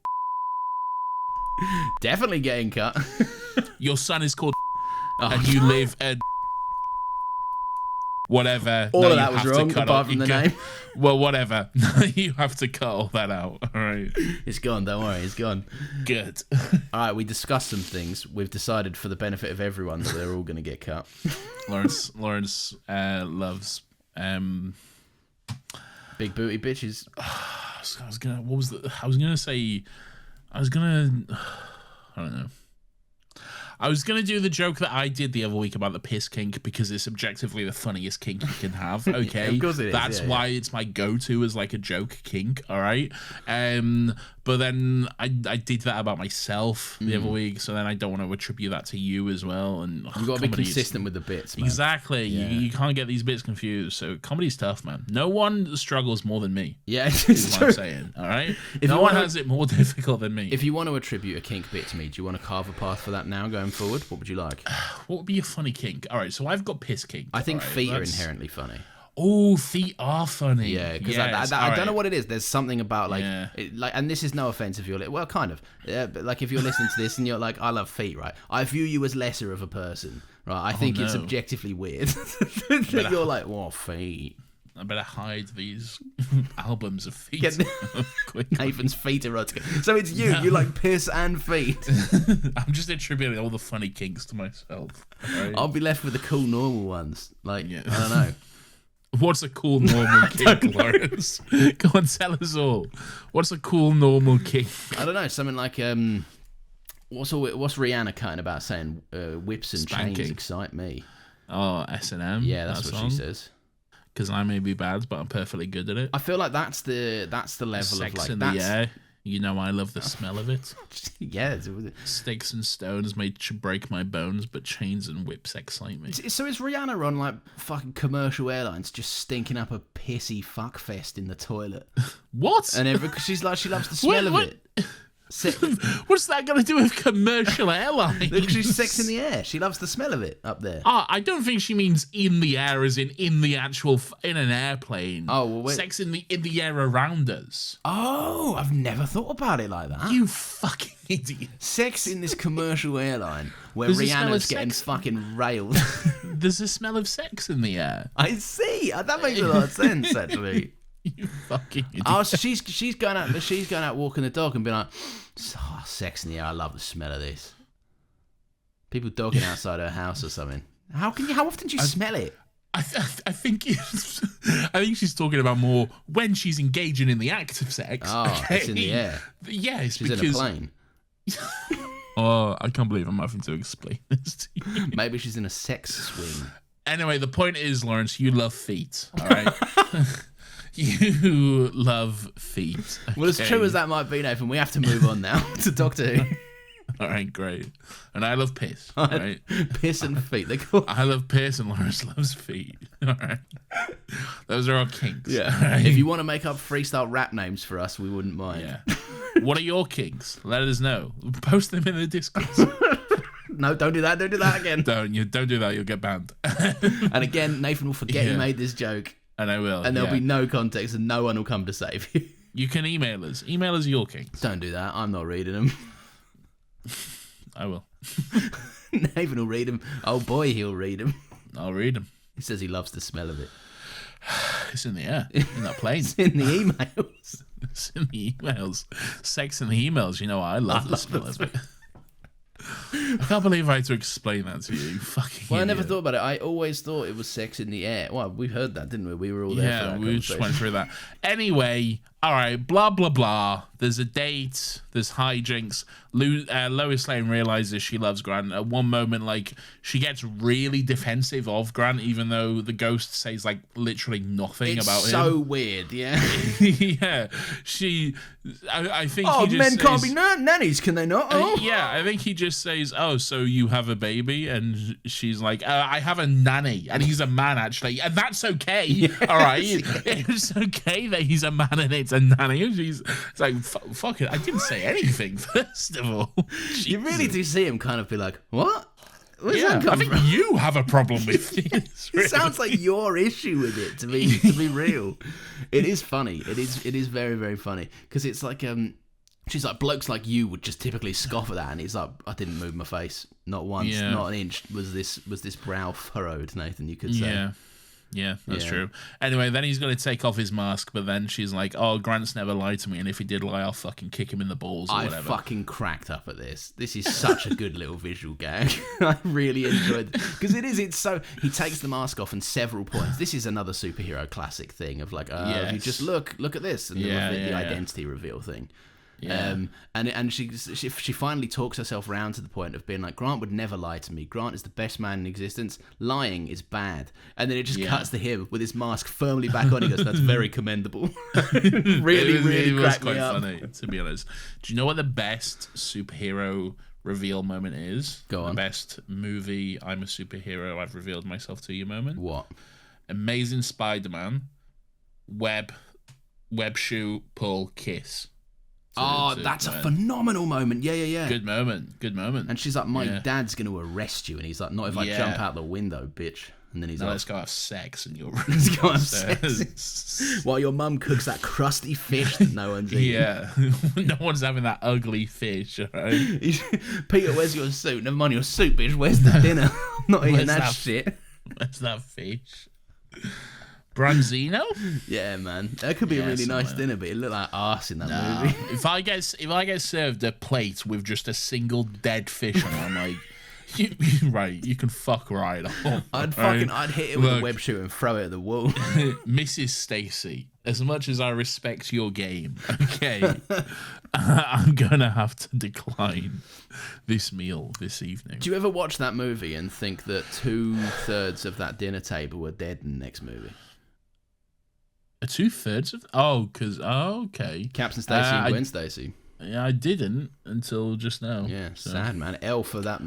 Definitely getting cut. Your son is called, and you live at. Whatever. All of that was wrong, apart from the name. Well, whatever. You have to cut all that out. All right. It's gone. Don't worry. It's gone. Good. All right. We discussed some things. We've decided, for the benefit of everyone, that they're all going to get cut. Lawrence loves big booty bitches. I was gonna say. I don't know. I was going to do the joke that I did the other week about the piss kink because it's objectively the funniest kink you can have, okay? Of course it is. That's why it's my go-to as like a joke kink, all right? But then I did that about myself the other week, so then I don't want to attribute that to you as well. And You've got to be consistent with the bits, man. Exactly. Yeah. You can't get these bits confused. So comedy's tough, man. No one struggles more than me. Yeah, is what I'm saying, all right? No one has it more difficult than me. If you want to attribute a kink bit to me, do you want to carve a path for that now going forward? What would you like? What would be a funny kink? All right, so I've got piss kink. I think feet are inherently funny. Oh, feet are funny. Yeah, because I don't know what it is. There's something about and this is no offense if you're well, kind of. But like if you're listening to this and you're like, I love feet, right? I view you as lesser of a person, right? I think it's objectively weird that you're like, well, feet. I better hide these albums of feet. Nathan's feet erotica. So it's you. No. You like piss and feet. I'm just attributing all the funny kinks to myself. Right? I'll be left with the cool normal ones. Like, I don't know. What's a cool normal kink, Lawrence? Go on, tell us all. What's a cool normal kink? I don't know. Something like what's Rihanna kind about saying? Whips and chains excite me. Oh, S&M. Yeah, that's what she says. Because I may be bad, but I'm perfectly good at it. I feel like that's the level Sex of like in the air. You know, I love the smell of it. Yeah. Sticks and stones may break my bones, but chains and whips excite me. So is Rihanna on like fucking commercial airlines just stinking up a pissy fuckfest in the toilet? What? And she loves the smell of it. What's that got to do with commercial airlines? She's sex in the air. She loves the smell of it up there. I don't think she means in the air as in the actual in an airplane. Oh, well, wait. Sex in the air around us. Oh, I've never thought about it like that. You fucking idiot. Sex in this commercial airline where Rihanna's getting fucking railed. There's a smell of sex in the air. I see. That makes a lot of sense, actually. You fucking idiot. Oh, so she's going out walking the dog and being like, sex in the air. I love the smell of this. People dogging outside her house or something. How often do you smell it? I think she's talking about more when she's engaging in the act of sex. Oh, okay? It's in the air. Yeah, she's in a plane. Oh, I can't believe I'm having to explain this to you. Maybe she's in a sex swing. Anyway, the point is, Lawrence, you love feet, all right? You love feet. Okay? Well, as true as that might be, Nathan, we have to move on now to Doctor Who. All right, great. And I love piss, all right? Piss and feet. They're cool. I love piss and Lawrence loves feet, all right? Those are our kinks. Yeah. Right? If you want to make up freestyle rap names for us, we wouldn't mind. Yeah. What are your kinks? Let us know. Post them in the Discord. No, don't do that. Don't do that again. Don't do that. You'll get banned. And again, Nathan will forget he made this joke. And I will. And there'll be no context and no one will come to save you. You can email us. Email us your kinks. Don't do that. I'm not reading them. I will. Nathan will read them. Oh boy, he'll read them. I'll read them. He says he loves the smell of it. It's in the air. In that plane. It's in the emails. It's in the emails. Sex in the emails. You know what? I love the smell of it. I can't believe I had to explain that to you. You fucking Well, idiot. I never thought about it. I always thought it was sex in the air. Well, we heard that, didn't we? We were all there for that we just went through that. Anyway, all right, blah, blah, blah. There's a date. There's hijinks. Lois Lane realizes she loves Grant. At one moment, like, she gets really defensive of Grant, even though the ghost says, like, literally nothing about him. It's so weird, yeah. Yeah. I think he just men says, can't be nannies, can they not? Oh. Yeah, I think he just says, oh, so you have a baby? And she's like, I have a nanny. And he's a man, actually. And that's okay. Yes, all right. It's okay that he's a man and it's a nanny. It's like, fuck it, I didn't say anything, first of all. You really do see him kind of be like, what? Where's that I come think from? you have a problem with this. It sounds like your issue with it, to be real. It is funny. It is very, very funny. Because it's like, she's like, blokes like you would just typically scoff at that, and he's like, I didn't move my face. Not once, not an inch was this brow furrowed, Nathan, you could say. Yeah, that's true. Anyway, then he's going to take off his mask, but then she's like, oh, Grant's never lied to me, and if he did lie, I'll fucking kick him in the balls or whatever. I fucking cracked up at this. This is such a good little visual gag. I really enjoyed it. Because it's so... He takes the mask off, and several points... This is another superhero classic thing of like, if you just look at this, and the identity reveal thing. Yeah. And she finally talks herself round to the point of being like, Grant would never lie to me. Grant is the best man in existence. Lying is bad. And then it just cuts to him with his mask firmly back on. He goes, that's very commendable. really it was cracked quite me up. funny, to be honest. Do you know what the best superhero reveal moment is? Go on. The best movie, I'm a superhero, I've revealed myself to you moment? What? Amazing Spider-Man, web shoe, pull, kiss. That's a phenomenal moment. Yeah. Good moment. And she's like, my dad's going to arrest you. And he's like, not if I jump out the window, bitch. And then he's like, let's go have sex in your room. Let's go have sex. While your mum cooks that crusty fish that no one's eating. Yeah. No one's having that ugly fish, right? Peter, where's your suit? Never mind your suit, bitch. Where's the dinner? I'm not eating that shit. Where's that fish? Branzino? Yeah, man. That could be a really nice dinner, but it looked like arse in that movie. If I get served a plate with just a single dead fish on it, I'm like, you can fuck right off. I'd hit it with a web shooter and throw it at the wall. Mrs. Stacy, as much as I respect your game, okay, I'm gonna have to decline this meal this evening. Do you ever watch that movie and think that 2/3 of that dinner table were dead in the next movie? 2/3 of okay. Captain Stacy and Gwen Stacy. Yeah, I didn't until just now. Yeah, so. Sad, man. L for that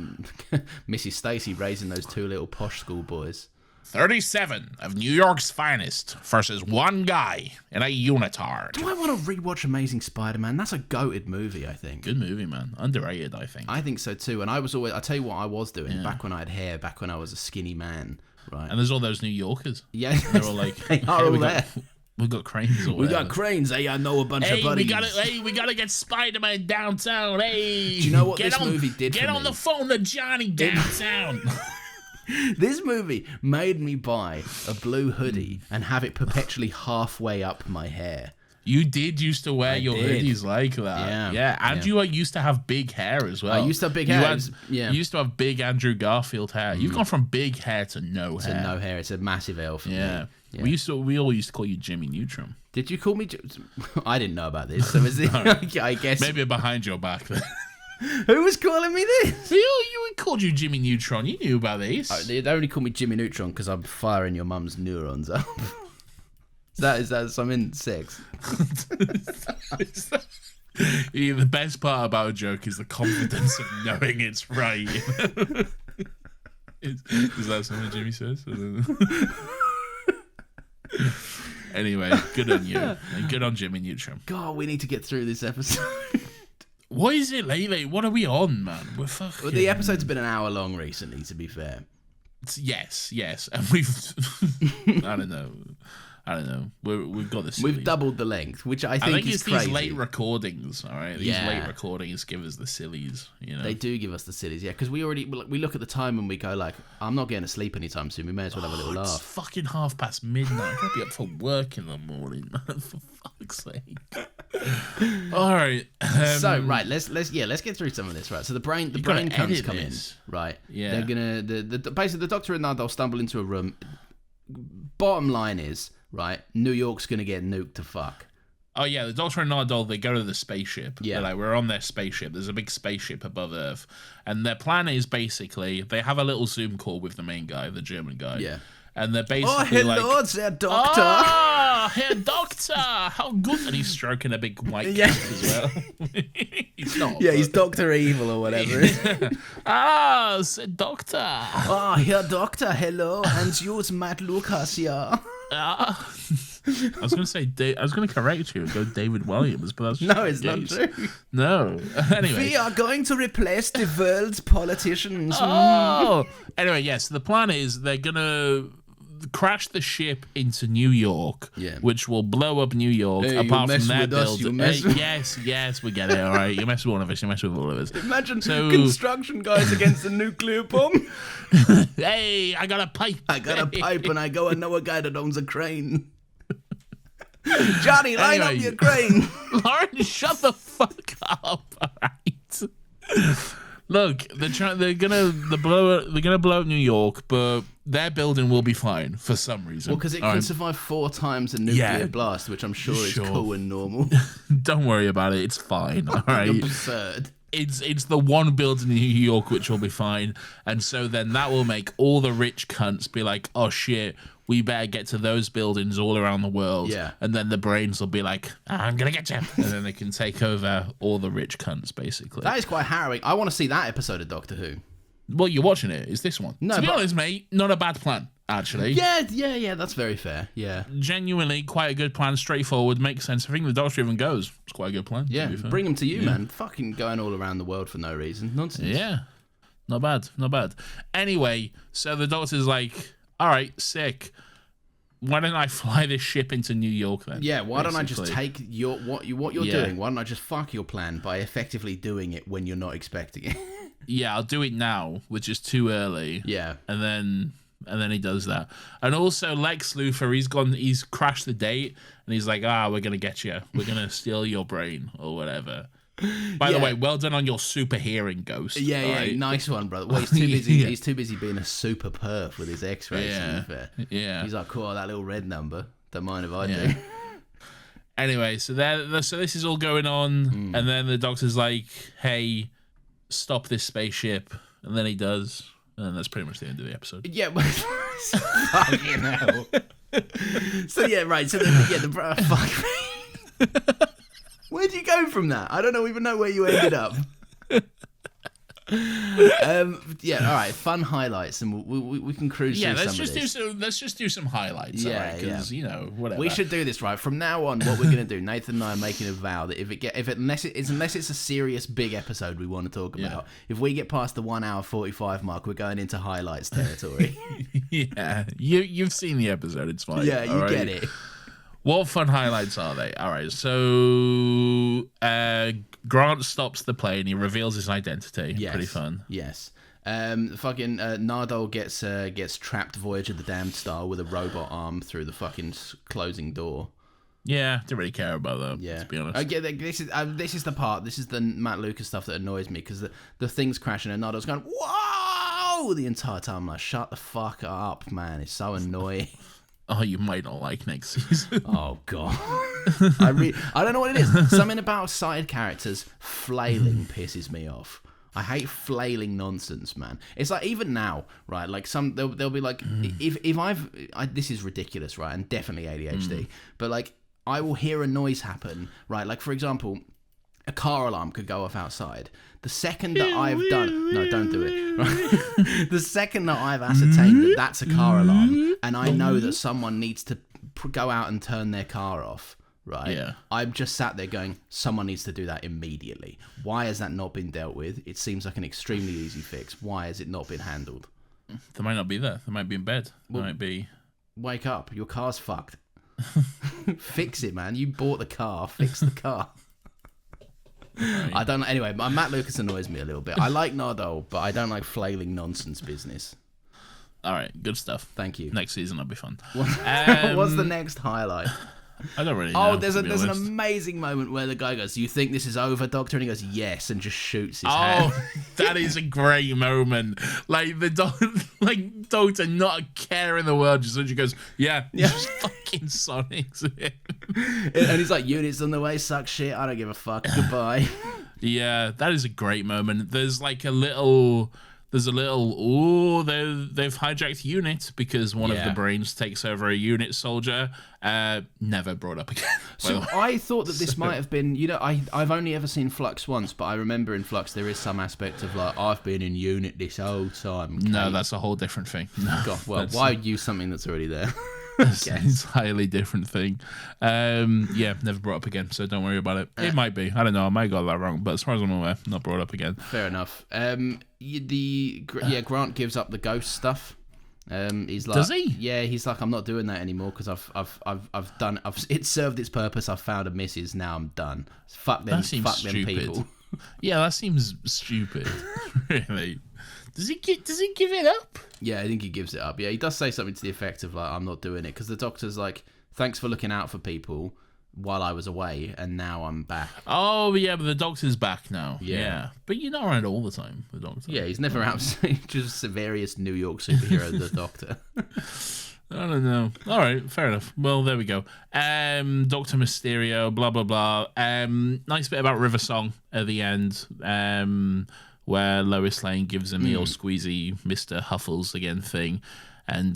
Mrs. Stacy raising those two little posh schoolboys. 37 of New York's finest versus one guy in a unitard. Do I want to rewatch Amazing Spider-Man? That's a goated movie, I think. Good movie, man. Underrated, I think. I think so too. And I tell you what I was doing back when I had hair, back when I was a skinny man. Right. And there's all those New Yorkers. Yeah. They're all like, they are all there. We've got cranes. We got cranes. Hey, I know a bunch of buddies. We gotta get Spider-Man downtown. Hey, do you know what this movie did for me? Get on the phone to Johnny downtown. This movie made me buy a blue hoodie and have it perpetually halfway up my hair. You did used to wear your hoodies like that. Yeah. And you used to have big hair as well. I used to have big hair. You used to have big Andrew Garfield hair. You've gone from big hair to no hair. To no hair. It's a massive L for me. Yeah. We all used to call you Jimmy Neutron. Did you call me? I didn't know about this. So is it? I guess maybe behind your back. Then. Who was calling me this? You called you Jimmy Neutron. You knew about this. They only call me Jimmy Neutron because I'm firing your mum's neurons up. Is that something sex? The best part about a joke is the confidence of knowing it's right. Is that something Jimmy says? Anyway, good on you. And good on Jimmy Neutron. God, we need to get through this episode. What is it lately? What are we on, man? We're fucking... Well, the episode's been an hour long recently, to be fair. Yes. And we've... I don't know. We've got this. We've doubled the length, which I think is crazy. These late recordings, all right? These late recordings give us the sillies, you know? They do give us the sillies, yeah, because we look at the time and we go like, I'm not getting to sleep anytime soon. We may as well have a little laugh. It's fucking midnight. I gotta be up for work in the morning, man. For fuck's sake. All right. So right, let's get through some of this, right? So the brain cunts come in, right? Yeah. They're gonna basically the Doctor and Nardole stumble into a room. Bottom line is, right, New York's gonna get nuked to fuck. Oh yeah, the Doctor and Nardole, they go to the spaceship. Yeah, we're on their spaceship. There's a big spaceship above Earth, and their plan is basically they have a little Zoom call with the main guy, the German guy. Yeah. And they're basically hello, Herr Doctor. Oh, Herr Doctor, how good. And he's stroking a big white cat as well. He's not. Yeah, he's Dr. Evil or whatever. Sir Doctor. Oh, Herr Doctor, hello. And you's Matt Lucas here. I was going to say, I was going to correct you and go David Williams, but that's No, it's not true. No. Anyway. We are going to replace the world's politicians. Oh! Anyway, yes, the plan is they're going to crash the ship into New York, which will blow up New York, Hey, apart from their building. Yes, we get it, all right. You mess with one of us, you mess with all of us. Imagine construction guys against a nuclear bomb. Hey, I got a pipe. I got a pipe and I go and know a guy that owns a crane. Johnny, line up your crane. Lauren, shut the fuck up, all right? Look, they're gonna blow up New York, but their building will be fine for some reason. Well, because it can survive 4 times a nuclear blast, which I'm sure is cool and normal. Don't worry about it; it's fine. All right, absurd. It's the one building in New York which will be fine, and so then that will make all the rich cunts be like, "Oh shit, we better get to those buildings all around the world." Yeah. And then the brains will be like, "I'm gonna get you," and then they can take over all the rich cunts, basically. That is quite harrowing. I want to see that episode of Doctor Who. Well, you're watching it. It's this one. No, to be honest, mate, not a bad plan, actually. Yeah, that's very fair. Yeah. Genuinely, quite a good plan, straightforward, makes sense. I think the Doctor even goes, it's quite a good plan. Yeah, bring them to you, man. Fucking going all around the world for no reason. Nonsense. Yeah. Not bad. Anyway, so the Doctor's like, all right, sick. Why don't I fly this ship into New York then? Yeah, why don't I just take what you're doing? Why don't I just fuck your plan by effectively doing it when you're not expecting it? Yeah, I'll do it now, which is too early. Yeah. And then he does that. And also Lex Luthor, he's crashed the date and he's like, we're gonna get you. We're gonna steal your brain or whatever. By the way, well done on your super hearing, Ghost. Yeah, right? Nice one, brother. Well, he's too busy. He's too busy being a super perf with his X-rays. Yeah. He's like, cool, that little red number. Don't mind if I do. Anyway, so this is all going on, and then the Doctor's like, "Hey, stop this spaceship," and then he does, and that's pretty much the end of the episode. Yeah, fucking hell. So yeah, right. So fuck. Where'd you go from that? I don't even know where you ended up. Yeah, all right. Fun highlights, and we can cruise through some of this. Let's just do some highlights. Yeah, because whatever. We should do this right from now on. What we're gonna do, Nathan and I are making a vow that unless it's a serious big episode we want to talk about, if we get past the 1 hour 45 mark, we're going into highlights territory. Yeah, you've seen the episode. It's fine. Yeah, you get it. What fun highlights are they? All right, so Grant stops the plane. He reveals his identity. Yes. Pretty fun. Yes. Fucking Nardole gets trapped Voyage of the Damned style with a robot arm through the fucking closing door. Yeah, didn't really care about that. Yeah, to be honest. This is the part. This is the Matt Lucas stuff that annoys me because the thing's crashing and Nardole's going whoa the entire time. I'm like, shut the fuck up, man. It's so annoying. Oh, you might not like next season. Oh, God. I don't know what it is. Something about side characters flailing pisses me off. I hate flailing nonsense, man. It's like, even now, right, like they'll be like, if this is ridiculous, right, and definitely ADHD, but like, I will hear a noise happen, right, like, for example, a car alarm could go off outside. The second that I've done... No, don't do it. Right? The second that I've ascertained that that's a car alarm and I know that someone needs to go out and turn their car off, right? Yeah. I'm just sat there going, someone needs to do that immediately. Why has that not been dealt with? It seems like an extremely easy fix. Why has it not been handled? They might not be there. They might be in bed. They might be... Wake up. Your car's fucked. Fix it, man. You bought the car. Fix the car. Right. I don't. Anyway, Matt Lucas annoys me a little bit. I like Nardole, but I don't like flailing nonsense business. All right, good stuff. Thank you. Next season will be fun. What's the next highlight? I don't really know. Oh, there's an amazing moment where the guy goes, "You think this is over, Doctor?" And he goes, "Yes," and just shoots his hand. Oh, that is a great moment. Like the Doctor, not a care in the world, just goes, "Yeah," just fucking sonics it. And he's like, "Units on the way, suck shit. I don't give a fuck. Goodbye." Yeah, that is a great moment. There's like a little. They've hijacked unit because one of the brains takes over a unit soldier. Never brought up again. So I thought that this might have been, I've only ever seen Flux once, but I remember in Flux there is some aspect of like, I've been in unit this whole time. No, that's a whole different thing. No, God, well, why use something that's already there? It's an entirely different thing. Yeah, never brought up again, so don't worry about it. It might be. I don't know. I might have got that wrong, but as far as I'm aware, not brought up again. Fair enough. Grant gives up the ghost stuff. He's like, does he? Yeah, he's like, I'm not doing that anymore because I've done. It served its purpose. I've found a missus. Now I'm done. Fuck them. That seems Fuck stupid. them people. Yeah, that seems stupid. Really. Does he give it up? Yeah, I think he gives it up. Yeah, he does say something to the effect of like, I'm not doing it because the doctor's like, thanks for looking out for people while I was away, and now I'm back. Oh yeah, but the doctor's back now. Yeah. But you're not around all the time. The doctor. Yeah, he's never out. Just the various New York superhero, the Doctor. I don't know. All right, fair enough. Well, there we go. Dr. Mysterio, blah blah blah. Nice bit about River Song at the end, where Lois Lane gives him the old squeezy Mr. Huffles again thing, and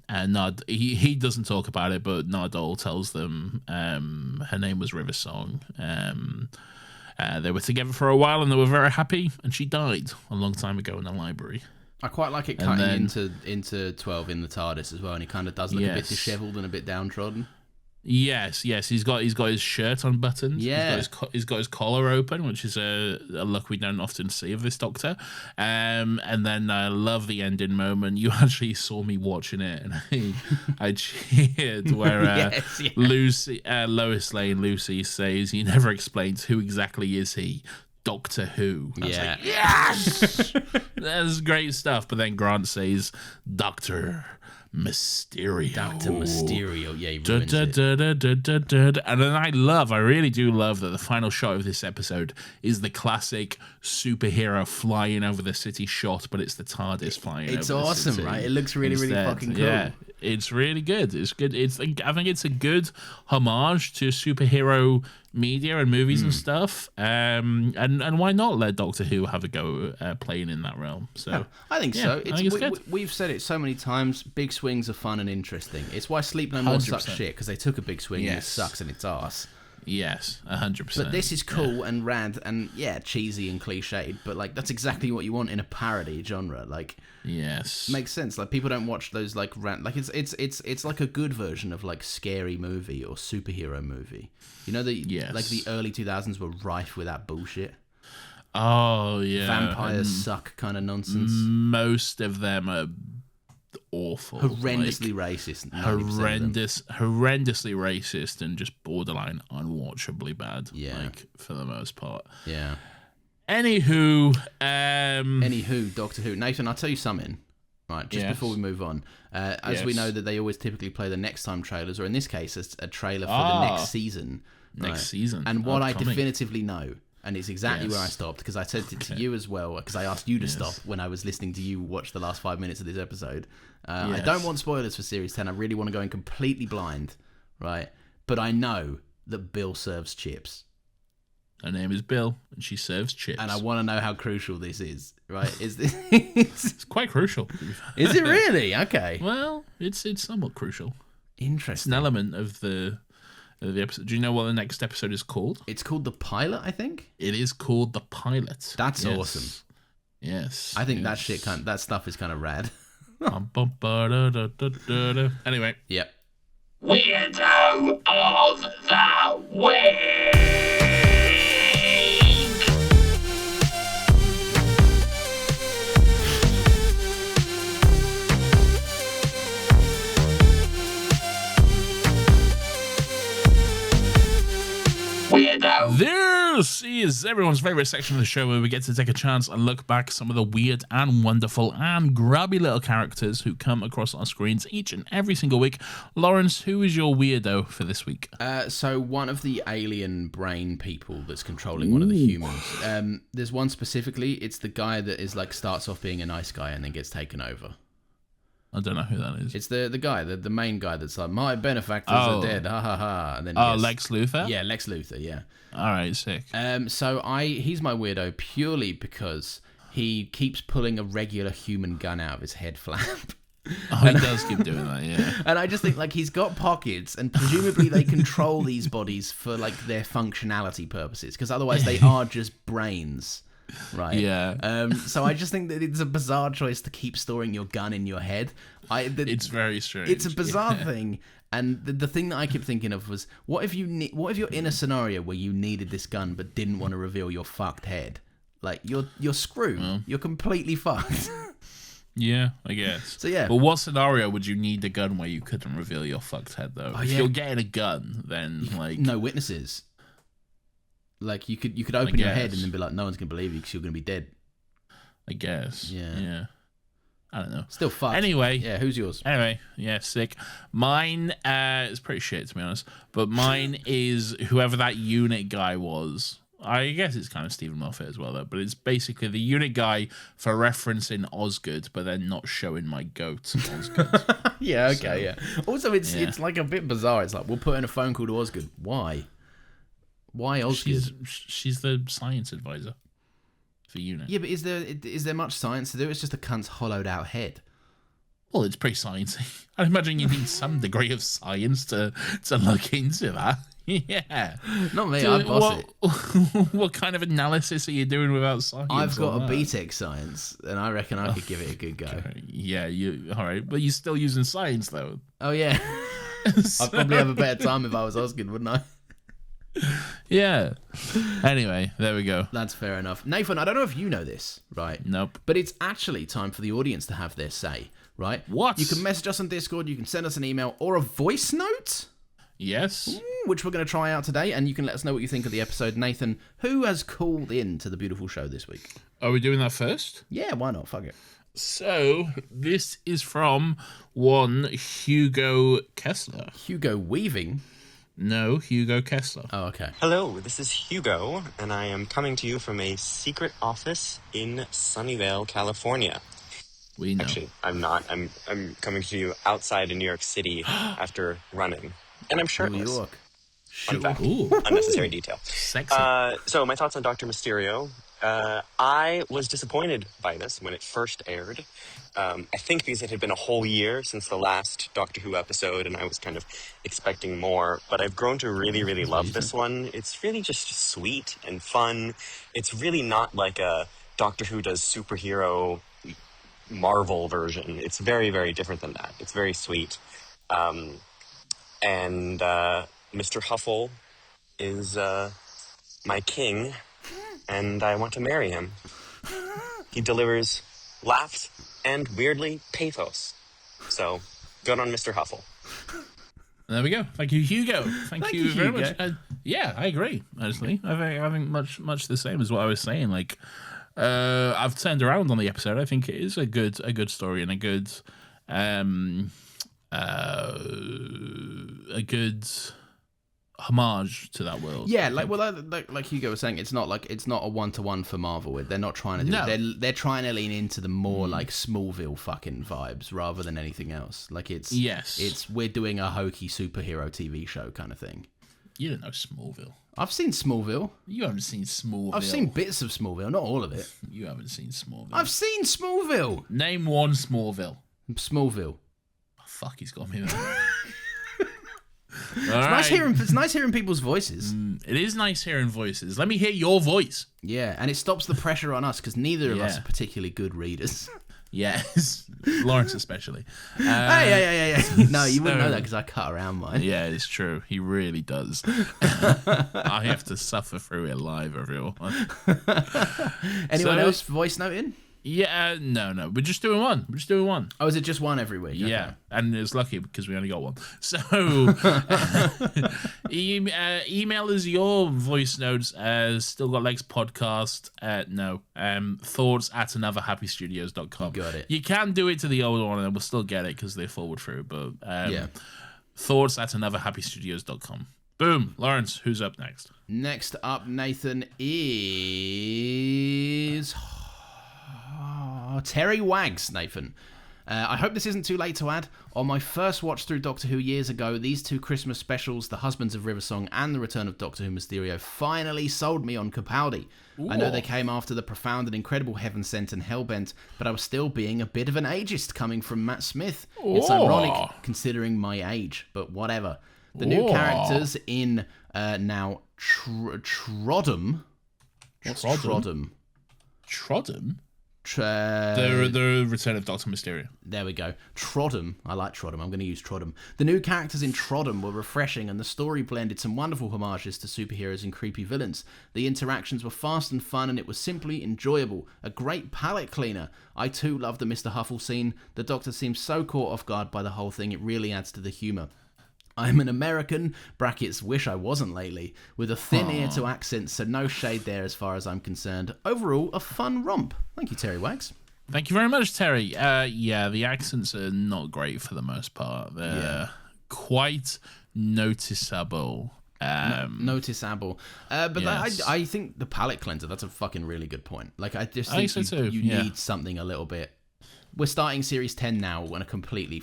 Nard, he doesn't talk about it, but Nardole tells them her name was River Song. They were together for a while and they were very happy, and she died a long time ago in the library. I quite like it cutting into 12 in the TARDIS as well, and he kind of does look a bit dishevelled and a bit downtrodden. Yes, he's got his shirt unbuttoned. Yeah, he's got his collar open, which is a look we don't often see of this Doctor. And then I love the ending moment. You actually saw me watching it, and I cheered where Lois Lane Lucy says, "He never explains who exactly is he." Doctor Who. I was like, yes! That's great stuff. But then Grant says, Dr. Mysterio. Dr. Mysterio. Yeah, he ruins it. And then I really do love that the final shot of this episode is the classic superhero flying over the city shot, but it's the TARDIS flying over the city. It's awesome, right? It looks really fucking cool. Yeah, it's really good. It's good. I think it's a good homage to superhero media and movies and stuff. And why not let Doctor Who have a go playing in that realm? So I think so. I think it's good. We've said it so many times. Big swings are fun and interesting. It's why Sleep No More 100%. sucks shit, because they took a big swing and it sucks in its arse. Yes, 100%. But this is cool and rad and cheesy and cliched. But like that's exactly what you want in a parody genre. Like, yes, makes sense. Like people don't watch those like it's like a good version of like scary movie or superhero movie. You know like the early 2000s were rife with that bullshit. Oh yeah, vampires suck kind of nonsense. Most of them are awful, horrendously racist, horrendously racist, and just borderline unwatchably bad. Yeah, like for the most part. Yeah. Anywho, Doctor Who. Nathan, I'll tell you something. Right, just before we move on, as we know that they always typically play the next time trailers, or in this case, a trailer for the next season. And what I definitively know, and it's exactly where I stopped, because I said it to you as well, because I asked you to stop when I was listening to you watch the last 5 minutes of this episode. I don't want spoilers for Series 10. I really want to go in completely blind, right? But I know that Bill serves chips. Her name is Bill, and she serves chips. And I want to know how crucial this is, right? Is this? It's quite crucial. Is it really? Okay. Well, it's somewhat crucial. Interesting. It's an element of the episode. Do you know what the next episode is called? It's called The Pilot, I think. It is called The Pilot. That's awesome. Yes. I think that stuff is kind of rad. Anyway. Yep. Weirdo of the Week. Weirdo. This is everyone's favorite section of the show where we get to take a chance and look back some of the weird and wonderful and grubby little characters who come across our screens each and every single week. Lawrence, who is your weirdo for this week? So one of the alien brain people that's controlling one of the humans. There's one specifically. It's the guy that is like starts off being a nice guy and then gets taken over. I don't know who that is. It's the guy, the main guy that's like, my benefactors are dead, ha ha ha. And then Lex Luthor? Yeah, Lex Luthor, yeah. All right, sick. So he's my weirdo purely because he keeps pulling a regular human gun out of his head flap. Oh, he does keep doing that, yeah. And I just think, like, he's got pockets, and presumably they control these bodies for, like, their functionality purposes, because otherwise they are just brains. right? Yeah. So I just think that it's a bizarre choice to keep storing your gun in your head. It's very strange. It's a bizarre thing. And the thing that I kept thinking of was, what if you're in a scenario where you needed this gun but didn't want to reveal your fucked head? Like, you're screwed. Well. You're completely fucked. Yeah, I guess. So yeah. But what scenario would you need a gun where you couldn't reveal your fucked head though? If you're getting a gun, then like no witnesses. Like you could open your head and then be like, no one's gonna believe you because you're gonna be dead. I guess. Yeah. I don't know. Still fucked. Anyway. Yeah, who's yours? Anyway, yeah, sick. Mine is pretty shit, to be honest. But mine is whoever that unit guy was. I guess it's kind of Stephen Moffat as well, though. But it's basically the unit guy for referencing Osgood, but then not showing my goat, Osgood. Yeah, okay, yeah. Also, it's like a bit bizarre. It's like, we'll put in a phone call to Osgood. Why? Why Osgood? She's the science advisor for unit. Yeah, but is there much science to do? It's just a cunt's hollowed out head. Well, it's pretty sciencey. I imagine you need some degree of science to look into that. Yeah. Not me, I boss it. What kind of analysis are you doing without science? I've got a BTEC science, and I reckon I could give it a good go. Okay. Yeah, all right. But you're still using science, though. Oh, yeah. I'd probably have a better time if I was Osgood, wouldn't I? Yeah. Anyway, there we go. That's fair enough. Nathan, I don't know if you know this, right? Nope. But it's actually time for the audience to have their say, right? What? You can message us on Discord, you can send us an email or a voice note, Yes. which we're going to try out today, and you can let us know what you think of the episode. Nathan, who has called in to the beautiful show this week? Are we doing that first? Yeah, why not? Fuck it. So, this is from one Hugo Kessler. Hugo Weaving? No, Hugo Kessler. Oh, okay. Hello, this is Hugo, and I am coming to you from a secret office in Sunnyvale, California. We know. Actually, I'm not. I'm coming to you outside in New York City after running. And I'm New shirtless. York. Fun fact. Ooh. Unnecessary detail. Sexy. So my thoughts on Dr. Mysterio. I was disappointed by this when it first aired. I think because it had been a whole year since the last Doctor Who episode, and I was kind of expecting more. But I've grown to really, really love this one. It's really just sweet and fun. It's really not like a Doctor Who does superhero Marvel version. It's very, very different than that. It's very sweet. And Mr. Huffle is my king, and I want to marry him. He delivers laughs and, weirdly, pathos. So, good on Mr. Huffle. There we go. Thank you, Hugo. Thank you very Hugo. much. Yeah, I agree. Honestly, I think much the same as what I was saying. Like, I've turned around on the episode. I think it is a good story and a good homage to that world. Yeah, like Hugo was saying, it's not a 1-to-1 for Marvel. They're not trying to do it. They're trying to lean into the more like Smallville fucking vibes rather than anything else. Like it's we're doing a hokey superhero TV show kind of thing. You don't know Smallville. I've seen Smallville. You haven't seen Smallville. I've seen bits of Smallville, not all of it. You haven't seen Smallville. I've seen Smallville. Name one Smallville. Smallville. Oh, fuck, he's got me. It's nice hearing people's voices. It is nice hearing voices. Let me hear your voice. Yeah, and it stops the pressure on us because neither of us are particularly good readers. Yes, Lawrence especially. Hey. No, you wouldn't know that because I cut around mine. Yeah, it's true. He really does. I have to suffer through it live, everyone. Anyone else voice noting? Yeah, no. We're just doing one. Oh, is it just one every week? Yeah, Okay. and it's lucky because we only got one. So, email us your voice notes. Still Got Legs podcast. Thoughts at anotherhappystudios.com. You got it. You can do it to the old one and we'll still get it because they forward through. But thoughts at anotherhappystudios.com. Boom. Lawrence, who's up next? Next up, Nathan, is Terry Wags, Nathan. I hope this isn't too late to add. On my first watch through Doctor Who years ago, these two Christmas specials, The Husbands of Riversong and The Return of Doctor Who Mysterio, finally sold me on Capaldi. I know they came after the profound and incredible Heaven Sent and Hellbent, but I was still being a bit of an ageist coming from Matt Smith. It's ironic considering my age, but whatever. The new characters in now Troddum. What's Troddum? Trodden? The The Return of Dr. Mysterio. There we go. Trodden. I like Trodden. I'm going to use Trodden. The new characters in Trodden were refreshing, and the story blended some wonderful homages to superheroes and creepy villains. The interactions were fast and fun, and it was simply enjoyable. A great palate cleaner. I too love the Mr. Huffle scene. The Doctor seems so caught off guard by the whole thing, it really adds to the humour. I'm an American, brackets wish I wasn't lately, with a thin ear to accents, so no shade there as far as I'm concerned. Overall, a fun romp. Thank you, Terry Wags. Thank you very much, Terry. Yeah, the accents are not great for the most part. They're quite noticeable. Noticeable. But Yes. I think the palate cleanser, that's a fucking really good point. Like, I just I think think so too, you yeah. need something a little bit... We're starting Series 10 now on a completely,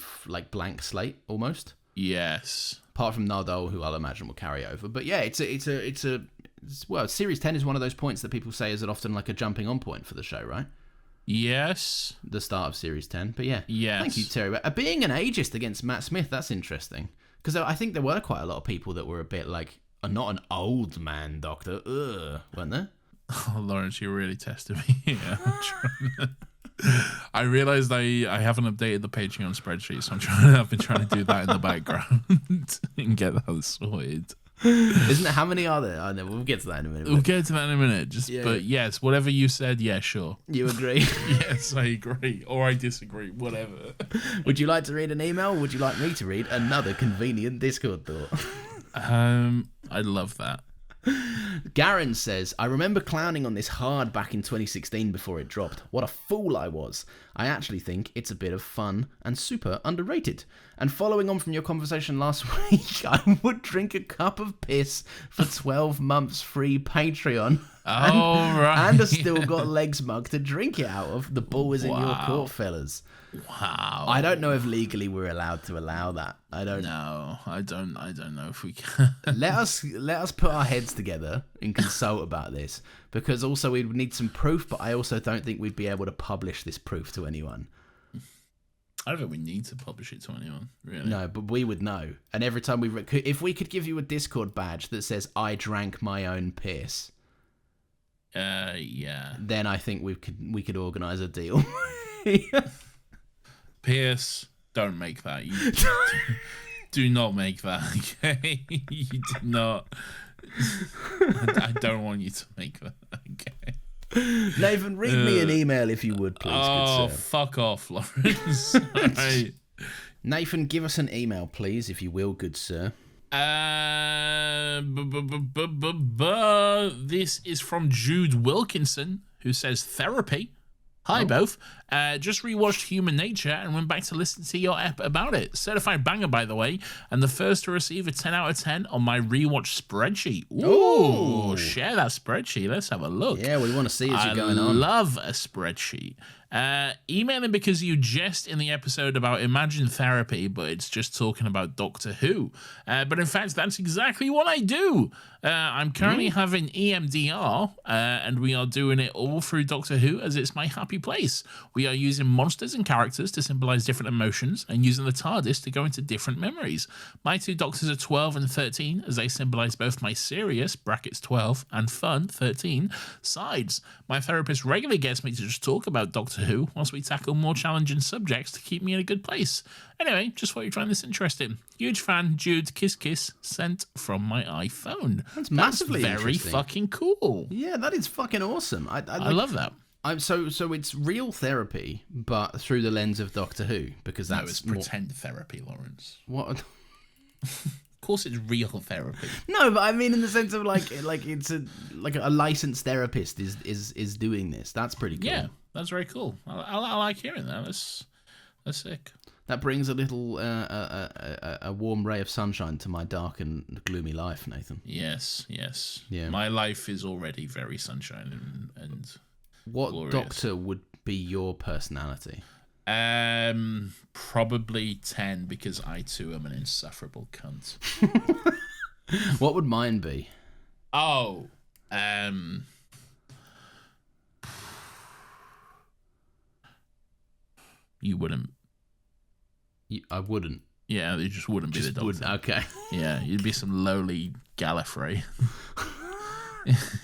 blank slate, almost. Yes. Apart from Nardole, who I'll imagine will carry over. But yeah, well, Series 10 is one of those points that people say is often like a jumping on point for the show, right? Yes. The start of Series 10. But yeah. Yes. Thank you, Terry. Being an ageist against Matt Smith, that's interesting. Because I think there were quite a lot of people that were a bit like, not an old man doctor, weren't there? Oh, Lawrence, you really tested me here. I realized I haven't updated the Patreon spreadsheet, so I've been trying to do that in the background and get that sorted. Isn't it? How many are there? I know we'll get to that in a minute. We'll get to that in a minute. Yeah. But yes, whatever you said, yeah, sure. You agree? Yes, I agree, or I disagree, whatever. Would you like to read an email, or would you like me to read another convenient Discord thought? I love that. Garen says, I remember clowning on this hard back in 2016 before it dropped. What a fool I was. I actually think it's a bit of fun and super underrated. And following on from your conversation last week, I would drink a cup of piss for 12 months free Patreon. Right. And I still got legs mug to drink it out of. The ball is in your court, fellas. Wow. I don't know if legally we're allowed to allow that. I don't know. I don't know if we can. let us put our heads together and consult about this, because also we would need some proof, but I also don't think we'd be able to publish this proof to anyone. I don't think we need to publish it to anyone, really. No, but we would know. And every time if we could give you a Discord badge that says I drank my own piss, yeah, then I think we could organise a deal. Pierce, don't make that. You do not make that, okay? You do not. I don't want you to make that, okay? Nathan, read me an email if you would, please. Oh, good sir. fuck off, Lawrence. Right. Nathan, give us an email, please, if you will, good sir. This is from Jude Wilkinson, who says therapy. Hi, both. Just rewatched Human Nature and went back to listen to your ep about it. Certified banger, by the way, and the first to receive a 10 out of 10 on my rewatch spreadsheet. Ooh, share that spreadsheet. Let's have a look. Yeah, we want to see as you're going on. I love a spreadsheet. Emailing because you jest in the episode about Imagine Therapy, but it's just talking about Doctor Who. But in fact, that's exactly what I do. I'm currently having EMDR, and we are doing it all through Doctor Who as it's my happy place. We are using monsters and characters to symbolize different emotions and using the TARDIS to go into different memories. My two doctors are 12 and 13 as they symbolize both my serious, brackets 12, and fun, 13, sides. My therapist regularly gets me to just talk about Doctor Who whilst we tackle more challenging subjects to keep me in a good place. Anyway, just thought you'd find this interesting. Huge fan, Jude, kiss kiss, sent from my iPhone. That's massively very interesting. Fucking cool. Yeah, that is fucking awesome. I love that. So it's real therapy, but through the lens of Doctor Who, because that's No, it's pretend therapy, Lawrence. What? Of course, it's real therapy. No, but I mean in the sense of like it's a licensed therapist is doing this. That's pretty cool. Yeah, that's very cool. I like hearing that. That's sick. That brings a little a warm ray of sunshine to my dark and gloomy life, Nathan. Yes. Yeah. My life is already very sunshine and what glorious. doctor would be your personality? Probably 10 because I too am an insufferable cunt. What would mine be? Oh, you wouldn't. I wouldn't. Yeah, you just wouldn't be the doctor. Okay. Yeah, you'd be some lowly Gallifrey.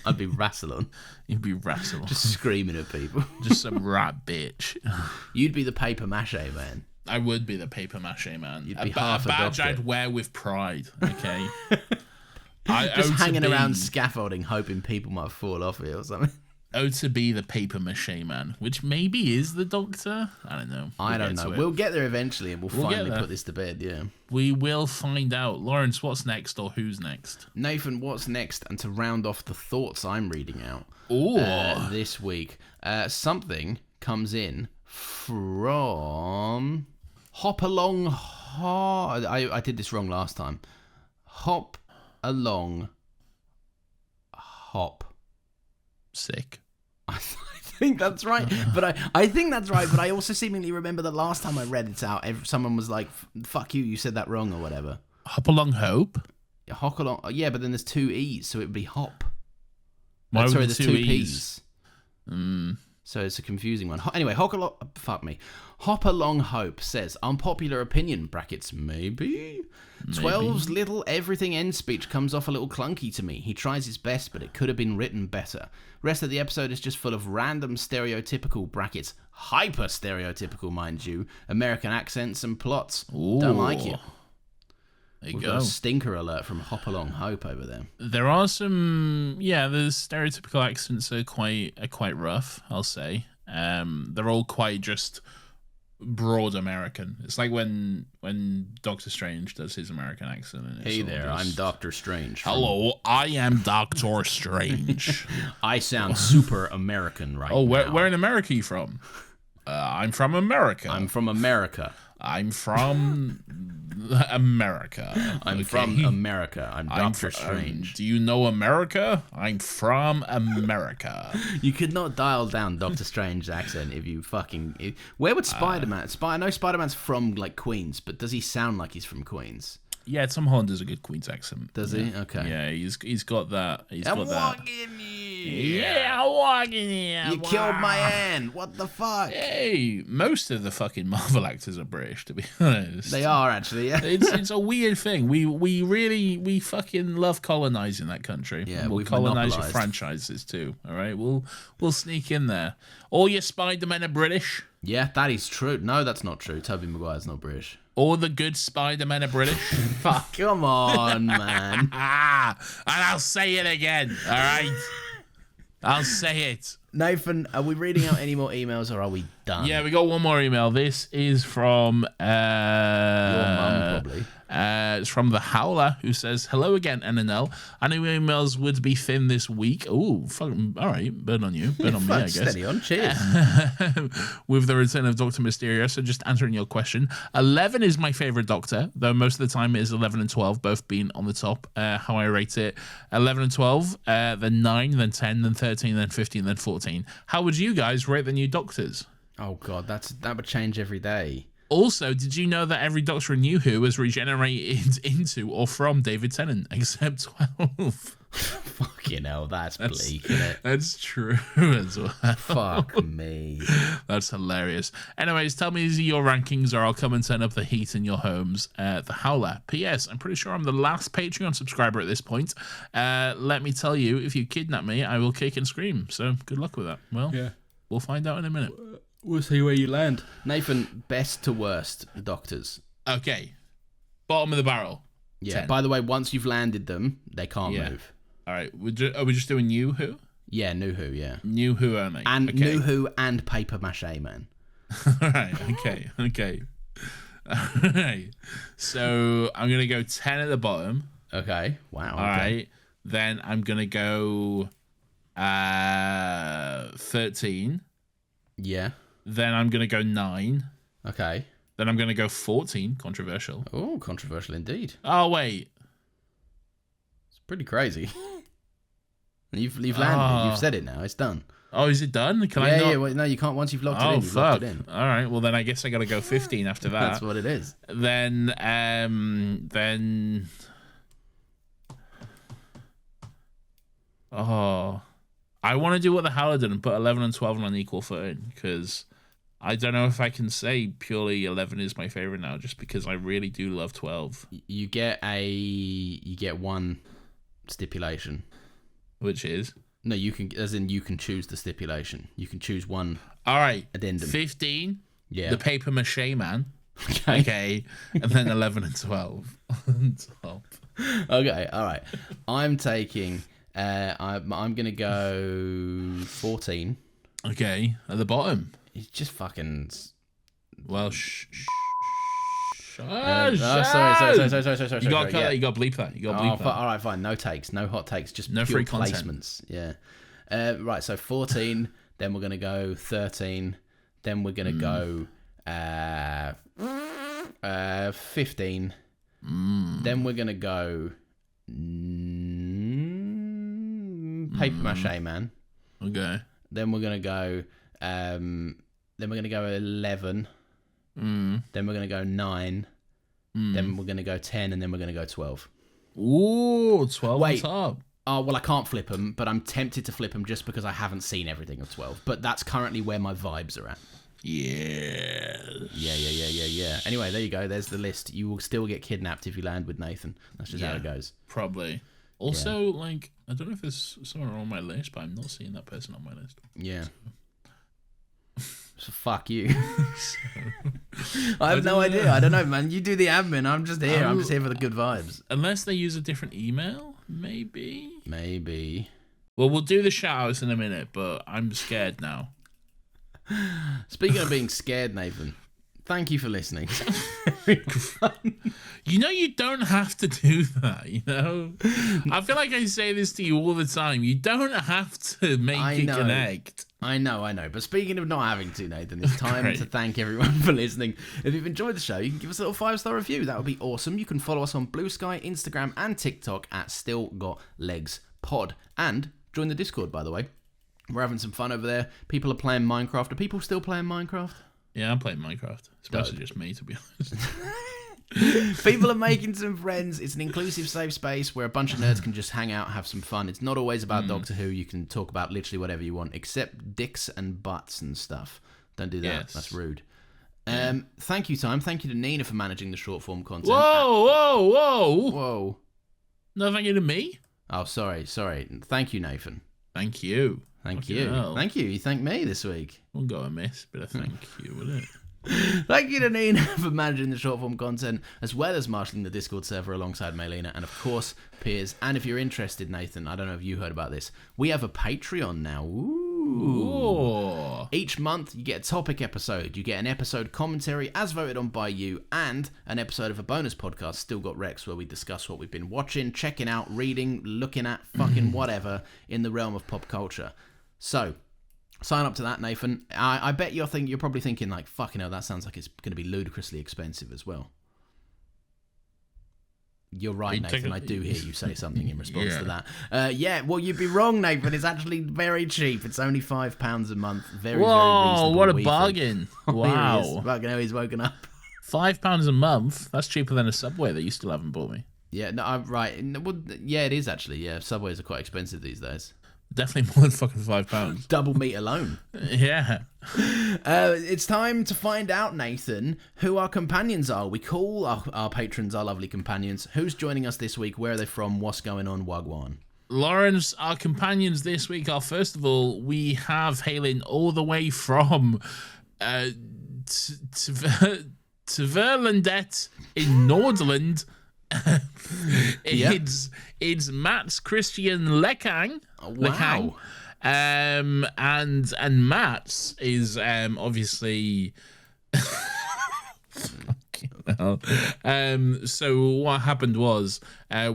I'd be Rassilon, You'd be Rassilon. just screaming at people. Just some rat bitch. You'd be the paper mache man. I would be the paper mache man. You'd be a half a badge doctor. I'd wear with pride. Okay. Just hanging around scaffolding, hoping people might fall off it or something. To be the paper mache man, which maybe is the Doctor. I don't know. I don't know. We'll get there eventually, and we'll finally get there. put this to bed. Yeah. We will find out. Lawrence, what's next, or who's next? Nathan, what's next? And to round off the thoughts I'm reading out this week, something comes in from Hop Along. I did this wrong last time. Hop Along. Hop. Sick. I think that's right, but I think that's right. But I also seemingly remember the last time I read it out, someone was like, "Fuck you, you said that wrong" or whatever. Hop along, hope. Hop along, yeah, but then there's two e's, so it would be hop. Why Sorry, would there's two two E's? p's. So it's a confusing one. Anyway, Hop Along Hope says, unpopular opinion, brackets, maybe? 12's little everything end speech comes off a little clunky to me. He tries his best, but it could have been written better. Rest of the episode is just full of random stereotypical, brackets, hyper stereotypical, mind you, American accents and plots. Ooh. Don't like it. There you We've go. got a stinker alert from Hop Along Hope over there. There are some, the stereotypical accents are quite rough, I'll say. They're all quite just broad American. It's like when Doctor Strange does his American accent. And Hey there, I'm Doctor Strange. Hello, I am Doctor Strange. I sound super American right now. Where in America are you from? I'm from America. I'm from America. I'm from America. I'm from America. I'm Doctor Strange. Do you know America? I'm from America. You could not dial down Doctor Strange's accent if you fucking... Where would Spider-Man... I know Spider-Man's from, like, Queens, but does he sound like he's from Queens? Yeah, Tom Holland does a good Queen's accent. Does he? Okay. Yeah, he's got that. I'm walking here. Yeah, I'm walking here. You killed my aunt. What the fuck? Hey, most of the fucking Marvel actors are British, to be honest. They are, actually, yeah. It's a weird thing. We fucking love colonizing that country. Yeah, And we'll we've colonize your monopolised. franchises too. All right, we'll sneak in there. All your Spider-Men are British. Yeah, that is true. No, that's not true. Tobey Maguire's not British. All the good Spider-Men are British. Fuck, come on, man. And I'll say it again. All right, I'll say it. Nathan, are we reading out any more emails or are we done? Yeah, we got one more email. This is from Your mum, probably. It's from the Howler, who says, "Hello again, NNL. I knew emails would be thin this week. Oh, fucking all right, burn on you, burn on me, I guess. Steady on, cheers. With the return of Dr. Mysterio. So just answering your question, 11 is my favorite Doctor, though most of the time it is 11 and 12, both being on the top. How I rate it: 11 and 12, then 9, then 10, then 13, then 15, then 14. How would you guys rate the new Doctors? Oh, God, that would change every day. Also, did you know that every Doctor in New Who was regenerated into or from David Tennant, except 12? Fucking hell, that's bleak, isn't it? That's true as well. Fuck me. That's hilarious. Anyways, tell me your rankings or I'll come and turn up the heat in your homes. The Howler. P.S. I'm pretty sure I'm the last Patreon subscriber at this point. Let me tell you, if you kidnap me, I will kick and scream. So good luck with that. Well, yeah, we'll find out in a minute. We'll see where you land. Nathan, best to worst Doctors. Okay. Bottom of the barrel. Yeah, 10. by the way, once you've landed them, they can't move. All right. Are we just doing New Who? Yeah, New Who, yeah. New Who only. And okay. New Who and Paper Mache Man. All right. Okay. All right. So I'm going to go 10 at the bottom. Okay. Wow. All right. Then I'm going to go 13. Yeah. Then I'm going to go 9. Okay. Then I'm going to go 14. Controversial. Oh, controversial indeed. Oh, wait. It's pretty crazy. You've landed it. You've said it now. It's done. Oh, is it done? Can I not? Yeah, well, no, you can't. Once you've locked it in, you've fuck. locked it in. All right. Well, then I guess I got to go 15 after that. That's what it is. Then I want to do what the Howler did and put 11 and 12 on an equal footing because I don't know if I can say purely 11 is my favorite now just because I really do love 12. You get one stipulation. which is No, you can, as in you can choose the stipulation. You can choose one. all right. Addendum. 15. Yeah. The paper mache man. Okay. Okay, and then 11 and 12 on top. Okay. All right. I'm taking. I'm gonna go 14. Okay, at the bottom. It's just fucking. Well, Sorry. You got to cut Yeah. that. You got to bleep that. You got to bleep that. All right, fine. No takes, no hot takes, just No pure free content. placements. Yeah. Right. So 14. Then we're gonna go 13. Then we're gonna go 15. Then we're gonna go paper mache man. Okay. Then we're gonna go 11. Then we're gonna go 9. Then we're gonna go 10, and then we're gonna go 12. Ooh, 12 Wait. on top. Oh well, I can't flip them, but I'm tempted to flip them just because I haven't seen everything of 12. But that's currently where my vibes are at. Yes. Yeah. Anyway, there you go. There's the list. You will still get kidnapped if you land with Nathan. That's just how it goes. Probably. Also, like, I don't know if there's someone on my list, but I'm not seeing that person on my list. Yeah. So fuck you. I have no idea. I don't know, man. You do the admin. I'm just here. I'm just here for the good vibes. Unless they use a different email, maybe. Maybe. Well, we'll do the shout-outs in a minute, but I'm scared now. Speaking of being scared, Nathan, thank you for listening. You know, you don't have to do that, you know? I feel like I say this to you all the time. You don't have to make it connect. I know. But speaking of not having to, Nathan, it's time Great. to thank everyone for listening. If you've enjoyed the show, you can give us a little 5-star review. That would be awesome. You can follow us on Blue Sky, Instagram, and TikTok at Still Got Legs Pod. And join the Discord, by the way. We're having some fun over there. People are playing Minecraft. Are people still playing Minecraft? Yeah, I'm playing Minecraft. It's mostly just me, to be honest. People are making some friends. It's an inclusive, safe space where a bunch of nerds can just hang out, have some fun. It's not always about Doctor Who. You can talk about literally whatever you want, except dicks and butts and stuff. Don't do that. Yes. That's rude. Thank you, Time. Thank you to Nina for managing the short form content. Whoa! Whoa. No, thank you to me. Oh, sorry. Thank you, Nathan. Thank you. Thank Fucking you. hell. Thank you. You thanked me this week. Won't go amiss, but I thank you, will it? Thank you to Nina for managing the short form content, as well as marshalling the Discord server alongside Melina, and of course, Piers. And if you're interested, Nathan, I don't know if you heard about this, we have a Patreon now. Ooh. Each month, you get a topic episode, you get an episode commentary as voted on by you, and an episode of a bonus podcast, Still Got Rex, where we discuss what we've been watching, checking out, reading, looking at, fucking whatever in the realm of pop culture. So, sign up to that, Nathan. I bet you're probably thinking, like, fucking hell, that sounds like it's going to be ludicrously expensive as well. You're right, Nathan. I do hear you say something in response to that. Well, you'd be wrong, Nathan. It's actually very cheap. It's only £5 a month. Very reasonable. What a bargain. Wow. Fucking hell, he's woken up. £5 a month? That's cheaper than a Subway that you still haven't bought me. Yeah, no, I'm right. Well, yeah, it is actually. Yeah, Subways are quite expensive these days. Definitely more than fucking £5. Double meat alone. Yeah. It's time to find out, Nathan, who our companions are. We call our patrons our lovely companions. Who's joining us this week? Where are they from? What's going on? Wagwan. Lawrence, our companions this week are, first of all, we have hailing all the way from Tverlandet in Nordland. It's Matt's Christian Lekang. Wow. And Matt's is obviously so what happened was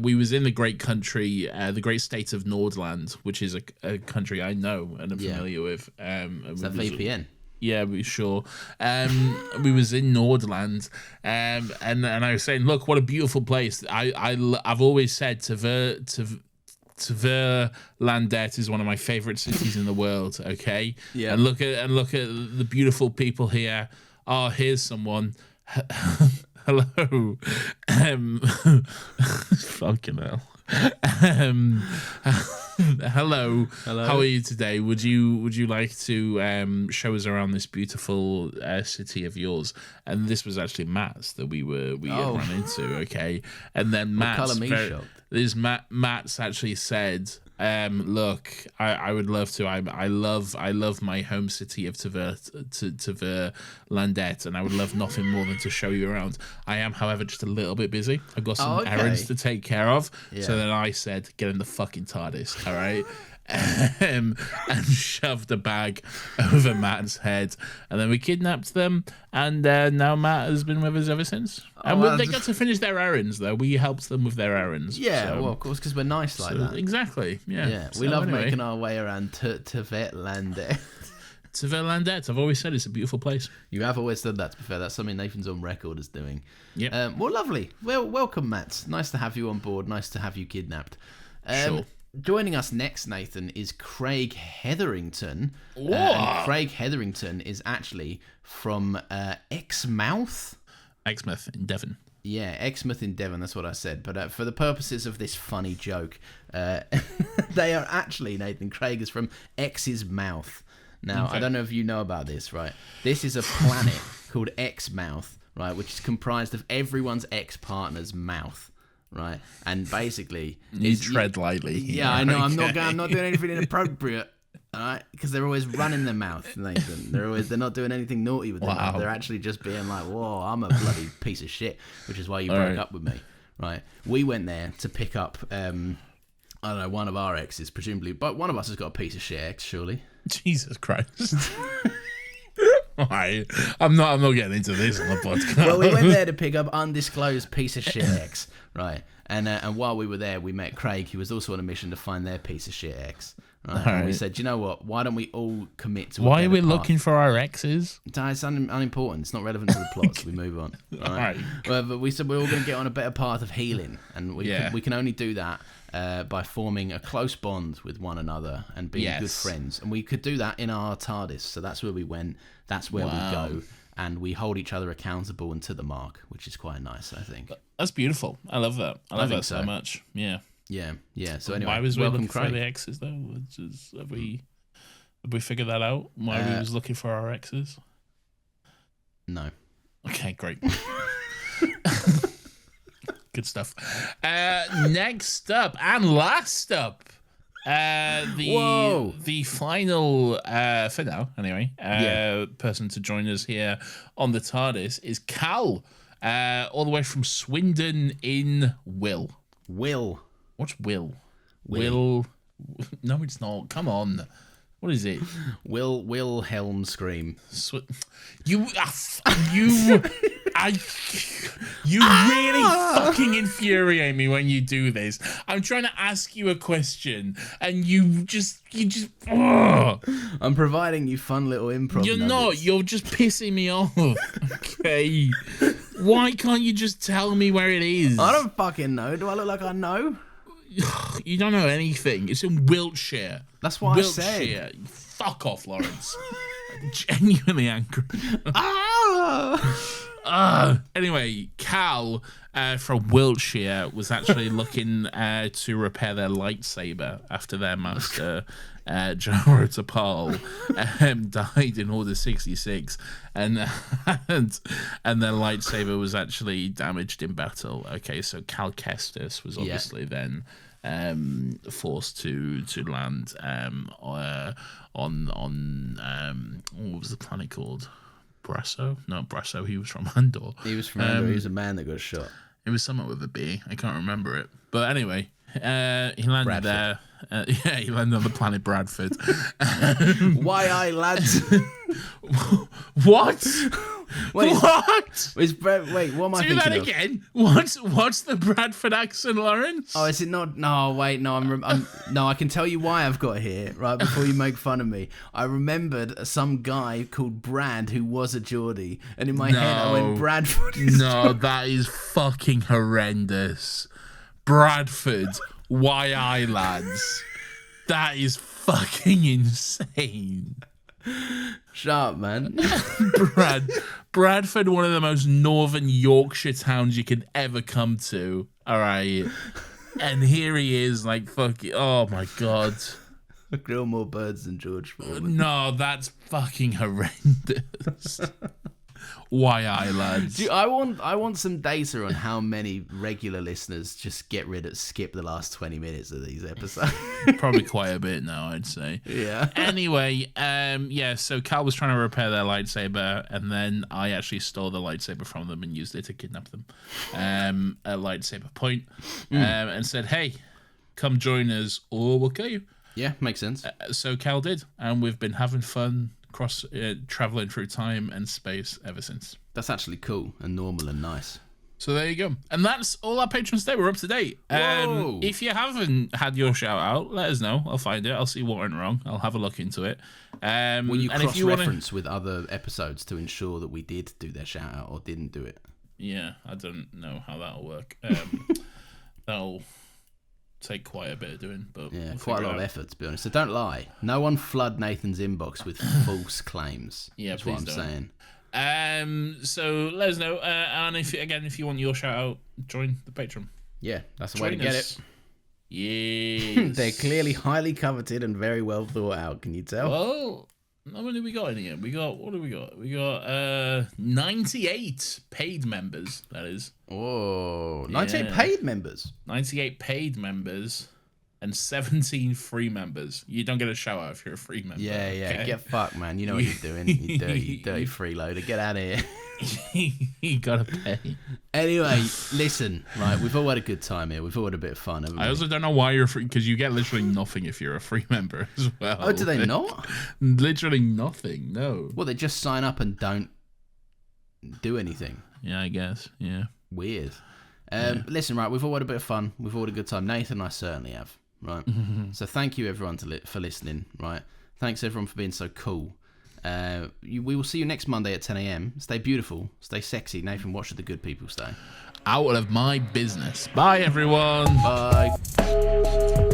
we was in the great country, the great state of Nordland, which is a country I know and I'm familiar with. Is that VPN? Yeah, we sure. We was in Nordland, and I was saying, look, what a beautiful place. I've always said Tverlandet is one of my favorite cities in the world. Okay, yeah. And look at the beautiful people here. Oh, here's someone. Hello. Fucking hell. Hello. How are you today? Would you like to show us around this beautiful city of yours? And this was actually Matt's that we ran into. Okay, and then Matt's Matt's actually said, Look, I would love to. I love my home city of Tver Landet, and I would love nothing more than to show you around. I am, however, just a little bit busy. I've got some errands to take care of. Yeah. So then I said, get in the fucking TARDIS, all right? And shoved a bag over Matt's head, and then we kidnapped them, and now Matt has been with us ever since. And they got to finish their errands, though. We helped them with their errands. Yeah, well, of course, because we're nice like that. Exactly, yeah. We love making our way around Tver Landet. Tver Landet, I've always said it's a beautiful place. You have always said that, to be fair. That's something Nathan's on record as doing. Yeah. Well, lovely. Well, welcome, Matt. Nice to have you on board. Nice to have you kidnapped. Sure. Joining us next, Nathan, is Craig Hetherington. And Craig Hetherington is actually from Exmouth. Exmouth in Devon. Yeah, Exmouth in Devon, that's what I said. But for the purposes of this funny joke, they are actually, Nathan, Craig is from X's Mouth. Now, okay. I don't know if you know about this, right? This is a planet called Exmouth, right, which is comprised of everyone's ex-partner's mouth. Right, and basically, you tread lightly. Yeah, I know. Okay. I'm not doing anything inappropriate. All right, because they're always running their mouth, Nathan. They're not doing anything naughty with their mouth. They're actually just being like, "Whoa, I'm a bloody piece of shit," which is why you broke up with me. Right, we went there to pick up, I don't know, one of our exes, presumably, but one of us has got a piece of shit ex, surely. Jesus Christ. Right. I'm not getting into this on the podcast. Well, we went there to pick up undisclosed piece of shit ex, right? And while we were there, we met Craig, who was also on a mission to find their piece of shit ex. Right? And we said, you know what? Why don't we all commit to? Why are we looking for our exes? It's unimportant. It's not relevant to the plot. So we move on. Right? Well, but we said we're all going to get on a better path of healing, and we can only do that by forming a close bond with one another and being good friends. And we could do that in our TARDIS. So that's where we went. That's where we go. And we hold each other accountable and to the mark, which is quite nice, I think. That's beautiful. I love that. I love that so much. Yeah. Yeah. So anyway, why was we looking Craig. for the exes though? Have we figured that out? Why we was looking for our exes? No. Okay, great. Good stuff. Next up and last up, the final for now anyway. Person to join us here on the TARDIS is Cal, all the way from Swindon in Will. What's Will? Will? No, it's not. Come on. What is it? Wilhelm scream. You really fucking infuriate me when you do this. I'm trying to ask you a question and you just. I'm providing you fun little improv. You're not. You're just pissing me off. Okay. Why can't you just tell me where it is? I don't fucking know. Do I look like I know? You don't know anything. It's in Wiltshire. That's what Wiltshire. I said. Fuck off, Lawrence. Genuinely angry. Anyway, Cal from Wiltshire was actually looking to repair their lightsaber after their master, General Tapal, died in Order 66, and their lightsaber was actually damaged in battle. Okay, so Cal Kestis was obviously then forced to land on what was the planet called? Brasso? Not Brasso. He was from Andor. He was from Andor. He was a man that got shot. It was something with a B. I can't remember it. But anyway, he landed Bradford. There. He landed on the planet Bradford. Why I lads? What? Wait, what? Wait, what am I thinking of? Do that again. What's the Bradford accent, Lawrence? Oh, is it not? No, wait, no. No, I can tell you why I've got here. Right before you make fun of me, I remembered some guy called Brad who was a Geordie, and in my head I went Bradford. No, that is fucking horrendous. Bradford. Why I lads? That is fucking insane. Shut up, man. Bradford, one of the most northern Yorkshire towns you could ever come to. All right. And here he is, like, fucking, oh my God. I grill more birds than George Foreman. No, that's fucking horrendous. YI lads. I want some data on how many regular listeners just skip the last 20 minutes of these episodes. Probably quite a bit now, I'd say. Yeah. Anyway, so Cal was trying to repair their lightsaber, and then I actually stole the lightsaber from them and used it to kidnap them at lightsaber point, and said, hey, come join us or we'll kill you. Yeah, makes sense. So Cal did, and we've been having fun traveling through time and space ever since. That's actually cool and normal and nice. So there you go. And that's all our patrons today. We're up to date. Whoa. If you haven't had your shout out, let us know. I'll find it. I'll see what went wrong. I'll have a look into it. Will you and cross-reference with other episodes to ensure that we did do their shout out or didn't do it? Yeah, I don't know how that'll work. That'll take quite a bit of doing, but Yeah, we'll quite a lot of effort, to be honest. So don't lie. No one flood Nathan's inbox with false claims. Yeah, that's what I'm please don't. saying. So let us know, and if you want your shout out, join the Patreon. Yeah, that's the way to Join get us. it. Yes. They're clearly highly coveted and very well thought out. Can you tell? Well, how many we got in here? What do we got? We got 98 paid members. That is. Oh, 98 Yeah. paid members. 98 paid members and 17 free members. You don't get a shout out if you're a free member. Yeah, okay? get fucked, man. You know what you're doing. You dirty freeloader. Get out of here. You gotta pay. Anyway, listen, right, we've all had a good time here. We've all had a bit of fun, haven't we? I also don't know why you're free, because you get literally nothing if you're a free member as well. Oh, do they not? Literally nothing, no. Well, they just sign up and don't do anything. Yeah, I guess, yeah. Weird. Listen, right, we've all had a bit of fun. We've all had a good time. Nathan and I certainly have, right? So thank you, everyone, for listening, right? Thanks, everyone, for being so cool. We will see you next Monday at 10 a.m. Stay beautiful, stay sexy. Nathan, what should the good people stay? Out of my business. Bye, everyone. Bye.